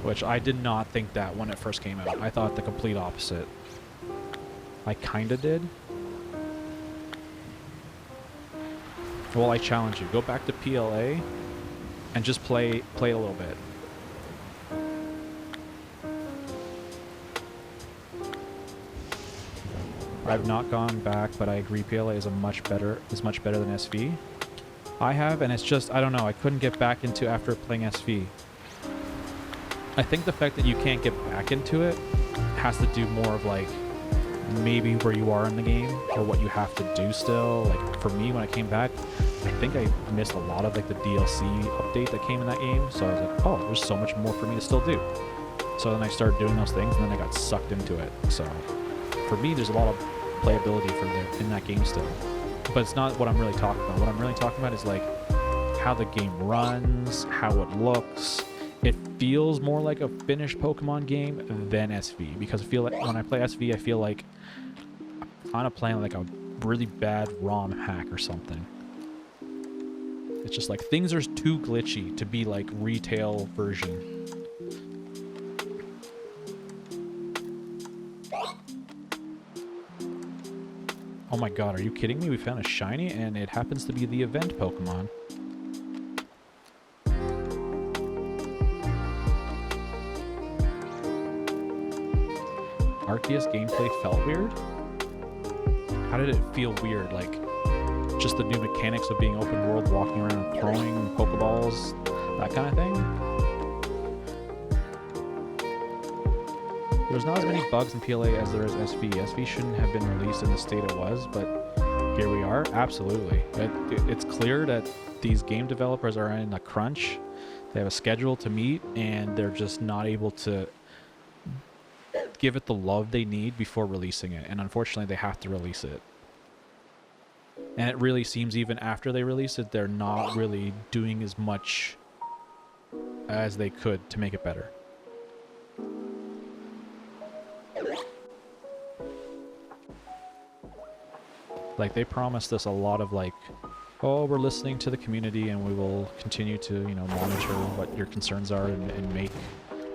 Which I did not think that when it first came out. I thought the complete opposite. I kinda did. Well, I challenge you. Go back to PLA and just play it a little bit. I've not gone back, but I agree PLA is much better than SV. I have, and it's just, I don't know, I couldn't get back into after playing SV. I think the fact that you can't get back into it has to do more of like maybe where you are in the game or what you have to do still. Like for me, when I came back, I think I missed a lot of like the DLC update that came in that game. So I was like, oh, there's so much more for me to still do. So then I started doing those things and then I got sucked into it. So for me, there's a lot of playability in that game still. But it's not what I'm really talking about. What I'm really talking about is like how the game runs, how it looks. It feels more like a finished Pokemon game than SV, because I feel like when I play SV, I feel like I'm kind of playing like a really bad ROM hack or something. It's just like things are too glitchy to be like retail version. Oh my god, are you kidding me? We found a shiny and it happens to be the event Pokemon. Arceus gameplay felt weird? How did it feel weird? Like, just the new mechanics of being open world, walking around and throwing Pokeballs, that kind of thing? There's not as many bugs in PLA as there is SV. SV shouldn't have been released in the state it was, but here we are. Absolutely. It's clear that these game developers are in a crunch. They have a schedule to meet, and they're just not able to give it the love they need before releasing it, and unfortunately they have to release it. And it really seems even after they release it, they're not really doing as much as they could to make it better. Like, they promised us a lot of like, oh, we're listening to the community and we will continue to, you know, monitor what your concerns are and make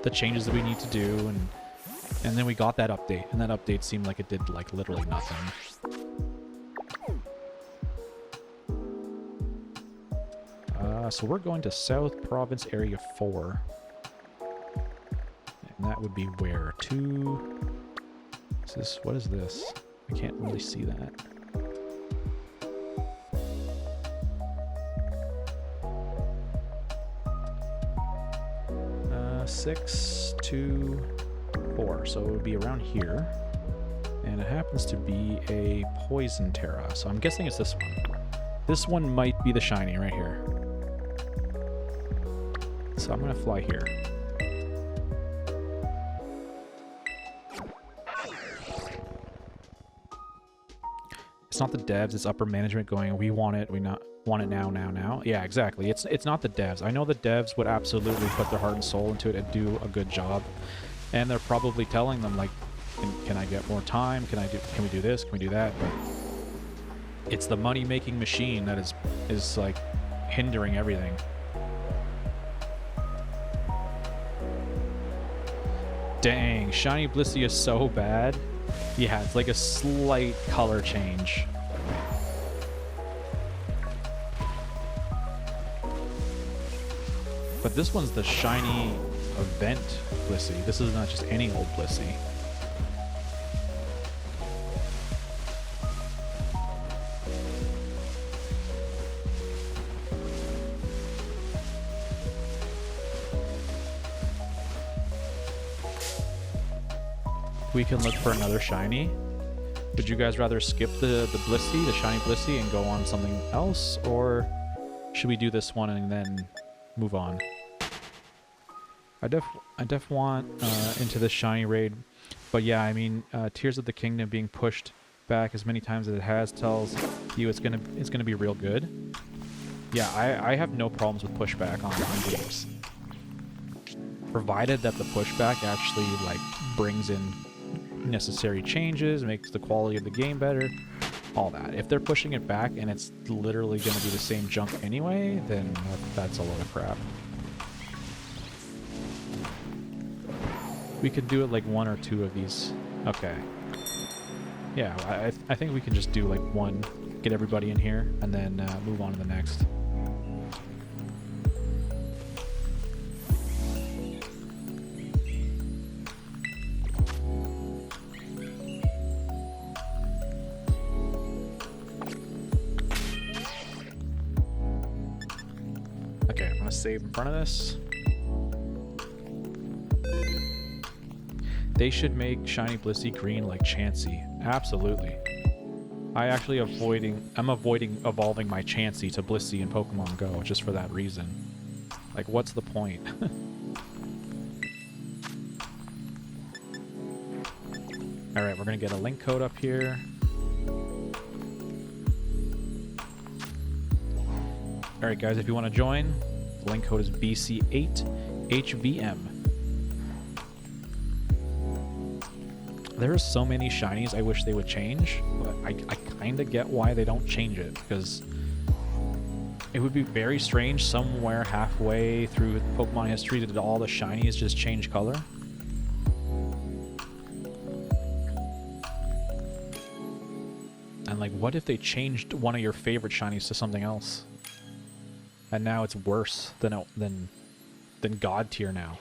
the changes that we need to do, and then we got that update, and that update seemed like it did like literally nothing. So we're going to South Province Area 4. And that would be where? What is this? I can't really see that. 6, 2, 4. So it would be around here. And it happens to be a Poison Terra. So I'm guessing it's this one. This one might be the shiny right here. So I'm going to fly here. It's not the devs, it's upper management going, we want it, Want it now, now, now. Yeah, exactly. It's not the devs. I know the devs would absolutely put their heart and soul into it and do a good job, and they're probably telling them like, can I get more time? Can we do this? Can we do that? But it's the money-making machine that is like hindering everything. Dang, Shiny Blissey is so bad. Yeah, it's like a slight color change. But this one's the shiny event Blissey. This is not just any old Blissey. We can look for another shiny. Would you guys rather skip the Blissey, the shiny Blissey, and go on something else, or should we do this one and then move on? I def want into the shiny raid, but yeah, I mean, Tears of the Kingdom being pushed back as many times as it has tells you it's gonna be real good. Yeah, I have no problems with pushback on games, provided that the pushback actually like brings in necessary changes, makes the quality of the game better, all that. If they're pushing it back and it's literally going to be the same junk anyway, then that's a load of crap. We could do it like one or two of these. Okay. Yeah, I think we can just do like one, get everybody in here, and then move on to the next. Okay, I'm gonna save in front of this. They should make Shiny Blissey green like Chansey. Absolutely. I'm avoiding evolving my Chansey to Blissey in Pokemon Go just for that reason. Like, what's the point? Alright, we're gonna get a link code up here. Alright guys, if you want to join, the link code is BC8HVM. There are so many shinies I wish they would change, but I kind of get why they don't change it, because it would be very strange somewhere halfway through Pokemon history did all the shinies just change color. And like, what if they changed one of your favorite shinies to something else? And now it's worse than God tier now.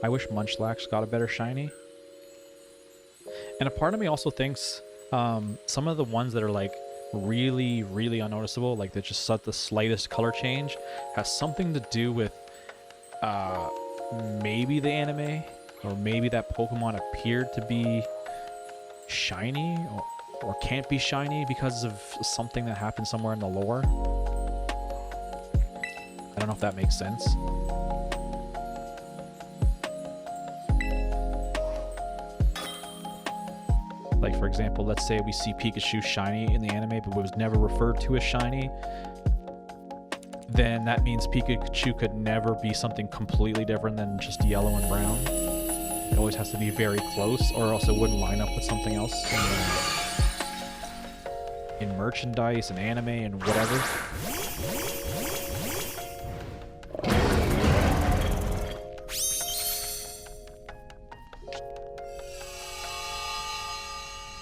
I wish Munchlax got a better shiny. And a part of me also thinks some of the ones that are like really, really unnoticeable, like they just set the slightest color change, has something to do with maybe the anime, or maybe that Pokemon appeared to be shiny or can't be shiny because of something that happened somewhere in the lore. I don't know if that makes sense. Like, for example, let's say we see Pikachu shiny in the anime, but it was never referred to as shiny. Then that means Pikachu could never be something completely different than just yellow and brown. It always has to be very close, or else it wouldn't line up with something else in merchandise and anime and whatever.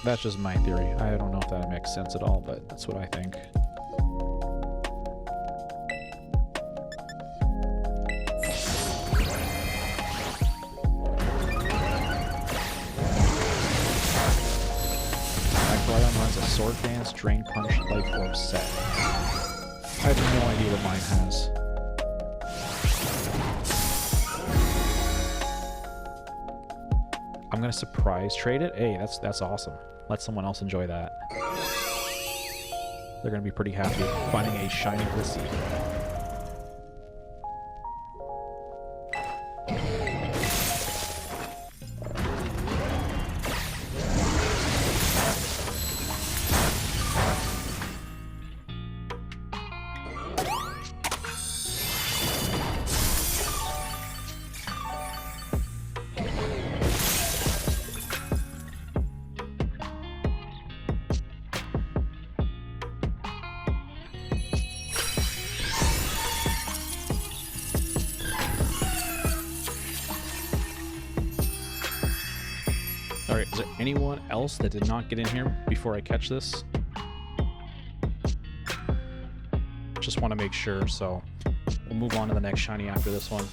That's just my theory. I don't know if that makes sense at all, but that's what I think. Magleon runs a Sword Dance, Drain Punch, Life Orb set. I have no idea what mine has. I'm gonna surprise trade it. Hey, that's awesome. Let someone else enjoy that. They're gonna be pretty happy finding a shiny Blissey. anyone else that did not get in here before I catch this? Just want to make sure, so we'll move on to the next shiny after this one.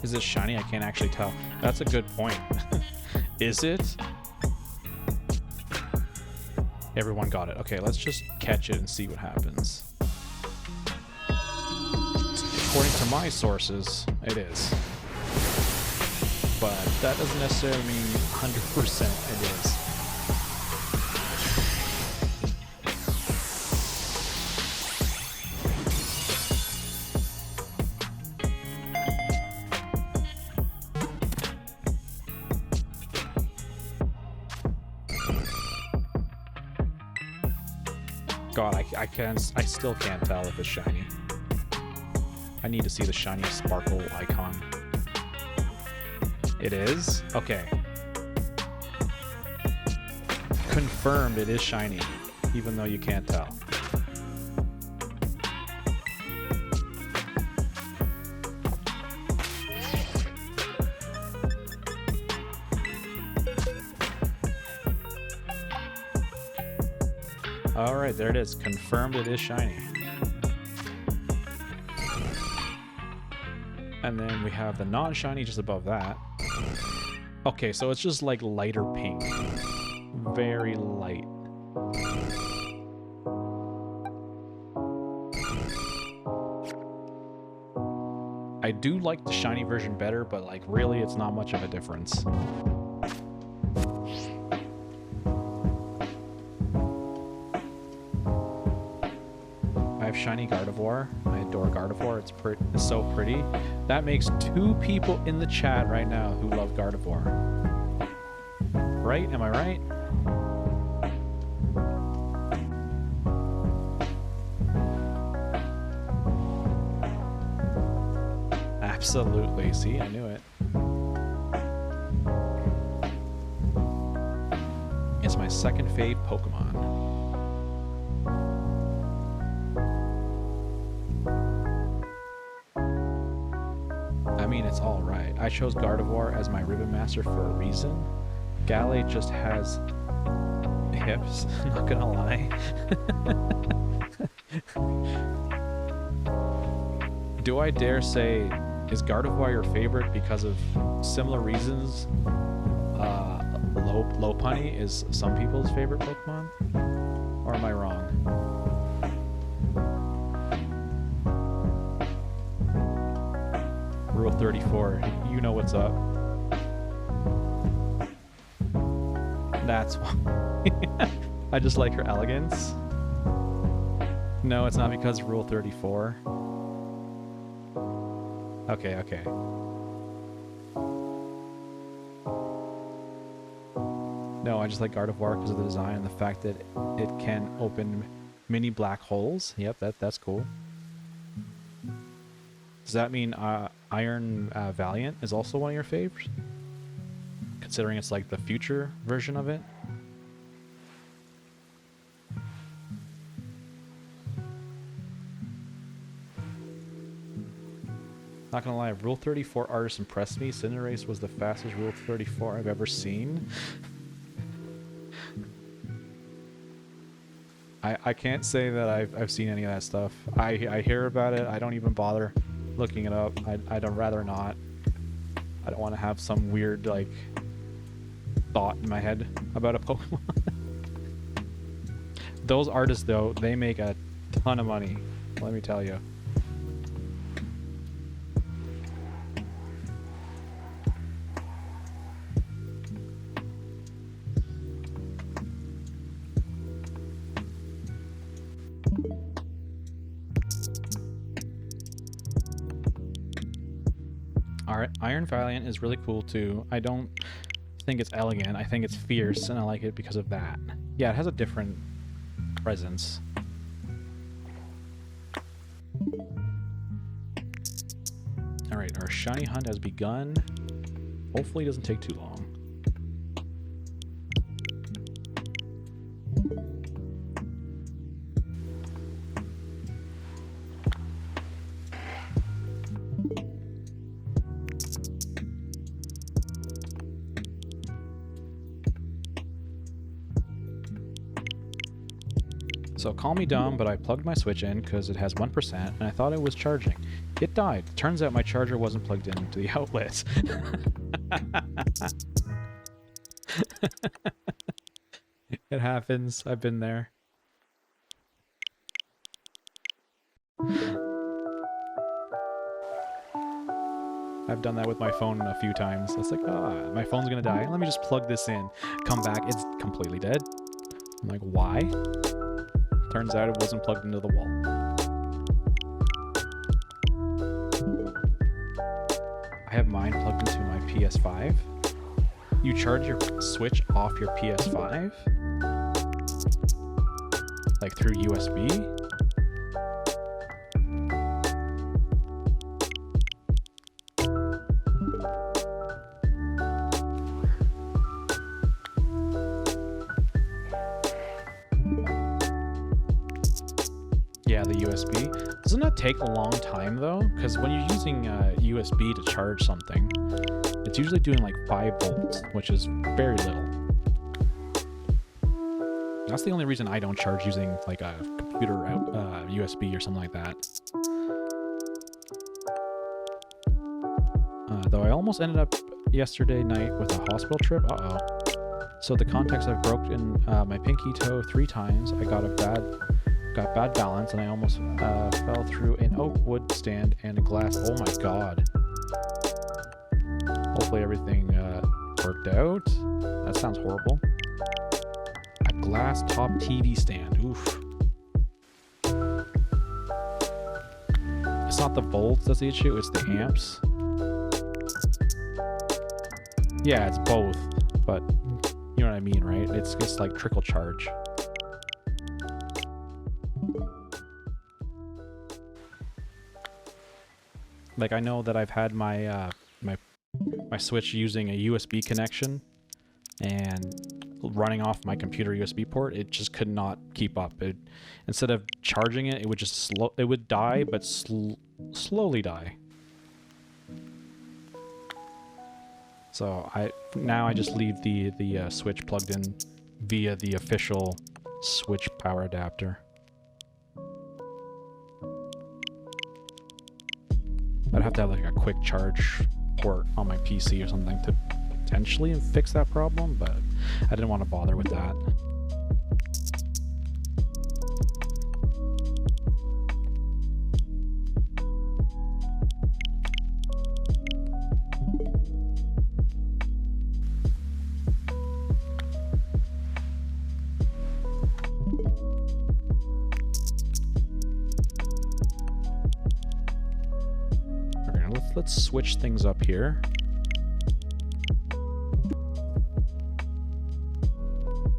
Is it shiny? I can't actually tell. That's a good point. Is it? Everyone got it. Okay, let's just catch it and see what happens. According to my sources, it is. But that doesn't necessarily mean 100% it is. God, I still can't tell if it's shiny. I need to see the shiny sparkle icon. It is? Okay. Confirmed it is shiny, even though you can't tell. Alright, there it is. Confirmed it is shiny. And then we have the non-shiny just above that. Okay, so it's just like lighter pink. Very light. I do like the shiny version better, but like really it's not much of a difference. I have shiny Gardevoir. I adore Gardevoir. It's so pretty. That makes 2 people in the chat right now who love Gardevoir. Right? Am I right? Absolutely. See, I knew it. It's my second fave Pokemon. I mean, it's all right. I chose Gardevoir as my Ribbon Master for a reason. Gallade just has hips, not gonna lie. Do I dare say, is Gardevoir your favorite because of similar reasons? Lopunny is some people's favorite Pokemon? Or am I wrong? Rule 34, you know what's up. That's why. I just like her elegance. No, it's not because Rule 34. Okay. No, I just like Gardevoir because of the design and the fact that it can open mini black holes. Yep, that's cool. Does that mean Iron Valiant is also one of your favorites? Considering it's like the future version of it? Not gonna lie, Rule 34 artists impressed me. Cinderace was the fastest Rule 34 I've ever seen. I can't say that I've seen any of that stuff. I hear about it. I don't even bother looking it up. I'd rather not. I don't want to have some weird like thought in my head about a Pokemon. Those artists though, they make a ton of money. Let me tell you. Alright, Iron Valiant is really cool too. I don't think it's elegant, I think it's fierce, and I like it because of that. Yeah, it has a different presence. Alright, our shiny hunt has begun. Hopefully it doesn't take too long. So call me dumb, but I plugged my Switch in because it has 1% and I thought it was charging. It died. Turns out my charger wasn't plugged into the outlet. It happens. I've been there. I've done that with my phone a few times. It's like, my phone's gonna die. Let me just plug this in. Come back, it's completely dead. I'm like, why? Turns out it wasn't plugged into the wall. I have mine plugged into my PS5. You charge your Switch off your PS5? Like through USB? Yeah, the USB. Doesn't that take a long time though? Because when you're using USB to charge something, it's usually doing like 5 volts, which is very little. That's the only reason I don't charge using like a computer out, USB or something like that. Though I almost ended up yesterday night with a hospital trip. Uh-oh. So the context, I've broken my pinky toe 3 times. I got bad balance and I almost fell through an oak wood stand and a glass. Oh my god. Hopefully everything worked out. That sounds horrible. A glass top TV stand. Oof. It's not the volts that's the issue, it's the amps. Yeah, it's both, but you know what I mean, right? It's just like trickle charge. Like, I know that I've had my my Switch using a USB connection and running off my computer USB port. It just could not keep up. Instead of charging it, it would just it would die, but slowly die. So now I just leave the Switch plugged in via the official Switch power adapter. I'd have to have like a quick charge port on my PC or something to potentially fix that problem, but I didn't want to bother with that. Let's switch things up here.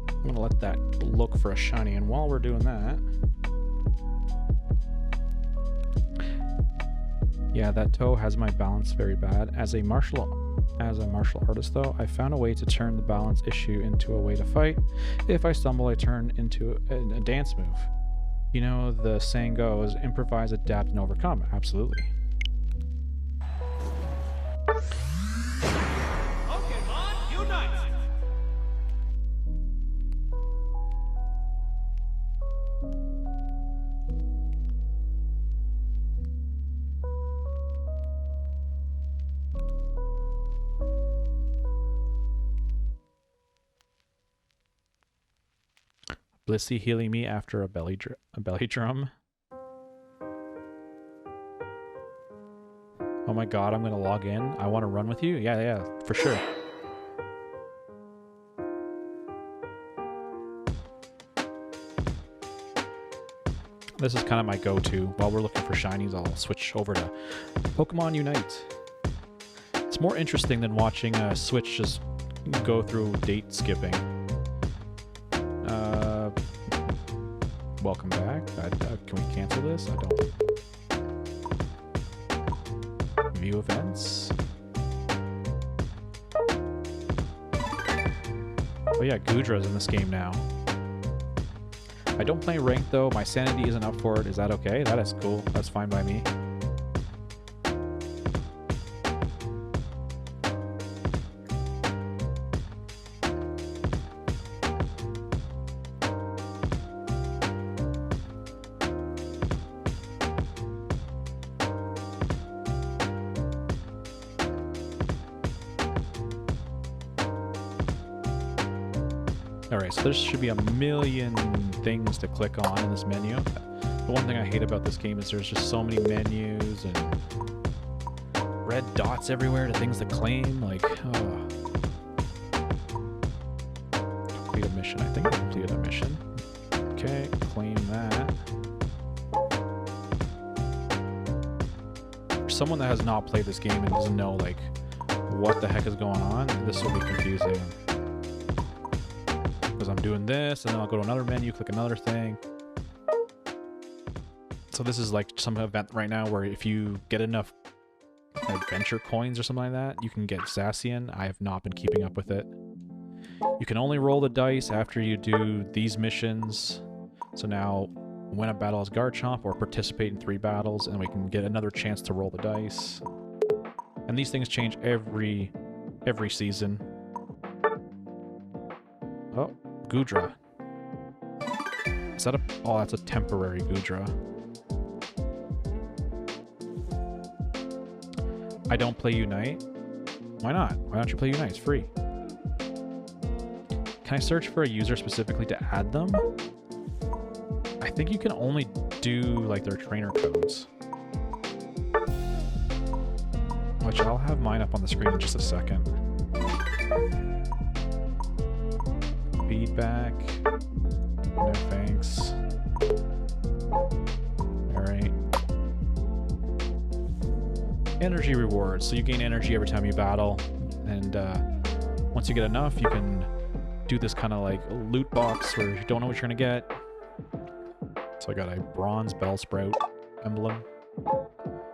I'm gonna let that look for a shiny, and while we're doing that, yeah, that toe has my balance very bad. As a martial artist though, I found a way to turn the balance issue into a way to fight. If I stumble, I turn into a dance move. You know, the saying goes, improvise, adapt, and overcome. Absolutely. Pokemon Unite! Blissey healing me after a belly drum. Oh my god, I'm gonna log in. I want to run with you? Yeah, for sure. This is kind of my go-to. While we're looking for shinies, I'll switch over to Pokemon Unite. It's more interesting than watching a Switch just go through date skipping. Welcome back. Can we cancel this? I don't. View events. Oh yeah, Goodra's in this game now. I don't play ranked though. My sanity isn't up for it. Is that okay? That is cool. That's fine by me. Alright, so there should be a million things to click on in this menu. The one thing I hate about this game is there's just so many menus and red dots everywhere to things to claim. Like, oh. Complete a mission. I think I completed a mission. Okay, claim that. For someone that has not played this game and doesn't know, like, what the heck is going on, this will be confusing. Because I'm doing this, and then I'll go to another menu, click another thing. So this is like some event right now where if you get enough adventure coins or something like that, you can get Zacian. I have not been keeping up with it. You can only roll the dice after you do these missions. So now win a battle as Garchomp or participate in 3 battles, and we can get another chance to roll the dice. And these things change every season. Oh, Goodra. Is that a... Oh, that's a temporary Goodra. I don't play Unite. Why not? Why don't you play Unite? It's free. Can I search for a user specifically to add them? I think you can only do, like, their trainer codes. Which I'll have mine up on the screen in just a second. Feedback. No thanks. Alright. Energy rewards. So you gain energy every time you battle. And once you get enough, you can do this kind of like loot box where you don't know what you're going to get. So I got a bronze Bellsprout emblem.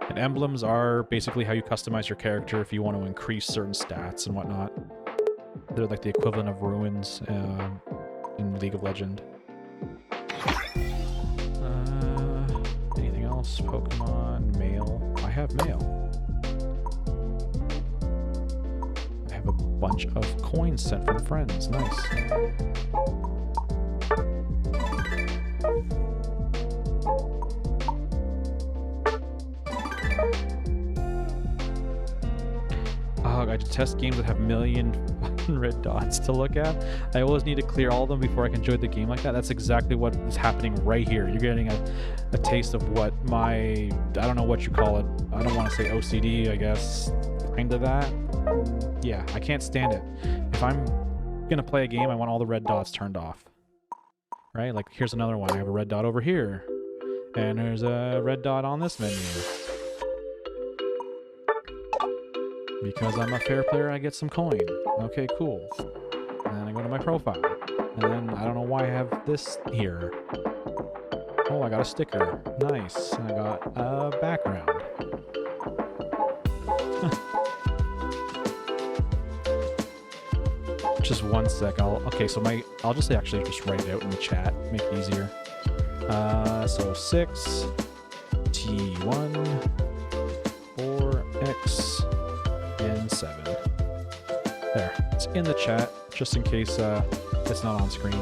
And emblems are basically how you customize your character if you want to increase certain stats and whatnot. They're like the equivalent of ruins in League of Legends. Anything else? Pokemon, mail. I have mail. I have a bunch of coins sent from friends. Nice. I detest games that have million red dots to look at. I always need to clear all of them before I can enjoy the game like that. That's exactly what is happening right here. You're getting a taste of what my... I don't know what you call it. I don't want to say OCD, I guess. Kind of that. Yeah, I can't stand it. If I'm going to play a game, I want all the red dots turned off. Right? Like, here's another one. I have a red dot over here. And there's a red dot on this menu. Because I'm a fair player, I get some coin. Okay, cool. And then I go to my profile. And then I don't know why I have this here. Oh, I got a sticker. Nice. And I got a background. Just one sec. Okay, so I'll just actually just write it out in the chat. Make it easier. So 6 T1 4X and 7. There. It's in the chat, just in case it's not on screen.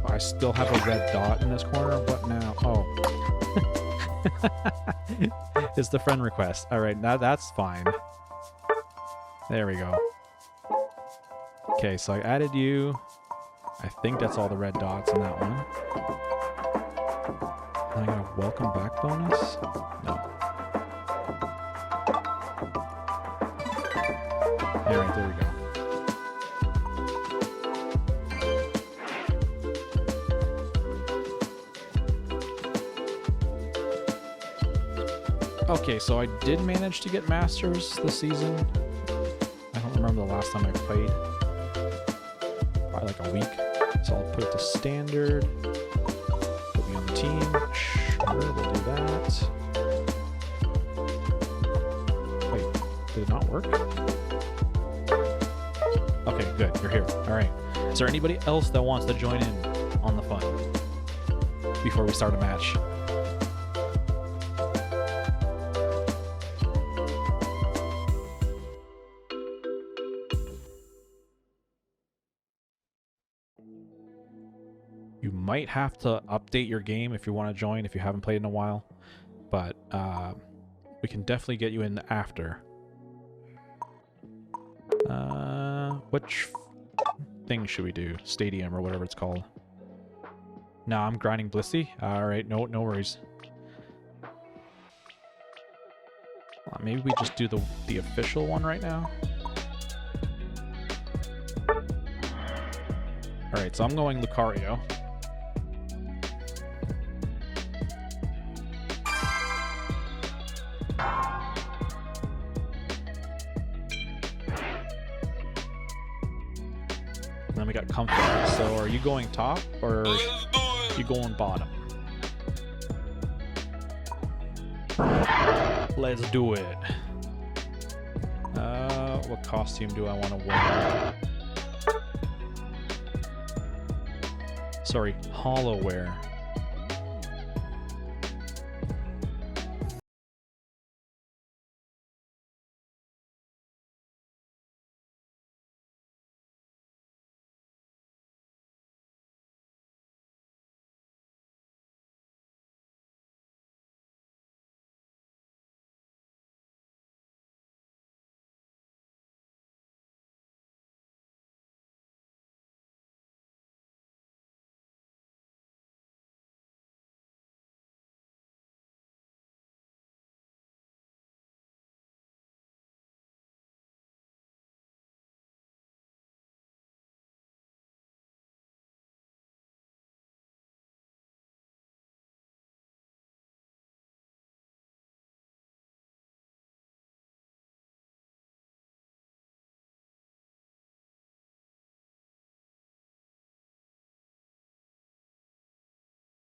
I still have a red dot in this corner. What now? Oh. It's the friend request. Alright, now that's fine. There we go. Okay, so I added you. I think that's all the red dots in that one. And I got a welcome back bonus? No. Alright, there we go. Okay, so I did manage to get Masters this season. I don't remember the last time I played. Probably like a week. So I'll put it to standard. Put me on the team. Sure, we'll do that. Wait, did it not work? Okay, good. You're here. Alright. Is there anybody else that wants to join in on the fun before we start a match? You might have to update your game if you want to join, if you haven't played in a while. But we can definitely get you in after. Which thing should we do? Stadium or whatever it's called. No, I'm grinding Blissey. Alright, no worries. Maybe we just do the official one right now. Alright, so I'm going Lucario. And then we got Comfort. So are you going top or you going bottom? Let's do it. What costume do I want to wear? Sorry, Hollowware.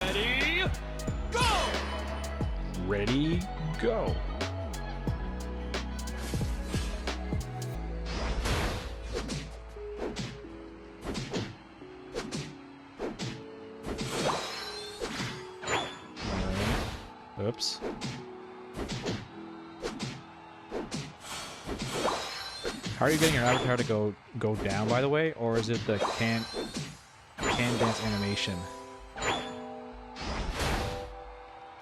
Ready, go! Ready, go. Oops. How are you getting your avatar to go down, by the way, or is it the can dance animation?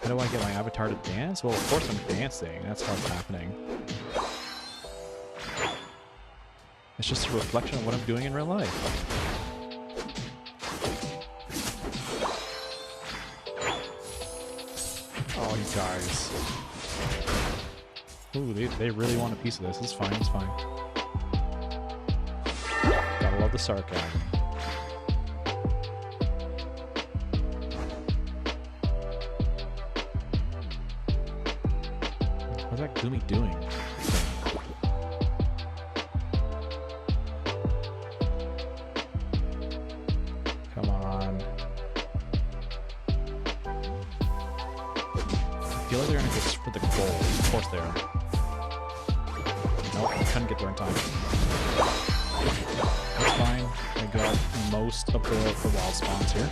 How do I get my avatar to dance? Well, of course I'm dancing. That's how it's happening. It's just a reflection of what I'm doing in real life. Oh, you guys. Ooh, they really want a piece of this. It's fine, it's fine. Gotta love the sarcasm. What's that Gloomy doing? Come on. I feel like they're gonna go for the goal. Of course they are. Nope, I couldn't get there in time. That's fine. I got most of the wild spawns here.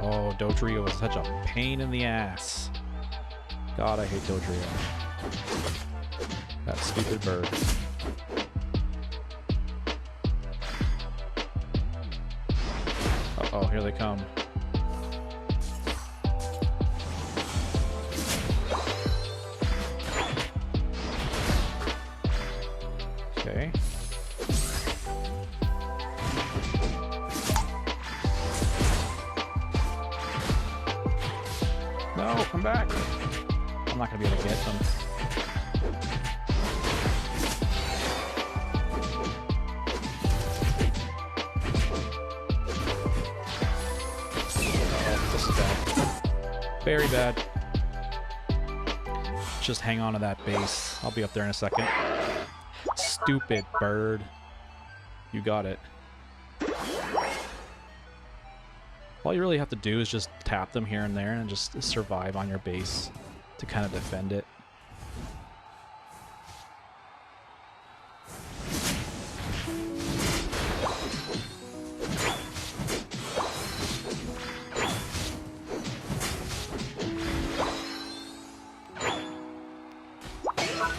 Oh, Dodrio is such a pain in the ass. God, I hate Dodrio. That stupid bird. Uh-oh, here they come. Okay. No, come back. I'm not gonna be able to get them. This is bad. Very bad. Just hang on to that base. I'll be up there in a second. Stupid bird. You got it. All you really have to do is just tap them here and there and just survive on your base to kind of defend it. I'm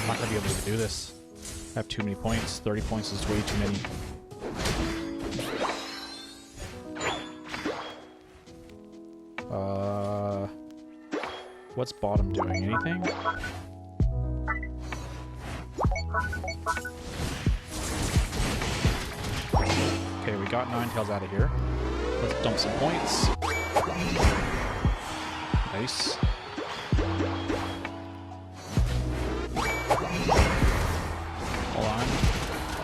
not gonna be able to do this. I have too many points. 30 points is way too many. What's bottom doing? Anything? Okay, we got Ninetales out of here. Let's dump some points. Nice. Hold on.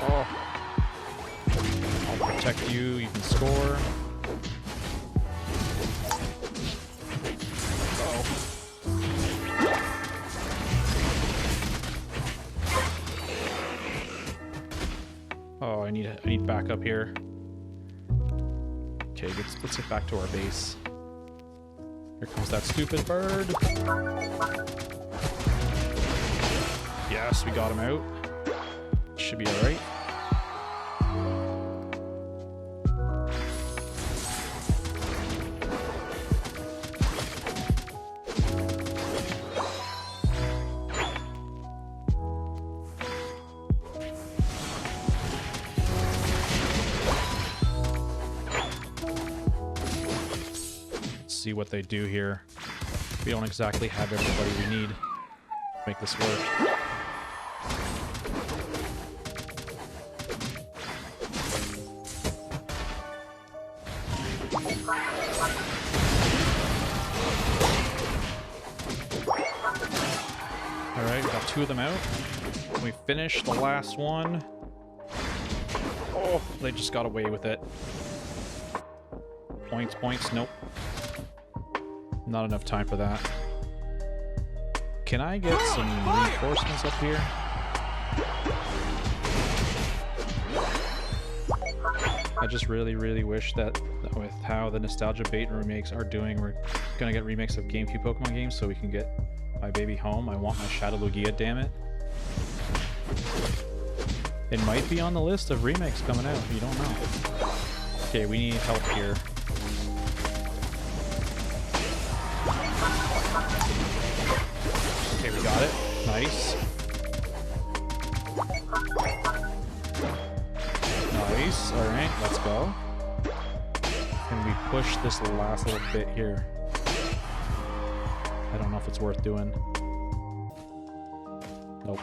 Oh. I'll protect you. You can score. Oh, I need backup here. Okay, let's get back to our base. Here comes that stupid bird. Yes, we got him out. Should be alright. See what they do here. We don't exactly have everybody we need to make this work. Alright, we got 2 of them out. We finished the last one. Oh, they just got away with it. Points, nope. Not enough time for that. Can I get some reinforcements up here? I just really wish that with how the Nostalgia Bait remakes are doing, we're gonna get remakes of GameCube Pokemon games so we can get my baby home. I want my Shadow Lugia, damn it. It might be on the list of remakes coming out, you don't know. Okay, we need help here. Okay, we got it. Nice. Nice. Alright, let's go. Can we push this last little bit here? I don't know if it's worth doing. Nope.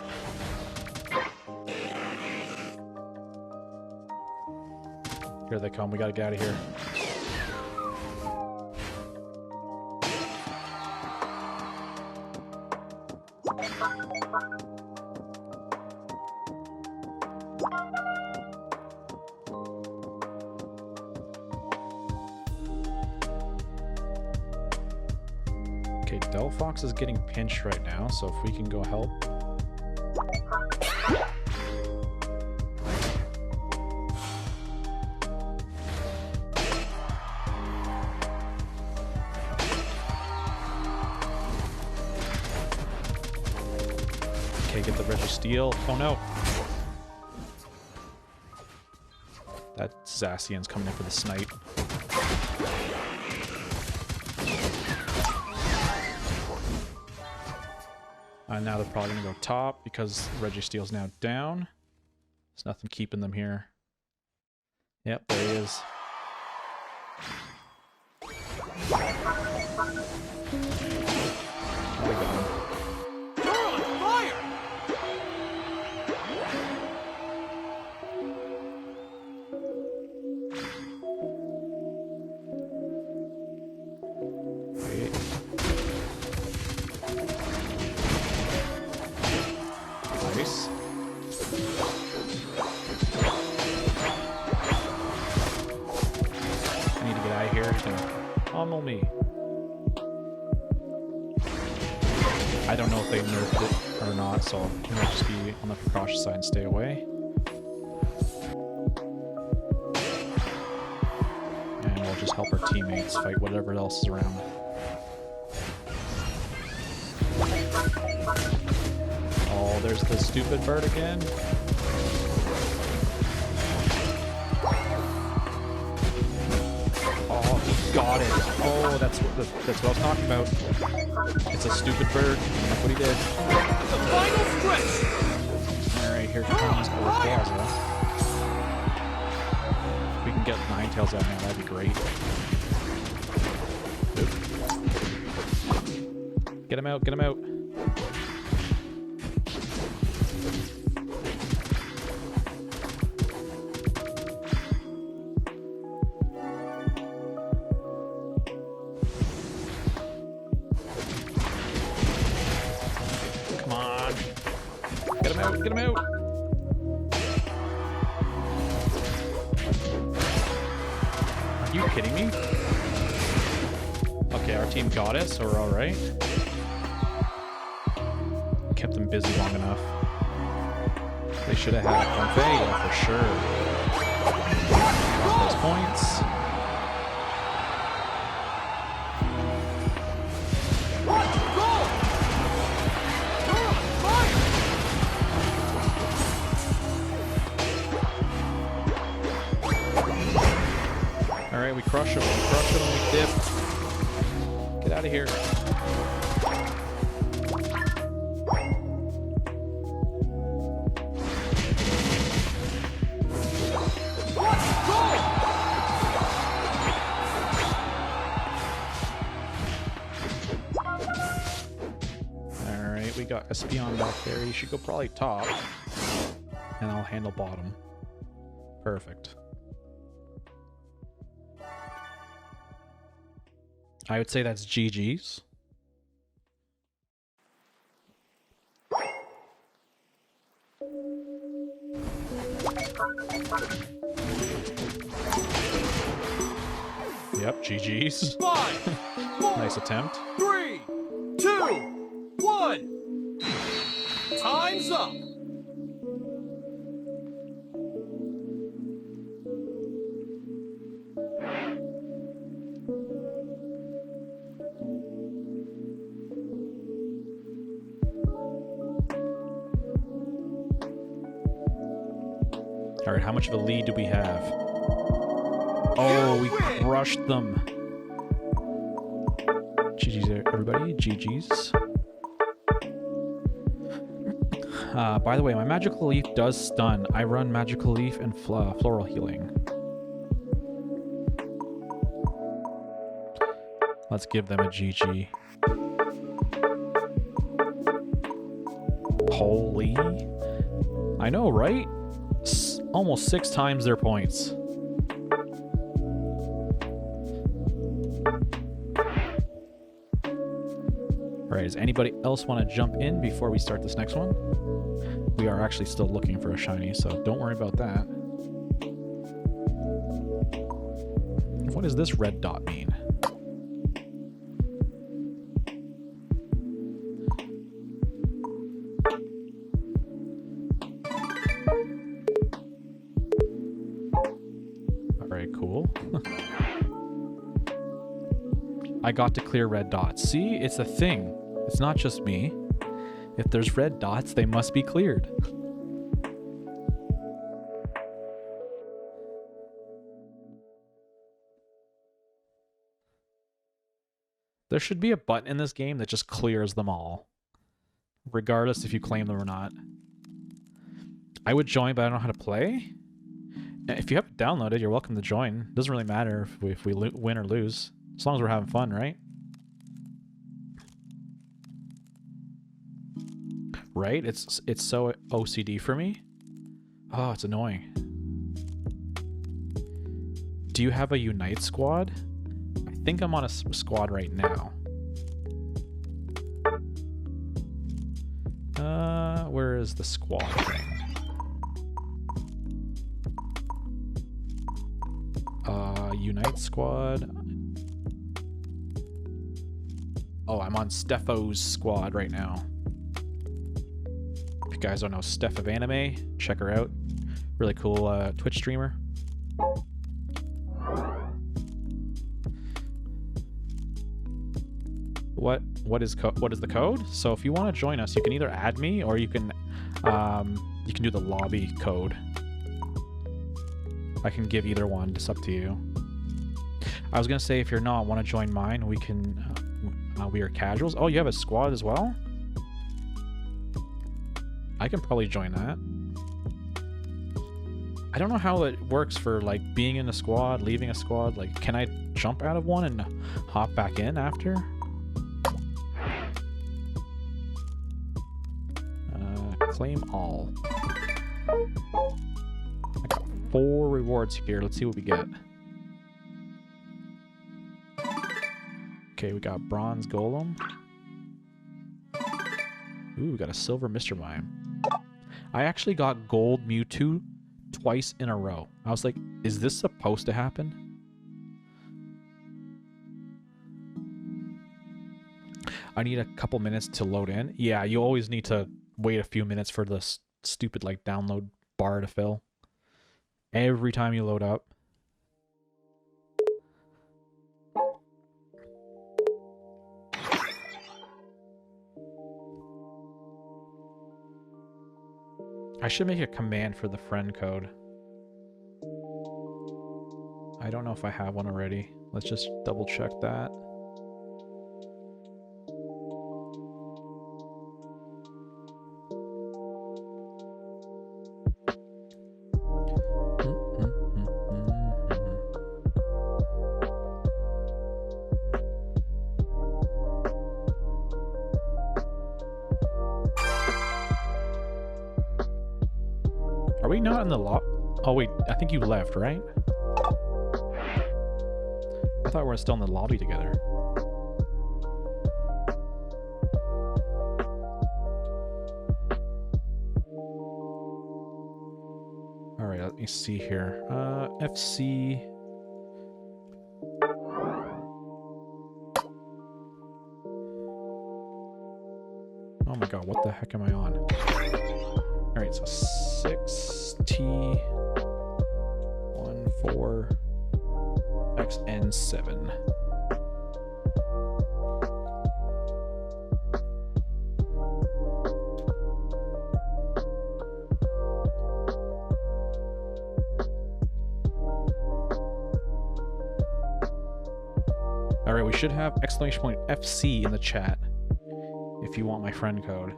Here they come. We gotta get out of here. Okay, Delphox is getting pinched right now, so if we can go help. Okay, get the Registeel. Oh no! That Zacian's coming in for the snipe. And now they're probably going to go top because Registeel's now down. There's nothing keeping them here. Yep, there he is. Oh, we got him. You're on fire! Wait. Nice. I need to get out of here. He's gonna pummel me. I don't know if they nerfed it or not, so I'm gonna just be on the precautious side and stay away. And we'll just help our teammates fight whatever else is around. Oh, there's the stupid bird again. Oh, he got got it. Oh, that's what I was talking about. It's a stupid bird. That's what he did. The final stretch. All right, here comes Rayquaza. If we can get Ninetales out now, that'd be great. Get him out, get him out. Come on. Get him out, get him out. Are you kidding me? Okay, our team got it, so we're alright. Kept them busy long enough. They should have had Pompeia for sure. Got those points. What? Go! You're on fire! Alright, we crush them, we dip. Get out of here. Alright, we got Espeon back there. He should go probably top. And I'll handle bottom. Perfect. I would say that's GG's. Yep, GG's. 5, 4, Nice attempt. 3, 2, 1. Time's up. All right, how much of a lead do we have? Oh, we crushed them. GG's, everybody. GG's. By the way, my Magical Leaf does stun. I run Magical Leaf and Floral Healing. Let's give them a GG. Holy. I know, right? Almost 6 times their points. Alright, does anybody else want to jump in before we start this next one? We are actually still looking for a shiny, so don't worry about that. What does this red dot mean? Alright, cool. I got to clear red dots. See, it's a thing. It's not just me. If there's red dots, they must be cleared. There should be a button in this game that just clears them all, regardless if you claim them or not. I would join, but I don't know how to play. If you have it downloaded, you're welcome to join. It doesn't really matter if we win or lose, as long as we're having fun, right? Right? It's so OCD for me. Oh, it's annoying. Do you have a Unite squad? I think I'm on a squad right now. Where is the squad thing? Unite squad. Oh, I'm on Stefo's squad right now. If you guys don't know Steph of Anime, check her out. Really cool Twitch streamer. What is the code? So if you want to join us, you can either add me or you can do the lobby code. I can give either one. It's up to you. I was gonna say, if you're not, want to join mine, we can. We are casuals. Oh, you have a squad as well? I can probably join that. I don't know how it works for like being in a squad, leaving a squad. Like, can I jump out of one and hop back in after? Claim all. I got 4 rewards here. Let's see what we get. Okay, we got bronze golem. Ooh, we got a silver Mr. Mime. I actually got gold Mewtwo twice in a row. I was like, is this supposed to happen? I need a couple minutes to load in. Yeah, you always need to wait a few minutes for the stupid like download bar to fill. Every time you load up. I should make a command for the friend code. I don't know if I have one already. Let's just double check that. Are we not in the lot? Oh wait, I think you left, right? I thought we were still in the lobby together. Alright, let me see here. FC... Oh my god, what the heck am I on? Alright, so 6T14XN7. Alright, we should have exclamation point FC in the chat if you want my friend code.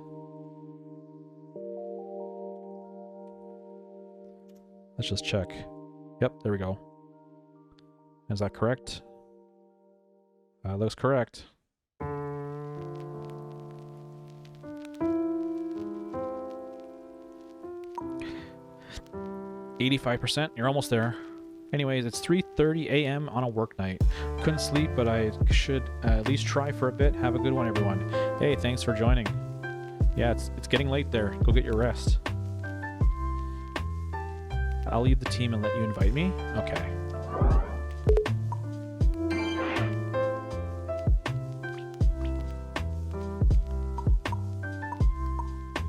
Let's just check. Yep, there we go. Is that correct? Looks correct. %. You're almost there. Anyways, it's 3:30 a.m. on a work night. Couldn't sleep, but I should at least try for a bit. Have a good one, everyone. Hey, thanks for joining. Yeah, it's getting late there. Go get your rest. I'll leave the team and let you invite me? Okay.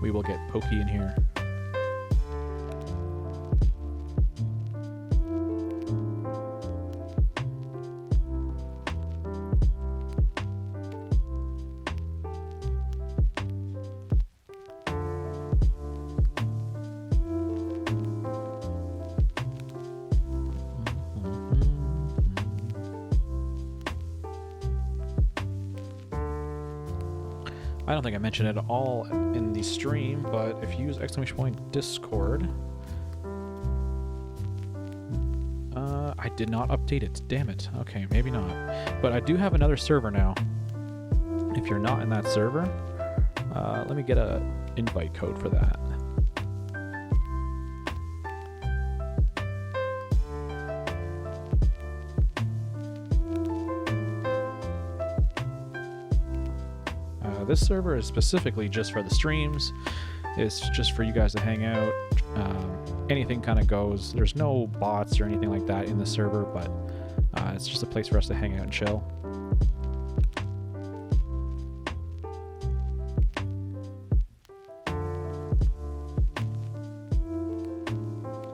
We will get Pokey in here. I don't think I mentioned it at all in the stream, but if you use exclamation point Discord, I did not update it. Damn it. Okay, maybe not. But I do have another server now. If you're not in that server, let me get a invite code for that. This server is specifically just for the streams. It's just for you guys to hang out. Anything kind of goes. There's no bots or anything like that in the server, but it's just a place for us to hang out and chill.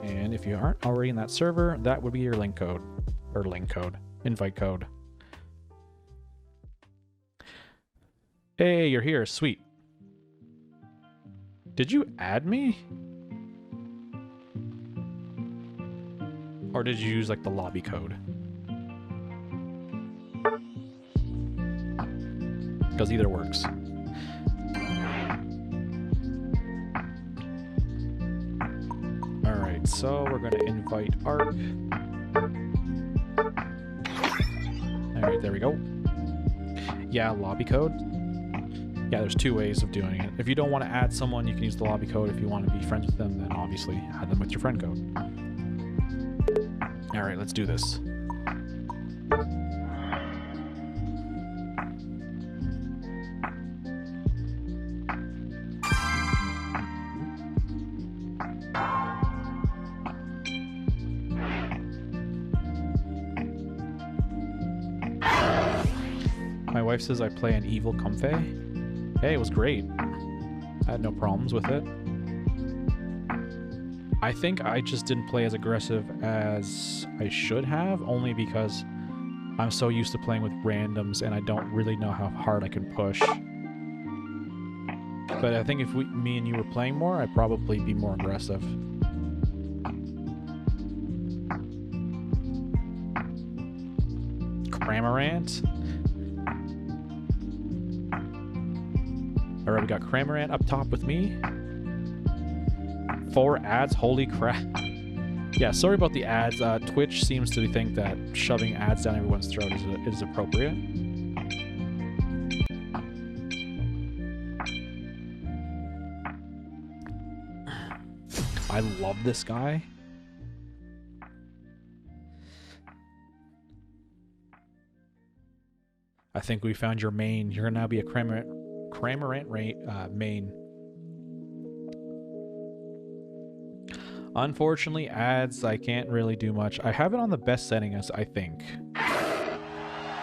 And if you aren't already in that server, that would be your link code, or invite code. Hey, you're here. Sweet. Did you add me? Or did you use like the lobby code? because either works. Alright, so we're going to invite Ark. Alright, there we go. Yeah, lobby code. Yeah, there's two ways of doing it. If you don't want to add someone, you can use the lobby code. If you want to be friends with them, then obviously add them with your friend code. Alright, let's do this. My wife says I play an evil Comfey. Hey, it was great. I had no problems with it. I think I just didn't play as aggressive as I should have, only because I'm so used to playing with randoms and I don't really know how hard I can push. But I think if me and you were playing more, I'd probably be more aggressive. Cramorant. Alright, we got Cramorant up top with me. 4 ads, holy crap. Yeah, sorry about the ads. Twitch seems to think that shoving ads down everyone's throat is appropriate. I love this guy. I think we found your main. You're gonna now be a Cramorant main. Unfortunately, ads, I can't really do much. I have it on the best settings, I think,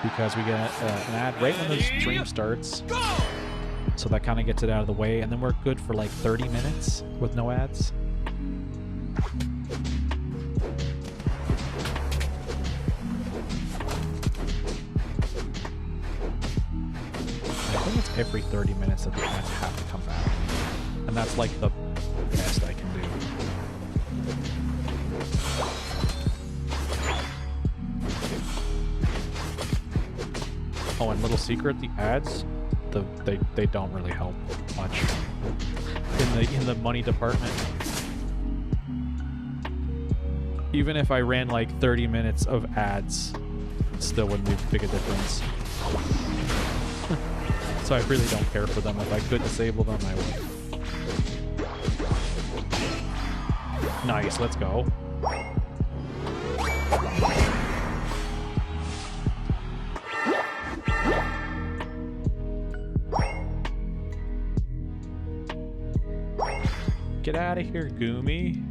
because we get an ad right when the stream starts, so that kind of gets it out of the way, and then we're good for like 30 minutes with no ads. I think it's every 30 minutes that the ads have to come back, and that's like the best I can do. Oh, and little secret, the ads, they don't really help much in the money department. Even if I ran like 30 minutes of ads, it still wouldn't make a big a difference. So I really don't care for them. If I could disable them, I would. Nice, let's go. Get out of here, Goomy.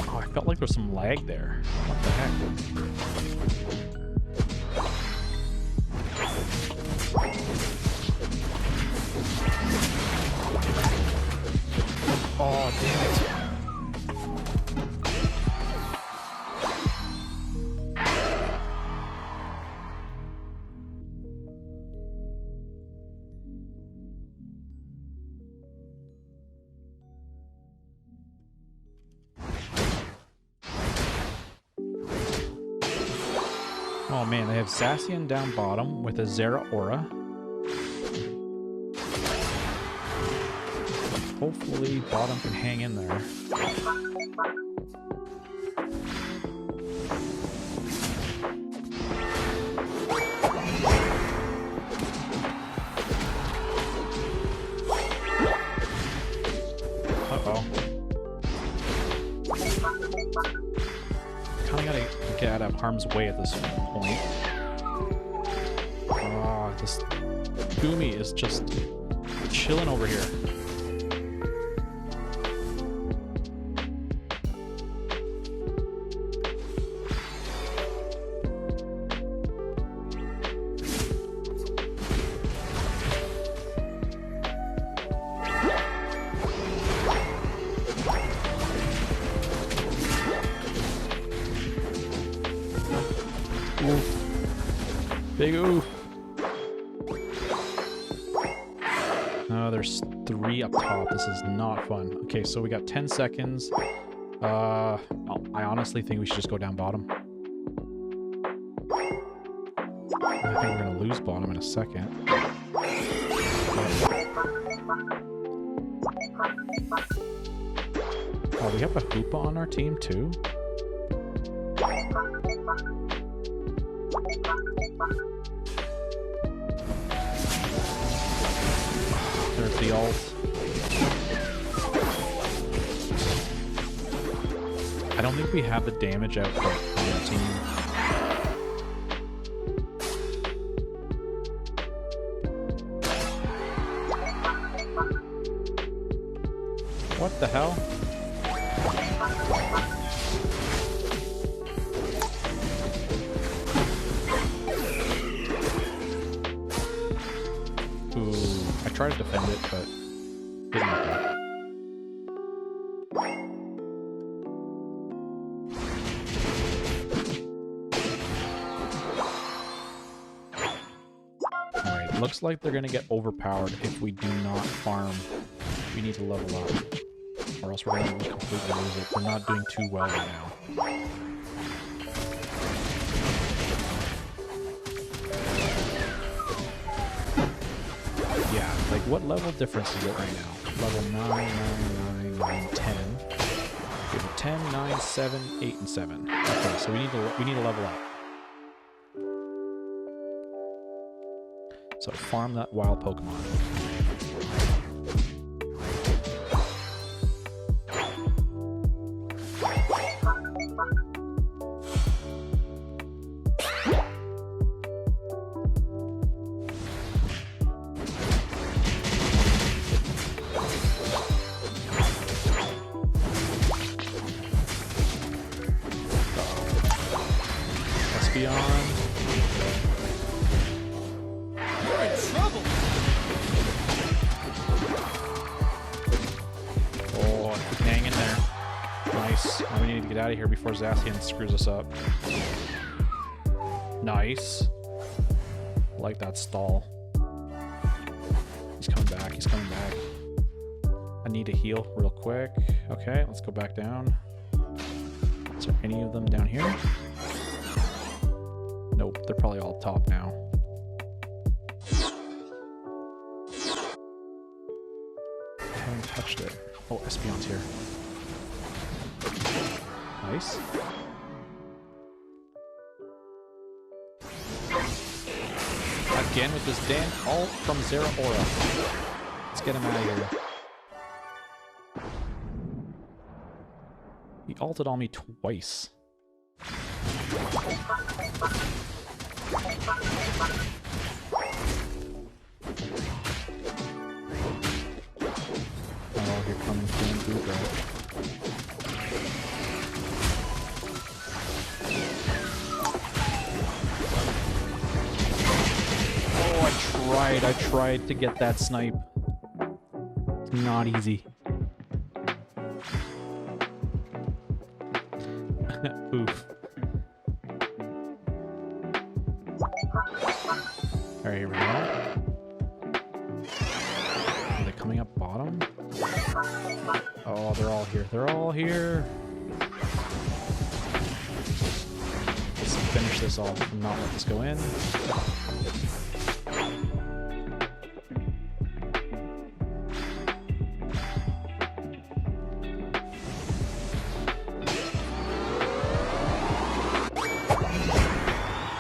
Oh, I felt like there was some lag there. What the heck? Oh, damn it. Oh man, they have Zacian down bottom with a Zeraora. Hopefully bottom can hang in there. Uh-oh. Kinda gotta get out of harm's way at this point. Ah, this Goomy is just chilling over here. Oof. Big oof. Oh, there's 3 up top. This is not fun. Okay, so we got 10 seconds. I honestly think we should just go down bottom. I think we're gonna lose bottom in a second. Oh, we have a Hoopa on our team too? There's the ult. I don't think we have the damage output on our team. What the hell? Ooh, I tried to defend it, but didn't work out. Alright, looks like they're gonna get overpowered if we do not farm. We need to level up, or else we're gonna completely lose it. We're not doing too well right now. Yeah, like what level difference is it right now? Level 9, 9, 9, 9, 10. We have a 10, 9, 7, 8, and 7. Okay, so we need to level up. So farm that wild Pokemon. Espeon. You're in trouble. Oh, hang in there. Nice. Now we need to get out of here before Zacian screws us up. Nice. I like that stall. He's coming back. He's coming back. I need to heal real quick. Okay, let's go back down. Is there any of them down here? Nope, they're probably all top now. I haven't touched it. Oh, Espeon's here. Nice. Again with this damn ult from Zeraora. Let's get him out of here. He ulted on me twice. Oh, here comes Bambuga. Oh, I tried to get that snipe. It's not easy. Oof. Alright, here we go. Are they coming up bottom? Oh, they're all here. They're all here. Let's finish this off and not let this go in.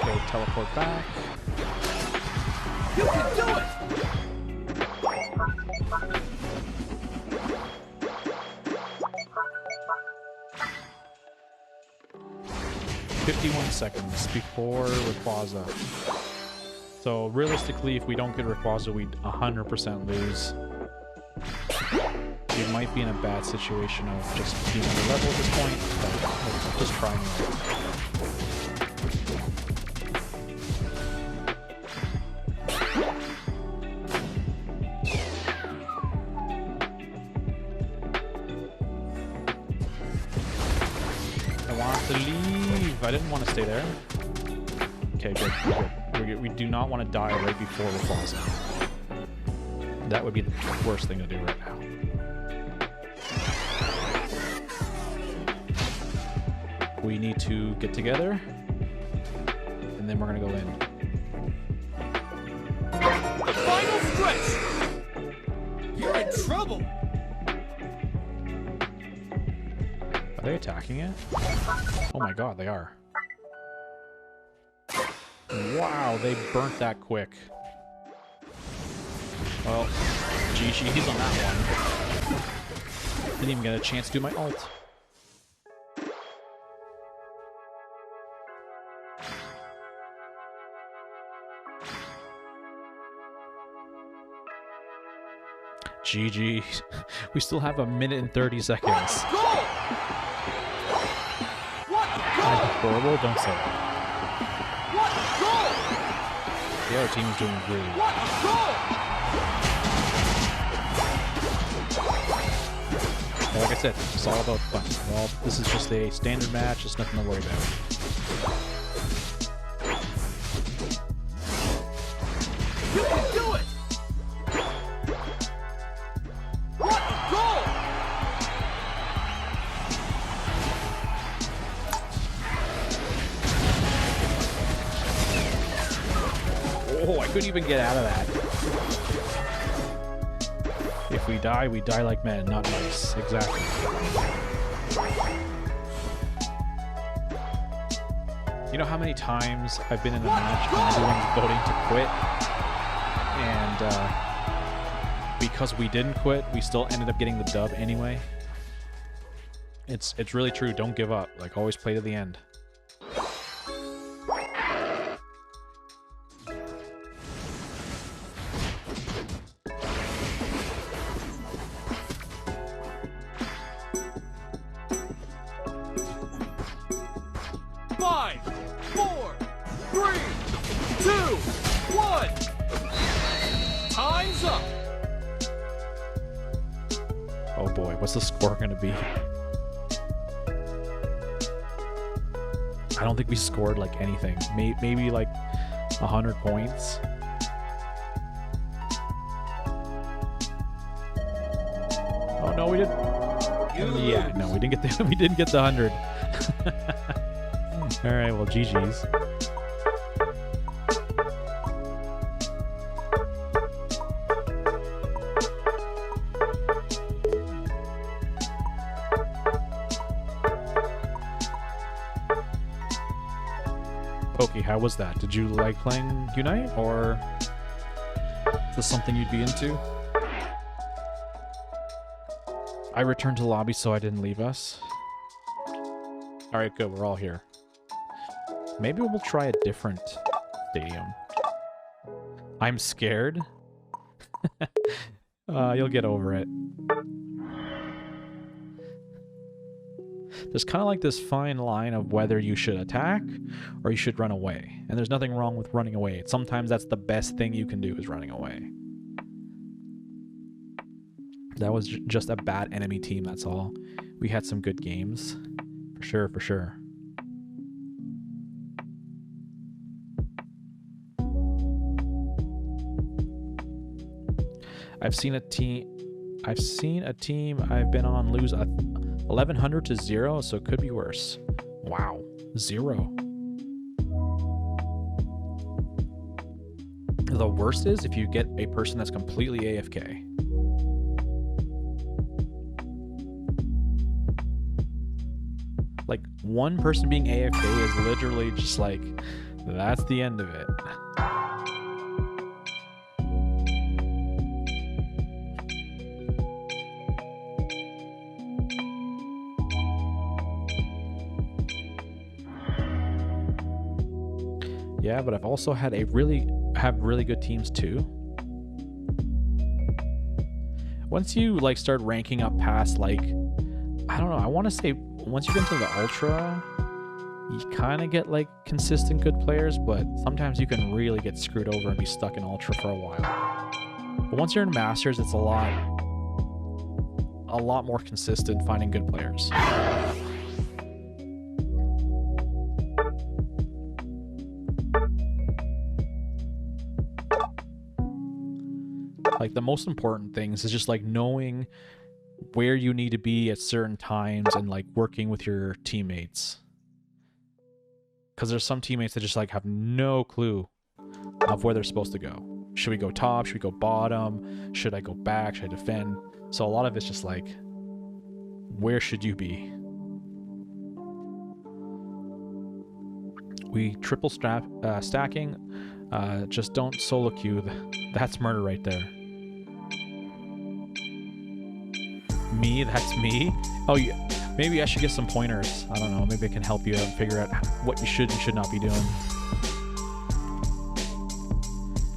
Okay, teleport back. You can do it. 51 seconds before Rayquaza. So realistically, if we don't get Rayquaza, we'd 100% lose. We might be in a bad situation of just being on the level at this point, but we'll just try anyway. I want to leave. I didn't want to stay there. Okay, good. We're good. We do not want to die right before Rayquaza. That would be the worst thing to do right now. We need to get together, and then we're gonna go in. final stretch. You're in trouble. Are they attacking it? Oh my god, they are. Wow, they burnt that quick. Well, GG's on that one. Didn't even get a chance to do my ult. GG. We still have 1 minute and 30 seconds. Goal! What goal? Horrible? Don't say that. What goal? The other team is doing really well. What goal? Yeah, like I said, it's all about fun. Well, this is just a standard match, just nothing to worry about. You can do it! What goal? Oh, I couldn't even get out of that. If we die like men, not mice. Exactly. You know how many times I've been in a match when everyone's voting to quit? And because we didn't quit, we still ended up getting the dub anyway. It's really true. Don't give up. Like, always play to the end. Five, 4, 3, 2, 1. Time's up. Oh boy, what's the score gonna be? I don't think we scored like anything. Maybe like 100 points. Oh no, we didn't. Yeah, no, we didn't get the we didn't get the 100. All right, well, GG's. Pokey, how was that? Did you like playing Unite, or is this something you'd be into? I returned to the lobby, so I didn't leave us. Alright, good, we're all here. Maybe we'll try a different stadium. I'm scared. You'll get over it. There's kind of like this fine line of whether you should attack or you should run away. And there's nothing wrong with running away. Sometimes that's the best thing you can do, is running away. That was just a bad enemy team, that's all. We had some good games. For sure, for sure. I've seen a team I've been on lose 1100 to 0, so it could be worse. Wow, 0. The worst is if you get a person that's completely AFK. Like, one person being AFK is literally just like, that's the end of it. Yeah, but I've also had really good teams too. Once you like start ranking up past, like, I don't know, I want to say once you get into the Ultra, you kind of get like consistent good players, but sometimes you can really get screwed over and be stuck in Ultra for a while. But once you're in Masters, it's a lot more consistent finding good players. Like, the most important things is just like knowing where you need to be at certain times and like working with your teammates. Because there's some teammates that just like have no clue of where they're supposed to go. should we go top? Should we go bottom? Should I go back? Should I defend? So a lot of it's just like, where should you be? We triple stacking. Just don't solo queue. That's murder right there. Me? That's me? Oh, yeah. Maybe I should get some pointers. I don't know. Maybe I can help you out and figure out what you should and should not be doing.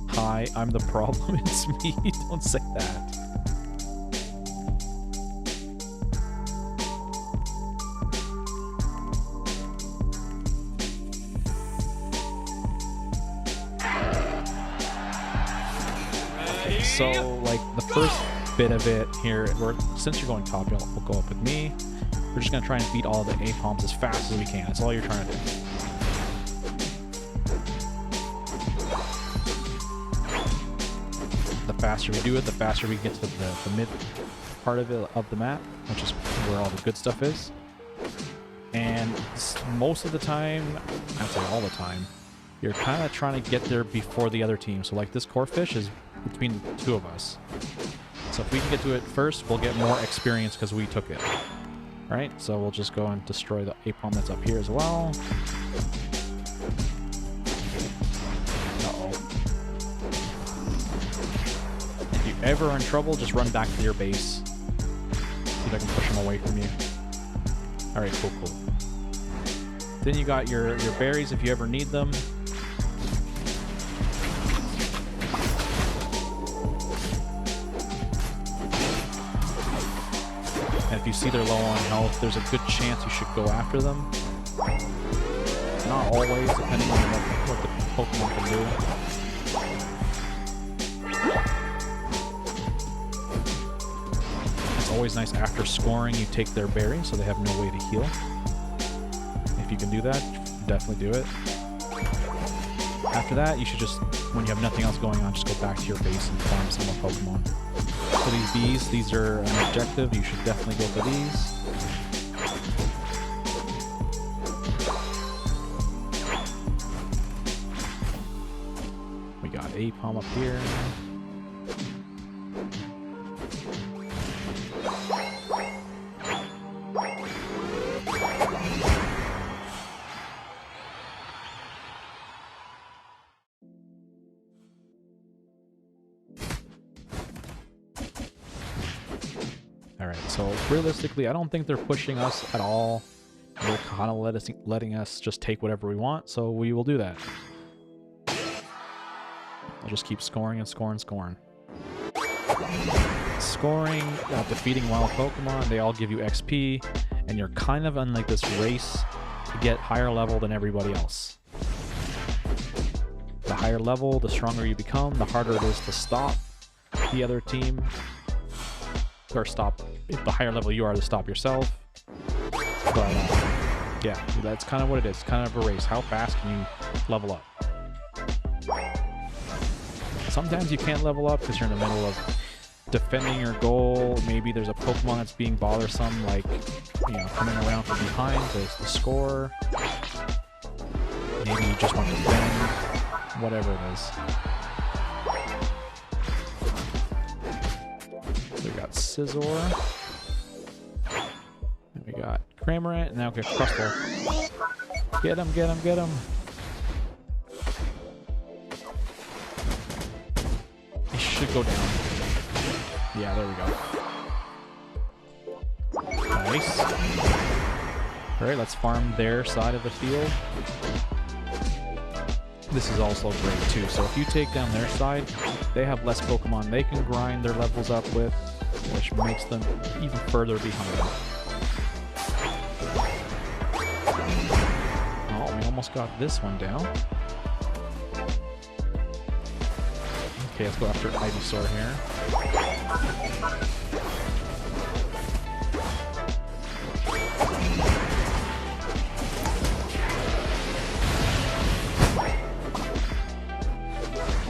Hi, I'm the problem. It's me. Don't say that. So, like, the first bit of it here, since you're going top, we'll go up with me. We're just going to try and beat all the A-palms as fast as we can. That's all you're trying to do. The faster we do it, the faster we get to the mid part of it, of the map, which is where all the good stuff is. And most of the time, I'd say all the time, you're kind of trying to get there before the other team. So like this core fish is between the two of us. So if we can get to it first, we'll get more experience because we took it. Alright, so we'll just go and destroy the A-palm that's up here as well. Uh-oh. If you ever are in trouble, just run back to your base. See if I can push them away from you. Alright, cool. Then you got your berries if you ever need them. And if you see they're low on health, there's a good chance you should go after them. Not always, depending on what the Pokemon can do. It's always nice after scoring, you take their berry, so they have no way to heal. If you can do that, definitely do it. After that, you should just, when you have nothing else going on, just go back to your base and farm some more Pokemon. For these bees, these are an objective. You should definitely go for these. We got A-palm up here. Alright, so realistically, I don't think they're pushing us at all. They're kind of letting us just take whatever we want, so we will do that. I'll just keep scoring and scoring and scoring. Scoring, defeating wild Pokemon, they all give you XP, and you're kind of on like this race to get higher level than everybody else. The higher level, the stronger you become, the harder it is to stop the other team. Or stop, if the higher level you are, to stop yourself. But yeah, that's kind of what it is. It's kind of a race. How fast can you level up? Sometimes you can't level up because you're in the middle of defending your goal. Maybe there's a Pokemon that's being bothersome, like, you know, coming around from behind to score. Maybe you just want to defend. Whatever it is. We got Scizor. And we got Cramorant, and now we got Crustle. Get him, get him, get him. He should go down. Yeah, there we go. Nice. Alright, let's farm their side of the field. This is also great too. So if you take down their side, they have less Pokemon they can grind their levels up with, which makes them even further behind. Oh, we almost got this one down. Okay, let's go after Ivysaur here.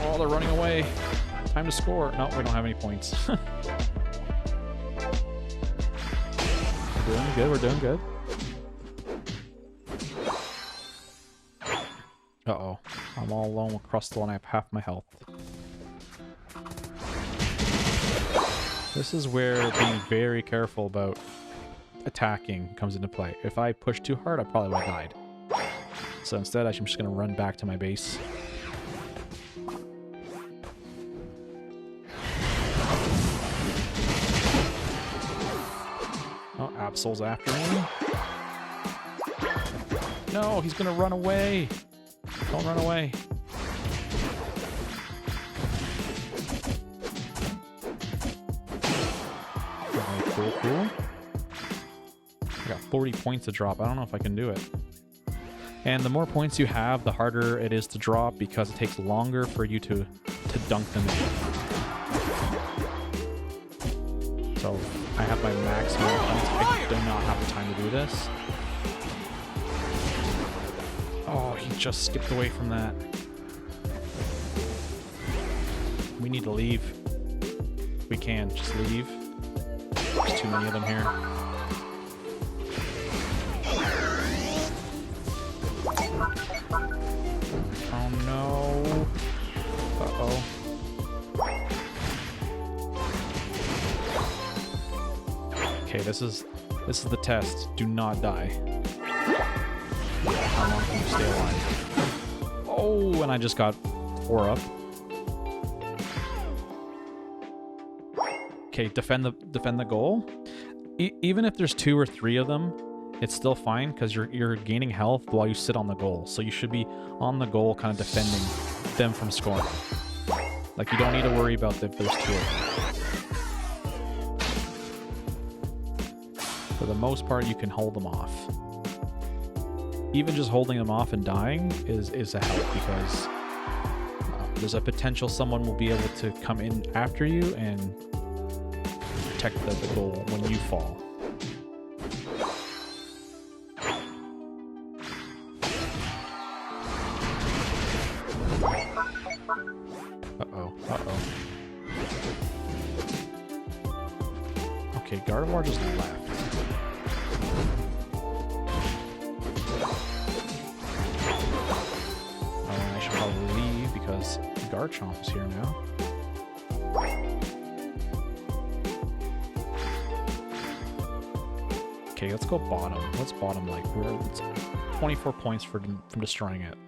Oh, they're running away. Time to score. No, we don't have any points. We're doing good, we're doing good. Uh-oh. I'm all alone with Crustle and I have half my health. This is where being very careful about attacking comes into play. If I push too hard, I probably would have died. So instead, I'm just going to run back to my base. Oh, Absol's after me. No, he's going to run away. Don't run away. Okay, cool, cool. I got 40 points to drop. I don't know if I can do it. And the more points you have, the harder it is to drop because it takes longer for you to dunk them in. So I have my maximum points. I do not have the time to do this. Oh, he just skipped away from that. We need to leave. We can just leave. There's too many of them here. Oh no. Uh-oh. Okay, this is the test. Do not die. How long can you stay alive? Oh, and I just got 4 up. Okay, defend the goal. Even if there's 2 or 3 of them, it's still fine because you're gaining health while you sit on the goal. So you should be on the goal, kind of defending them from scoring. Like you don't need to worry about if there's 2 of them. For the most part, you can hold them off. Even just holding them off and dying is a help because there's a potential someone will be able to come in after you and protect the goal when you fall. Uh-oh, uh-oh. Okay, Gardevoir just left. I should probably leave because Garchomp is here now. Okay, let's go bottom. What's bottom like? It's 24 points from destroying it.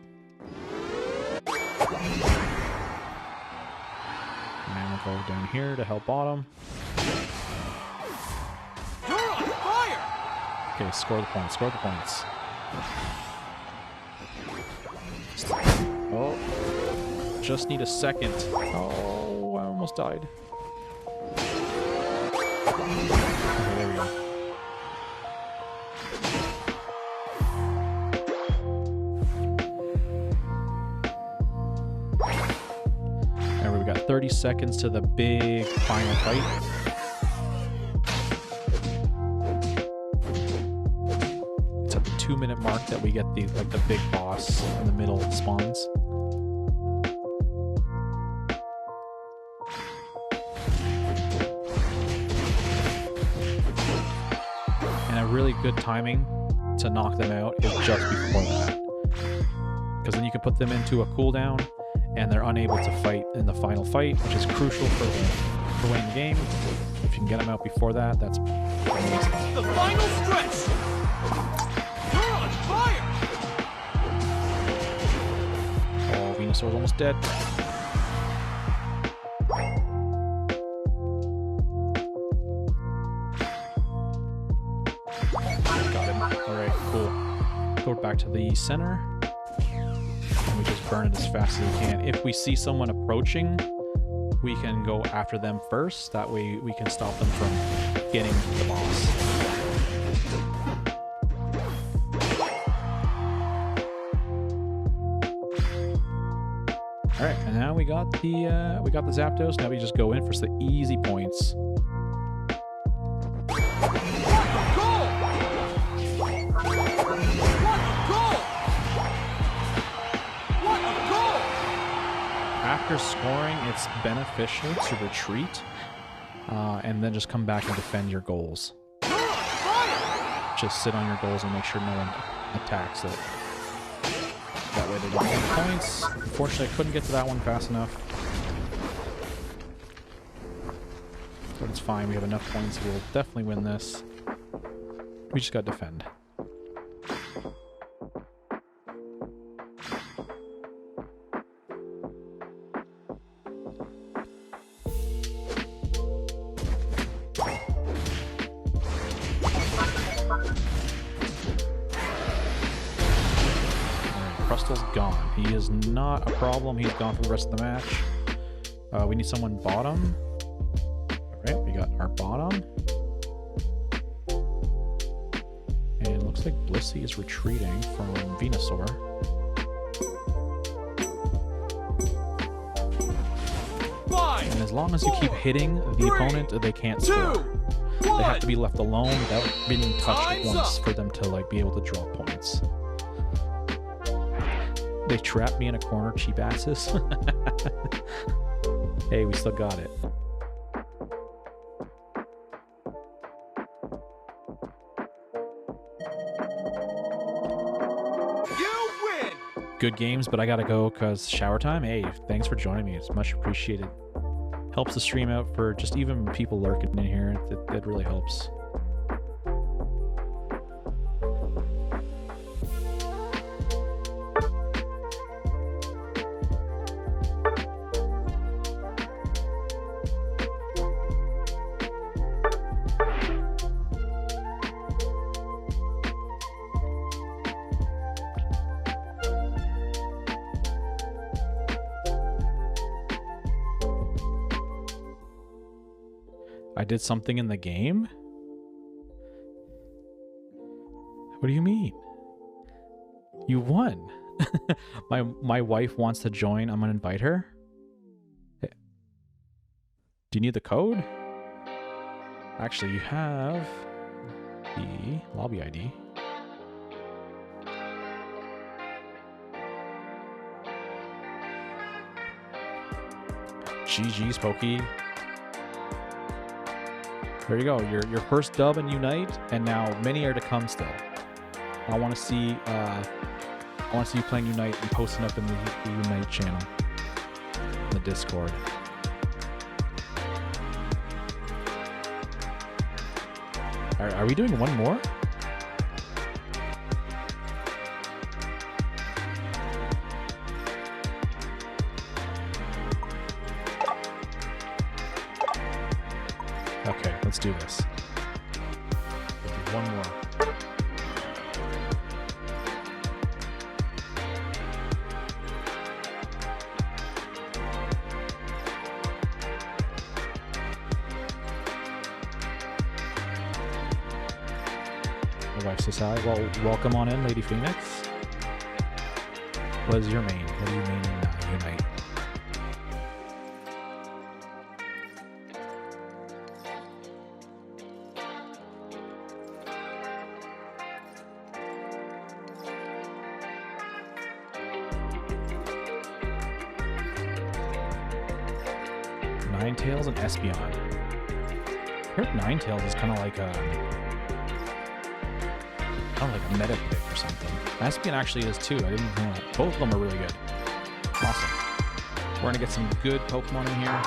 And we'll go down here to help bottom. You're on fire! Okay, score the points. Score the points. Oh, just need a second. Oh, I almost died. Okay, there we go. And we got 30 seconds to the big final fight. It's at the 2-minute mark that we get the big boss in the middle spawns. And a really good timing to knock them out is just before that. Because then you can put them into a cooldown and they're unable to fight in the final fight, which is crucial for winning the game. If you can get them out before that, that's amazing. The final stretch! You're on fire! Oh, Venusaur's almost dead. Got him. Alright, cool. Go back to the center. And we just burn it as fast as we can. If we see someone approaching, we can go after them first. That way we can stop them from getting the boss. All right, and now we got the Zapdos. Now we just go in for the easy points. After scoring, it's beneficial to retreat and then just come back and defend your goals. Just sit on your goals and make sure no one attacks it. That way they don't get points. Unfortunately, I couldn't get to that one fast enough. But it's fine. We have enough points. We'll definitely win this. We just got to defend. Crustal's gone. He is not a problem. He's gone for the rest of the match. We need someone bottom. Alright, we got our bottom. And it looks like Blissey is retreating from Venusaur. Five, And as long as you keep hitting the opponent, they can't score. They have to be left alone without being touched Time's once up. for them to like be able to draw points. They trapped me in a corner, cheap asses. Hey, we still got it. you win! Good games, but I gotta go because shower time. Hey, thanks for joining me. It's much appreciated. Helps the stream out for just even people lurking in here. That really helps. I did something in the game? What do you mean? You won. My wife wants to join. I'm gonna invite her. Hey. Do you need the code? Actually, you have the lobby ID. GG's, Pokey. There you go. Your first dub in Unite, and now many are to come still. I want to see you playing Unite and posting up in the Unite channel, in the Discord. Are we doing one more? Okay, let's do this. We'll do one more. My wife says hi. Well, welcome on in, Lady Phoenix. What is your main? What do you main in Unite? Ninetales and Espeon. I heard Ninetales is kind of like a meta pick or something. Espeon actually is too. I didn't know that. Both of them are really good. Awesome. We're gonna get some good Pokemon in here.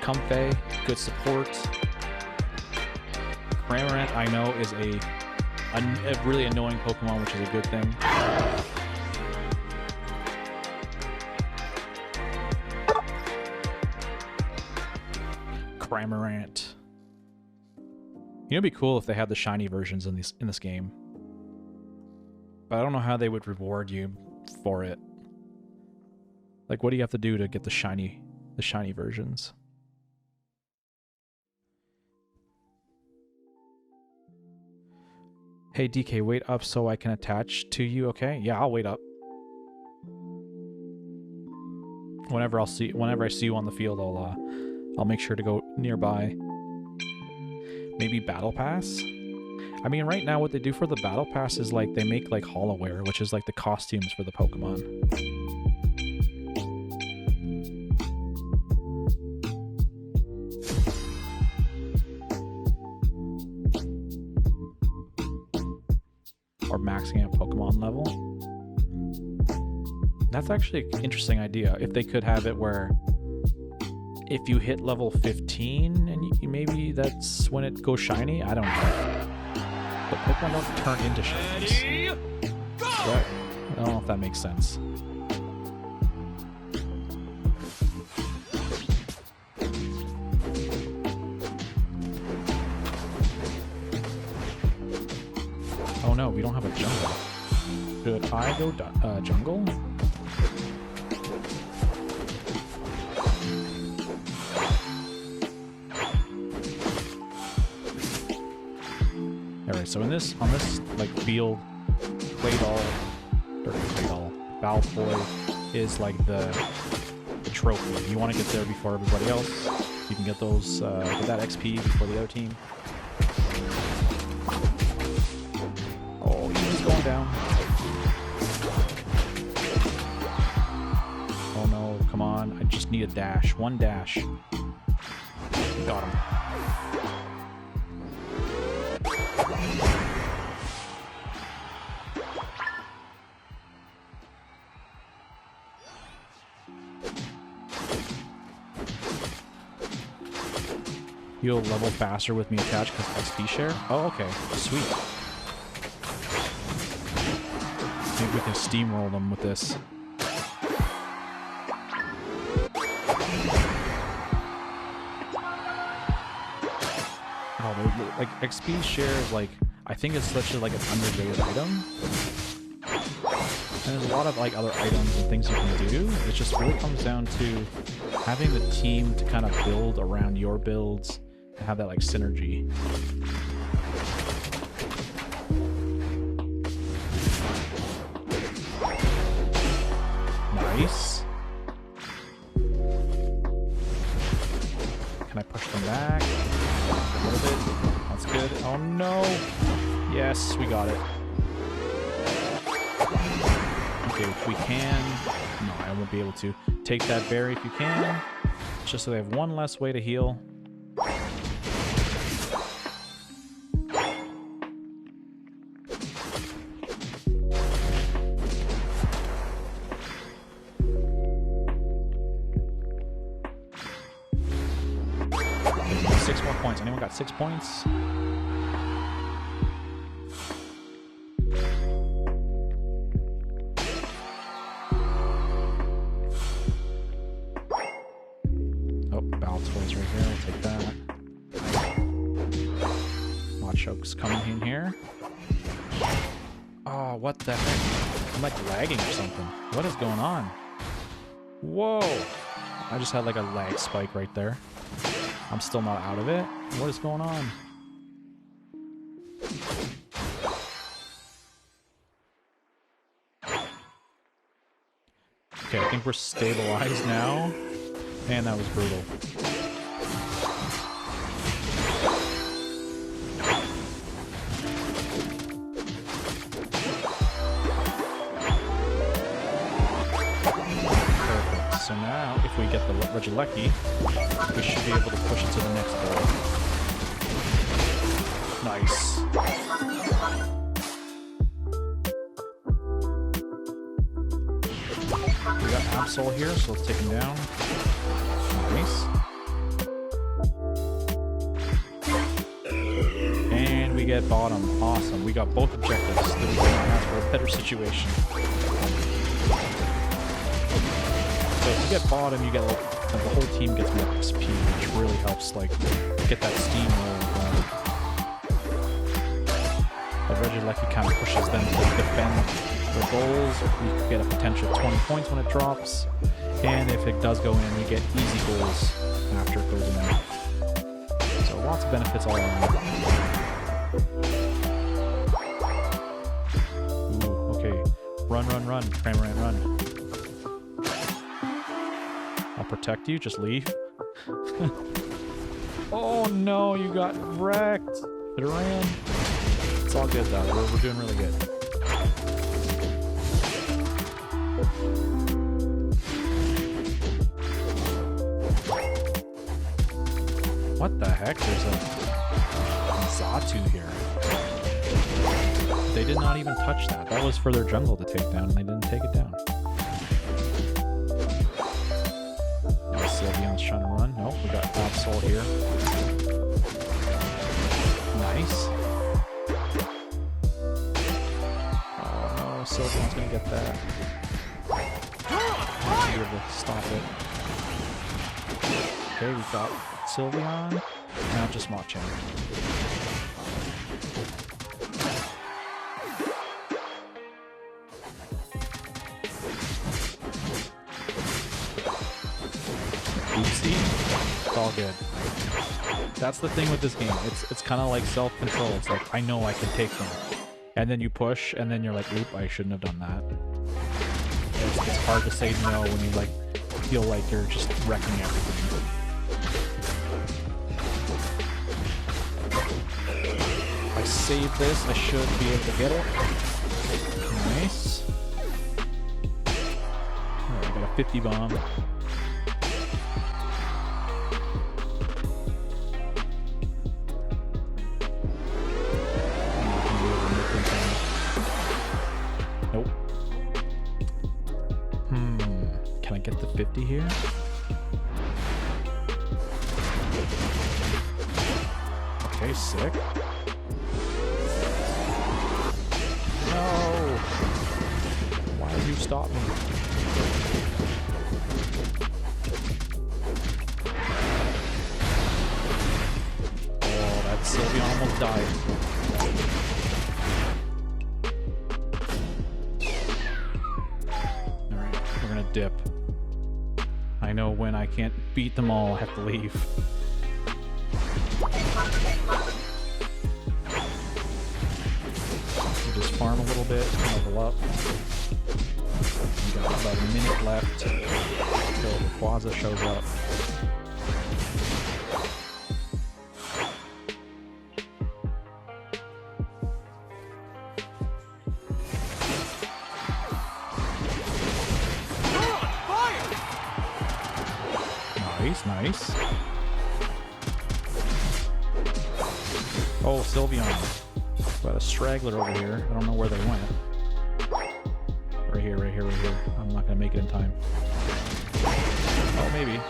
Comfey, good support. Cramorant, I know, is a really annoying Pokemon, which is a good thing. Cramorant. You know, it'd be cool if they had the shiny versions in this game. But I don't know how they would reward you for it. Like, what do you have to do to get the shiny versions? Hey DK, wait up so I can attach to you, okay? Yeah, I'll wait up. Whenever I see you on the field, I'll make sure to go nearby. Maybe Battle Pass? I mean, right now what they do for the Battle Pass is like they make like Holoware, which is like the costumes for the Pokemon. Or maxing out Pokemon level. That's actually an interesting idea. If they could have it where if you hit level 15 and maybe that's when it goes shiny. I don't know. But Pokemon don't turn into shinies. Ready, go! Right? I don't know if that makes sense. Oh no, we don't have a jungle. Should I go jungle? Alright, so on this like field, Claydol, or Claydol, Balfoy is like the trophy. You want to get there before everybody else. You can get those get that XP before the other team. Oh, he's going down. Oh no, come on. I just need a dash. One dash. Got him. You'll level faster with me attached because XP share? Oh, okay. Sweet. Maybe we can steamroll them with this. Oh, like XP share is like, I think it's such a, like an underrated item. And there's a lot of like other items and things you can do. It just really comes down to having the team to kind of build around your builds and have that like synergy. Nice. Can I push them back? A little bit. That's good. Oh no. Yes, we got it. Okay, if we can... No, I won't be able to. Take that berry if you can. Just so they have one less way to heal. Okay, 6 more points. Anyone got 6 points? Choke's coming in here. Oh, what the heck? I'm like lagging or something. What is going on? Whoa! I just had like a lag spike right there. I'm still not out of it. What is going on? Okay, I think we're stabilized now. Man, that was brutal. So now, if we get the Regieleki, we should be able to push it to the next goal. Nice. We got Absol here, so let's take him down. Nice. And we get bottom. Awesome. We got both objectives. Then we can ask for a better situation. So if you get bottom, you get like, the whole team gets more XP, which really helps like get that steamroll going. The Regieleki kind of pushes them to defend their goals. We could get a potential 20 points when it drops, and if it does go in, we get easy goals after it goes in. So lots of benefits all around. Ooh, okay. Run, run, run, Cramorant, run. I'll protect you, just leave. Oh no, you got wrecked. Duran. It's all good though, we're doing really good. What the heck? There's a Xatu here. They did not even touch that. That was for their jungle to take down, and they didn't take it down. Sylveon's trying to run. Nope, we got Absol here. Nice. Oh no, Sylveon's gonna get that. Be able to stop it. Okay, we got Sylveon. Now just Machamp. Oopsie. It's all good. That's the thing with this game. It's kind of like self-control. It's like, I know I can take them. And then you push, and then you're like, oop, I shouldn't have done that. It's hard to say no when you like feel like you're just wrecking everything. If I save this, I should be able to get it. Nice. Alright, I got a 50 bomb. Nope. Can I get the 50 here? Okay, sick. No! Why did you stop me? Oh, that Sylveon almost died. Alright, we're gonna dip. I know when I can't beat them all, I have to leave. We just farm a little bit, level up. We got about a minute left until the Rayquaza shows up. Nice. Oh, Sylveon. Got a straggler over here. I don't know where they went. Right here. I'm not gonna make it in time. Oh, maybe.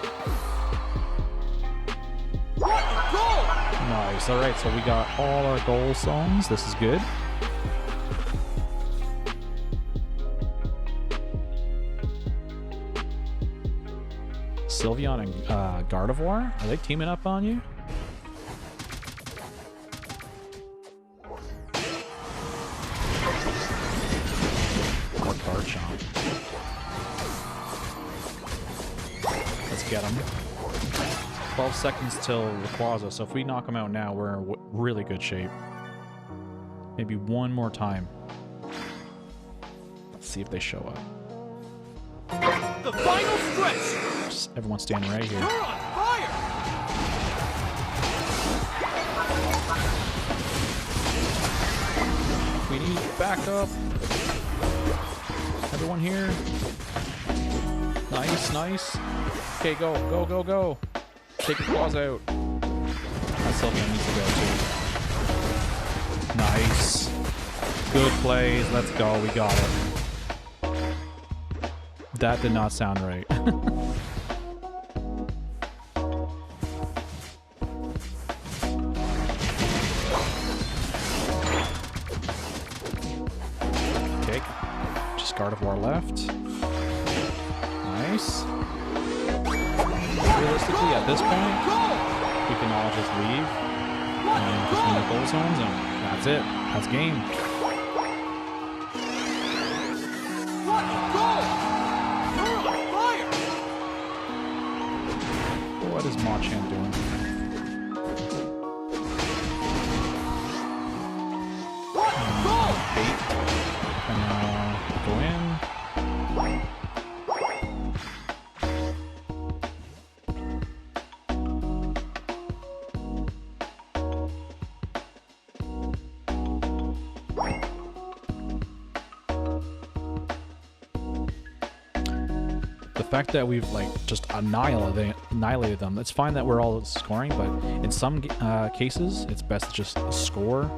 Nice. Alright, so we got all our goal songs. This is good. Sylveon and Gardevoir? Are they teaming up on you? Or Garchomp. Let's get him. 12 seconds till Rayquaza, so if we knock him out now, we're in really good shape. Maybe one more time. Let's see if they show up. The final stretch! Just everyone standing right here. You're on fire! We need backup. Everyone here. Nice. Okay, go. Take your claws out. That Sylveon needs to go too. Nice. Good plays. Let's go. We got it. That did not sound right. Okay. Just Gardevoir left. Nice. Realistically, at this point, we can all just leave and just win the goal zones, and that's it. That's game. What is Machamp doing? Bait. And go in. The fact that we've like just annihilated them, it's fine that we're all scoring, but in some cases it's best to just score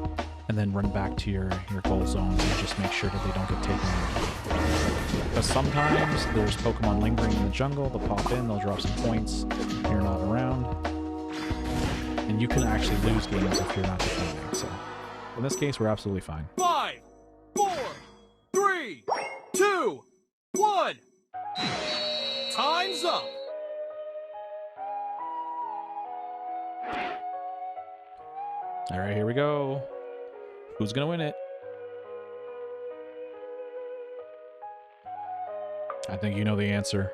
and then run back to your goal zone and just make sure that they don't get taken out. Because sometimes there's Pokemon lingering in the jungle. They'll pop in, they'll drop some points if you're not around. And you can actually lose games if you're not defending. So in this case, we're absolutely fine. 5, 4, 3, 2, 1. Time's up. All right, here we go. Who's gonna win it? I think you know the answer.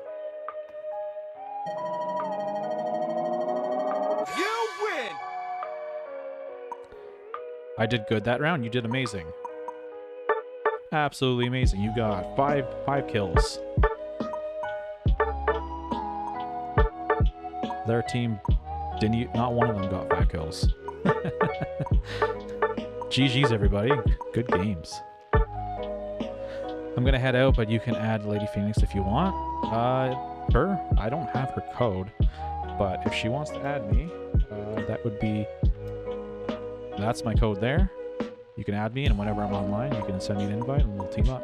You win. I did good that round. You did amazing. Absolutely amazing. You got five kills. Their team not one of them got 5 kills. GG's everybody. Good games. I'm gonna head out, but you can add Lady Phoenix if you want. Her, I don't have her code, but if she wants to add me, that would be, that's my code there. You can add me, and whenever I'm online, you can send me an invite and we'll team up.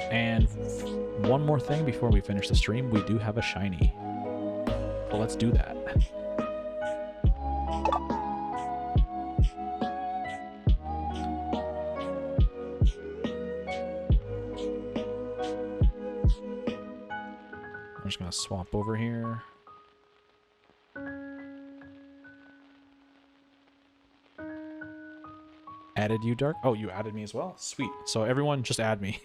And one more thing before we finish the stream, we do have a shiny. So let's do that. I'm just gonna swap over here. Added you, Dark? Oh, you added me as well? Sweet. So everyone just add me.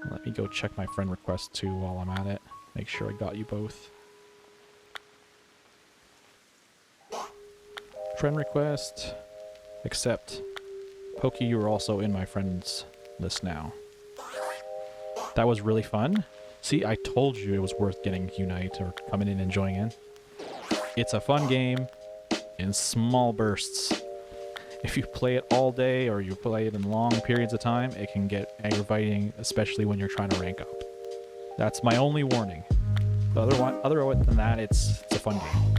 Let me go check my friend request too while I'm at it. Make sure I got you both. Friend request. Accept. Pokey, you are also in my friends list now. That was really fun. See, I told you it was worth getting Unite or coming in and joining in. It's a fun game in small bursts. If you play it all day or you play it in long periods of time, it can get aggravating, especially when you're trying to rank up. That's my only warning. Other than that, it's a fun game.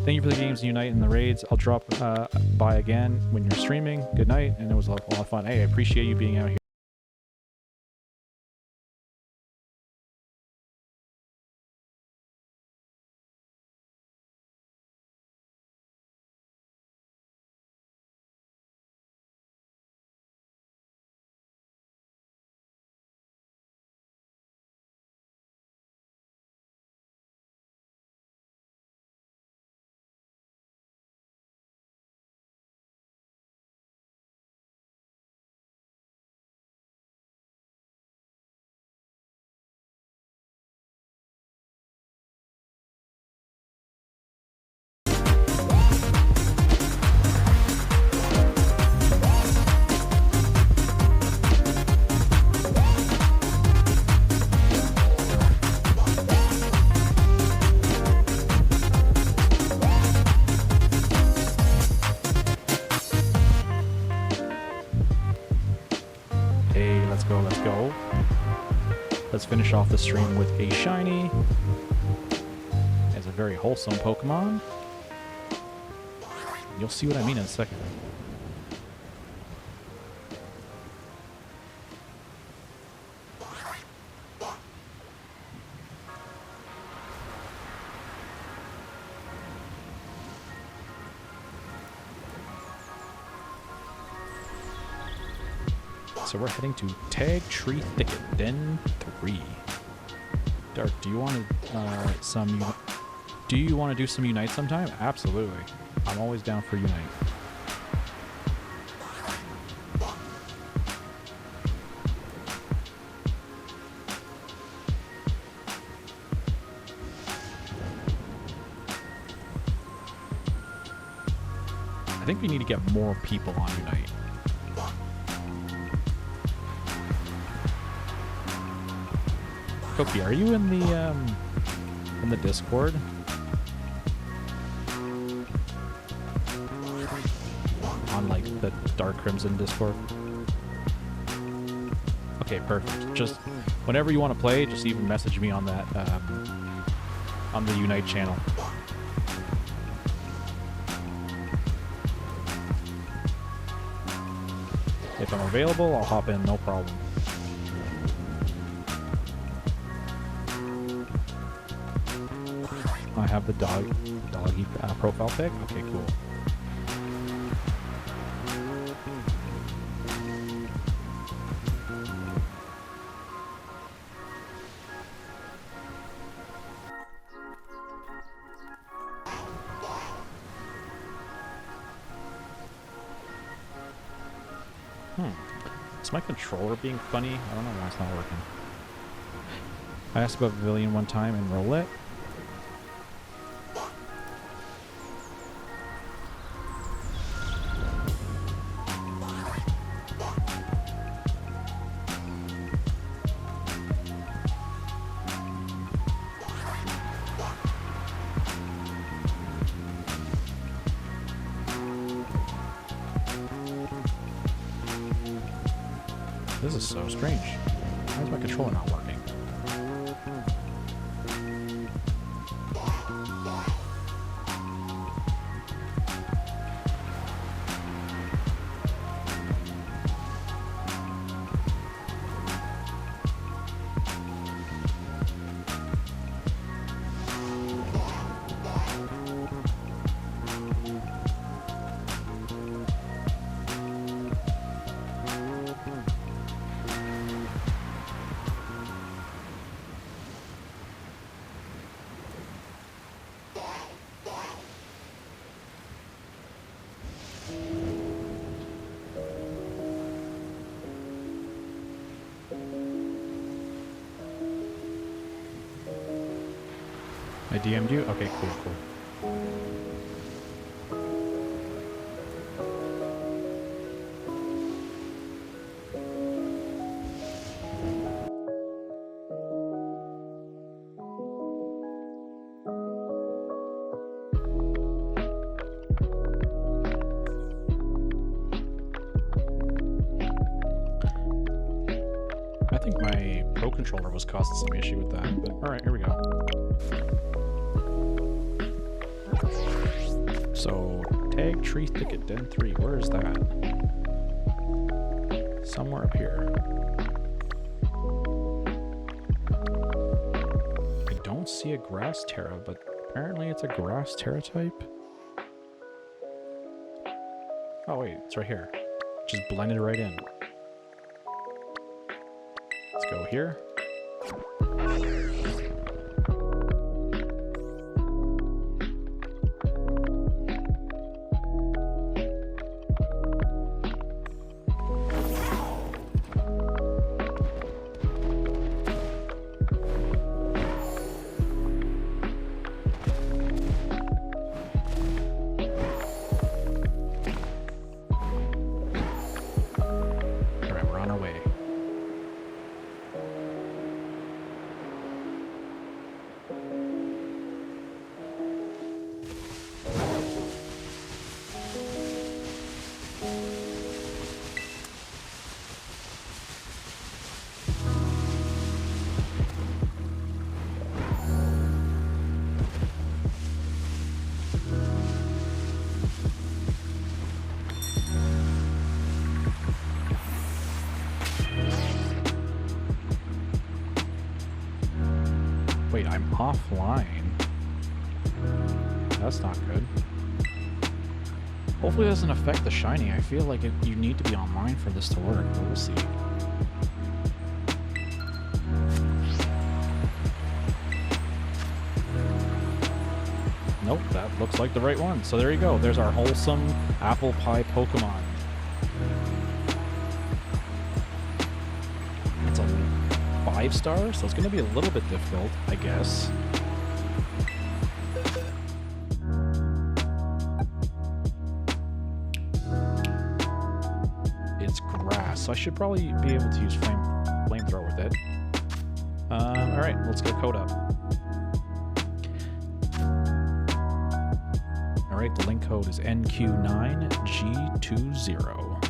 Thank you for the games, Unite, and the raids. I'll drop by again when you're streaming. Good night, and it was a lot of fun. Hey, I appreciate you being out here. Let's go. Let's finish off the stream with a shiny. It's a very wholesome Pokemon. You'll see what I mean in a second. So we're heading to Tag Tree Thicket, Den 3. Dark, do you want to do some Unite sometime? Absolutely. I'm always down for Unite. I think we need to get more people on Unite. Koki, are you in the Discord? On like the Dark Crimson Discord? Okay, perfect. Just whenever you want to play, just even message me on that on the Unite channel. If I'm available, I'll hop in, no problem. I have the doggy profile pic. Okay, cool. Is my controller being funny? I don't know why it's not working. I asked about Pavilion one time in roulette. This is so strange. Why is my controller not working? I DM'd you? Okay, cool. I think my Pro Controller was causing some issue with that, but alright, here we go. So, tag tree thicket, den 3, where is that? Somewhere up here. I don't see a grass terra, but apparently it's a grass terra type. Oh wait, it's right here. Just blended right in. Let's go here. Wait, I'm offline. That's not good. Hopefully it doesn't affect the shiny. I feel like you need to be online for this to work, but we'll see. Nope, that looks like the right one. So there you go. There's our wholesome apple pie Pokemon. It's a 5-star, so it's going to be a little bit difficult, I guess. It's grass, so I should probably be able to use flamethrower with it. Alright, let's go code up. Alright, the link code is NQ9G20.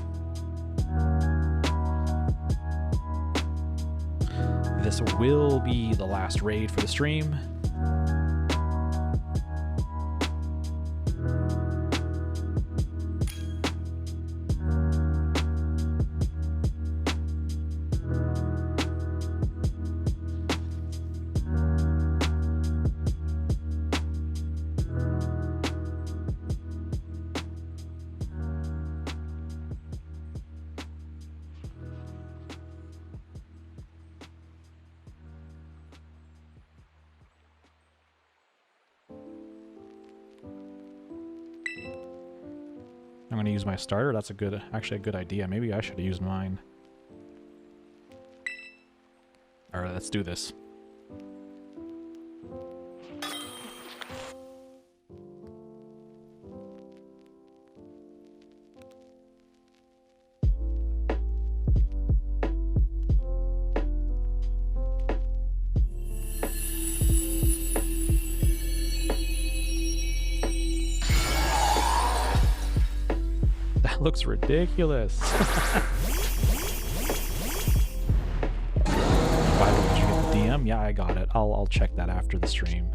this will be the last raid for the stream. I'm going to use my starter. That's actually a good idea. Maybe I should have used mine. All right, let's do this. Looks ridiculous. Why did you get the DM? Yeah, I got it. I'll check that after the stream.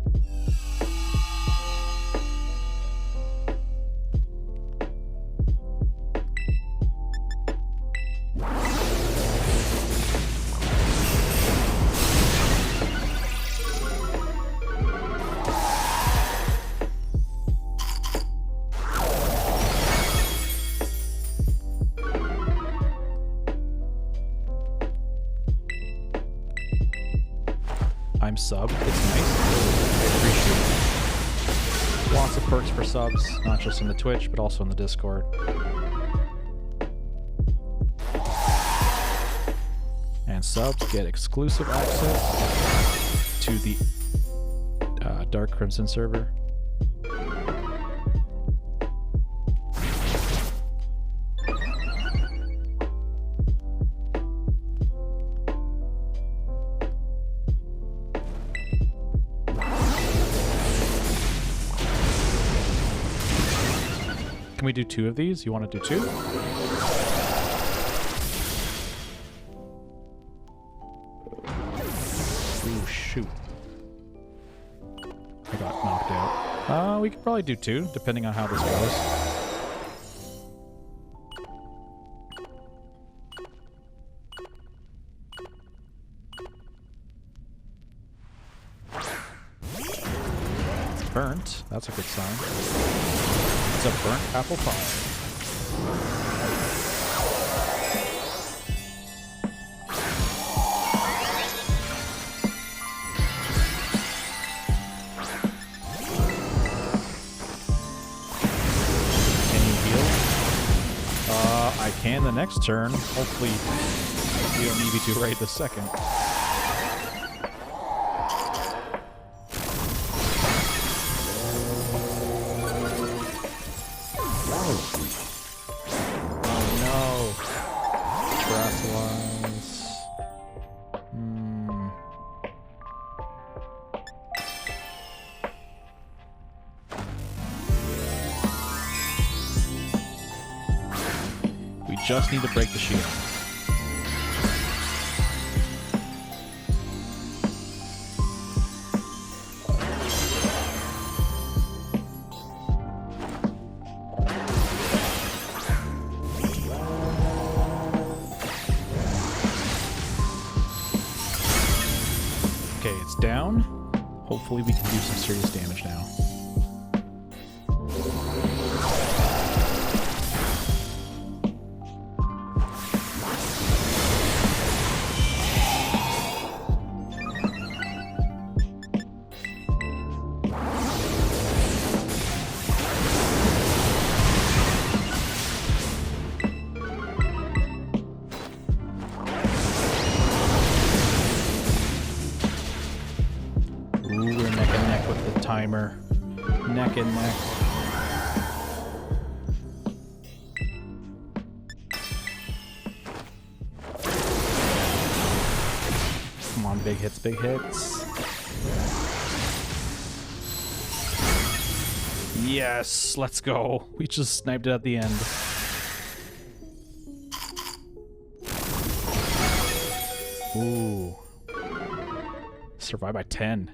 I'm subbed. It's nice. I appreciate it. Lots of perks for subs, not just in the Twitch, but also in the Discord. And subs get exclusive access to the Dark Crimson server. Can we do 2 of these? You want to do 2? Ooh, shoot. I got knocked out. We could probably do 2, depending on how this goes. It's burnt. That's a good sign. It's a burnt apple pie. Can you heal? I can the next turn. Hopefully you don't need me to right this second. Just need to break the shield. Okay, it's down. Hopefully we can do some serious damage now. Timer. Neck and neck. Come on, big hits, big hits. Yes, let's go. We just sniped it at the end. Ooh. Survive by 10.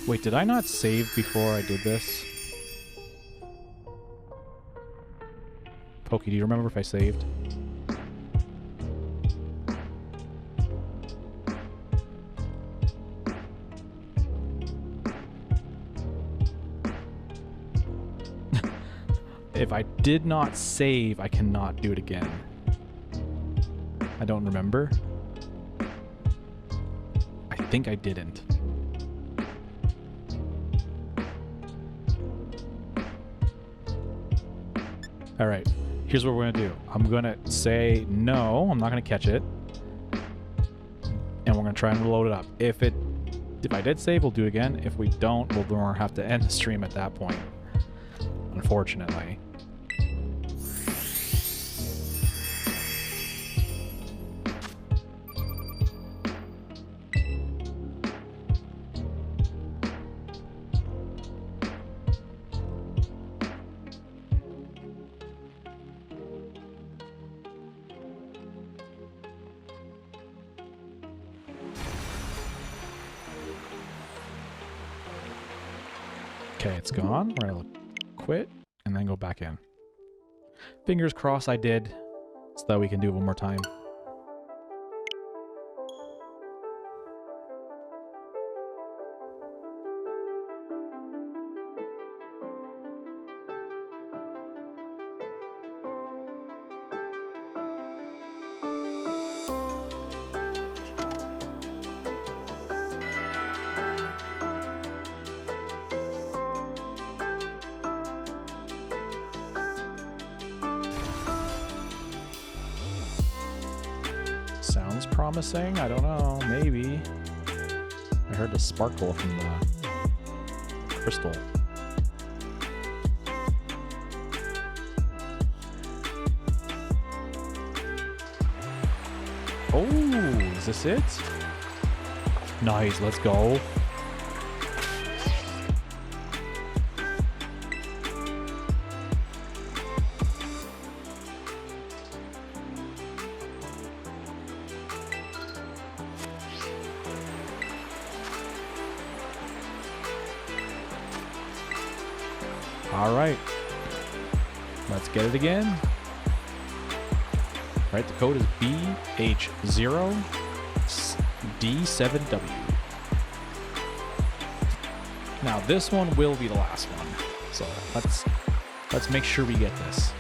Wait, did I not save before I did this? Pokey, do you remember if I saved? If I did not save, I cannot do it again. I don't remember. I think I didn't. Alright, here's what we're gonna do. I'm gonna say no, I'm not gonna catch it. And we're gonna try and reload it up. If I did save, we'll do it again. If we don't, we'll have to end the stream at that point. Unfortunately. Okay, it's gone. We're gonna quit and then go back in. Fingers crossed I did, so that we can do it one more time. Sounds promising. I don't know. Maybe. I heard the sparkle from the crystal. Oh, is this it? Nice. Let's go. All right, let's get it again. All right, the code is BH0D7W. Now this one will be the last one, so let's make sure we get this.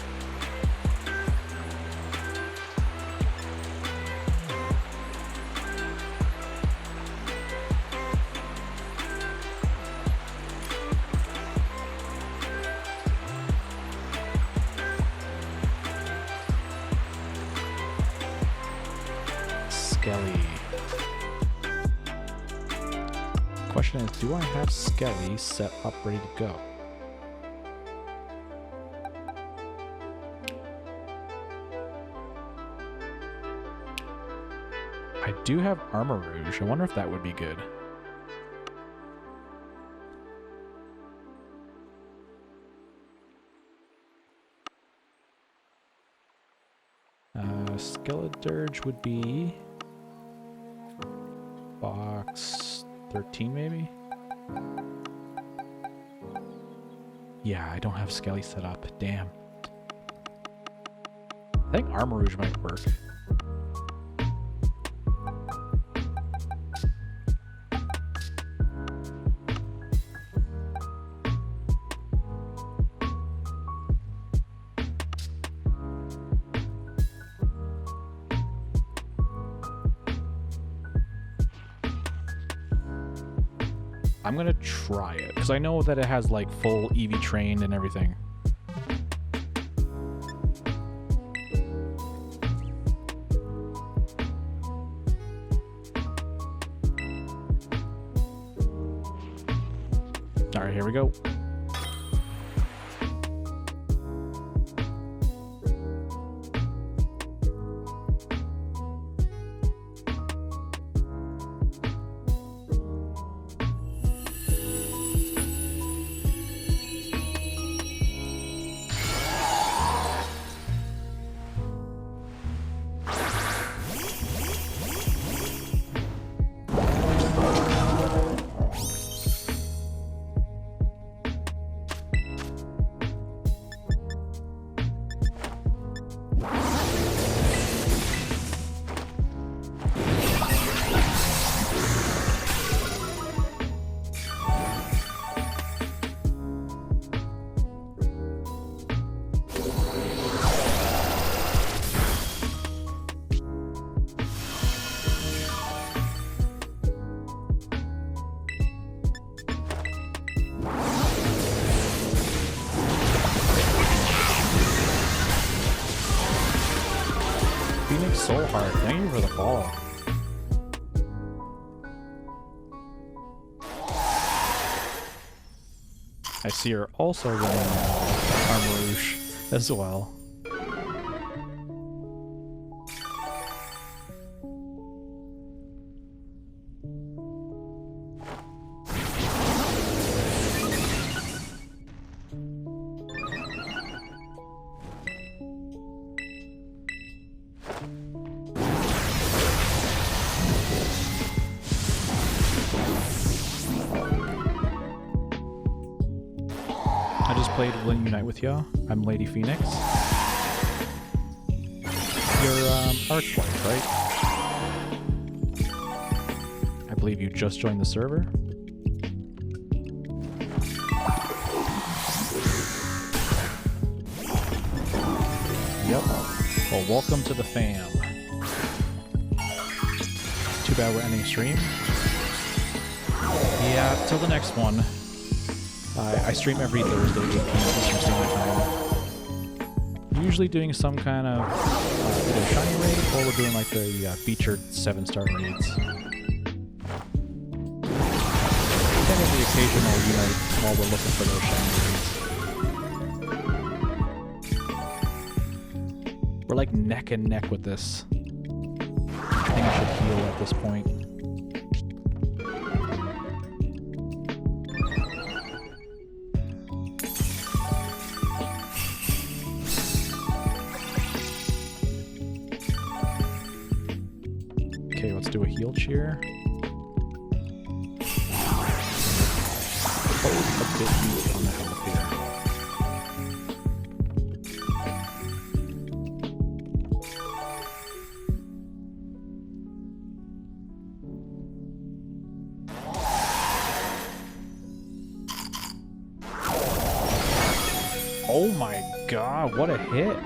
Skelly. Question is, do I have Skelly set up ready to go? I do have Armor Rouge. I wonder if that would be good. Skeledirge would be box 13 maybe? Yeah, I don't have Skelly set up. Damn. I think Armor Rouge might work. I'm gonna try it, because I know that it has like full EV trained and everything. Alright, here we go. Soul Heart, thank you for the follow. I see you're also running Armarouche as well. Played Willing Unite with ya. I'm Lady Phoenix. You're Archwife, right? I believe you just joined the server. Yep. Well, welcome to the fam. Too bad we're ending stream. Yeah, till the next one. I stream every Thursday, 8 p.m. Eastern Standard Time. Usually doing some kind of either shiny raid, or we're doing like the featured 7-star raids. And then the occasional unite while we're looking for those shiny raids. We're like neck and neck with this. I think I should heal at this point. Do a heal cheer. Oh, a bit weak on the health here. Oh my god, what a hit!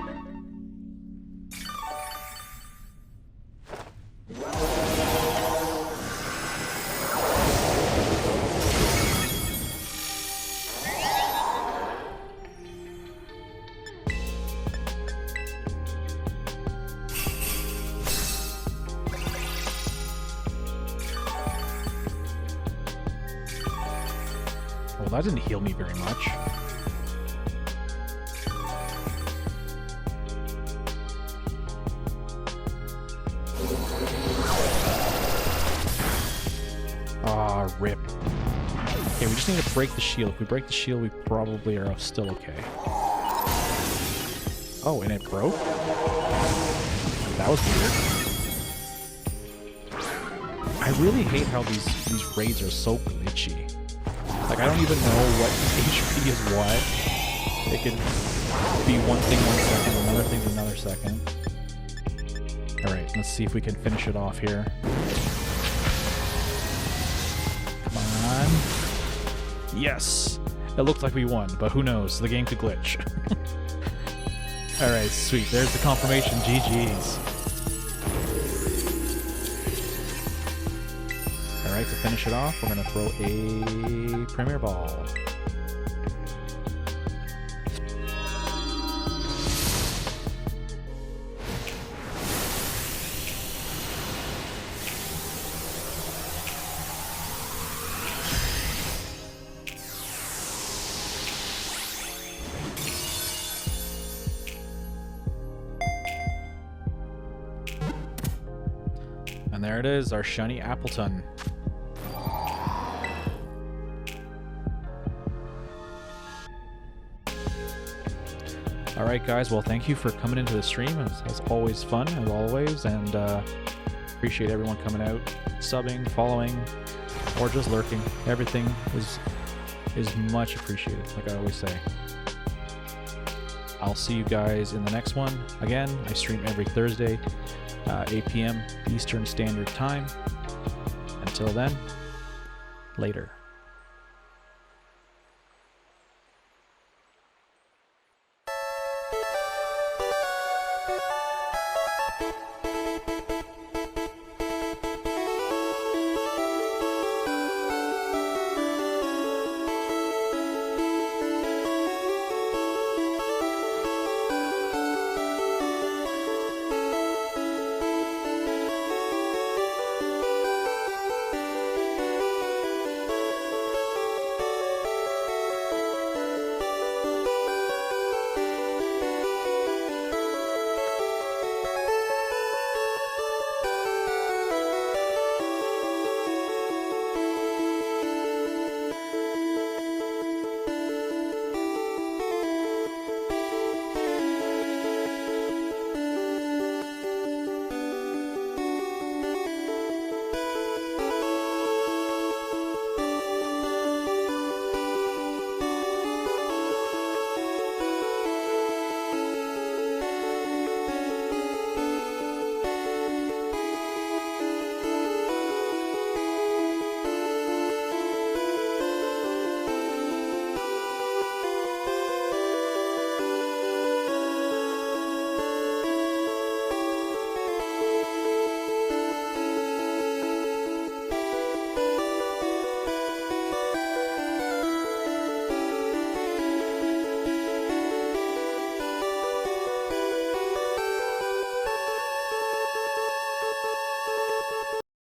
That didn't heal me very much. Ah, rip. Okay, we just need to break the shield. If we break the shield, we probably are still okay. Oh, and it broke? That was weird. I really hate how these raids are so glitchy. Like, I don't even know what HP is what. It could be one thing 1 second, another thing another second. Alright, let's see if we can finish it off here. Come on. Yes! It looked like we won, but who knows? The game could glitch. Alright, sweet. There's the confirmation. GG's. Alright, to finish it off, we're going to throw a Premier Ball. And there it is, our shiny Appleton. Alright guys, well thank you for coming into the stream. It was always fun, as always, and appreciate everyone coming out, subbing, following, or just lurking. Everything is much appreciated, like I always say. I'll see you guys in the next one. Again, I stream every Thursday, 8 p.m. Eastern Standard Time. Until then, later.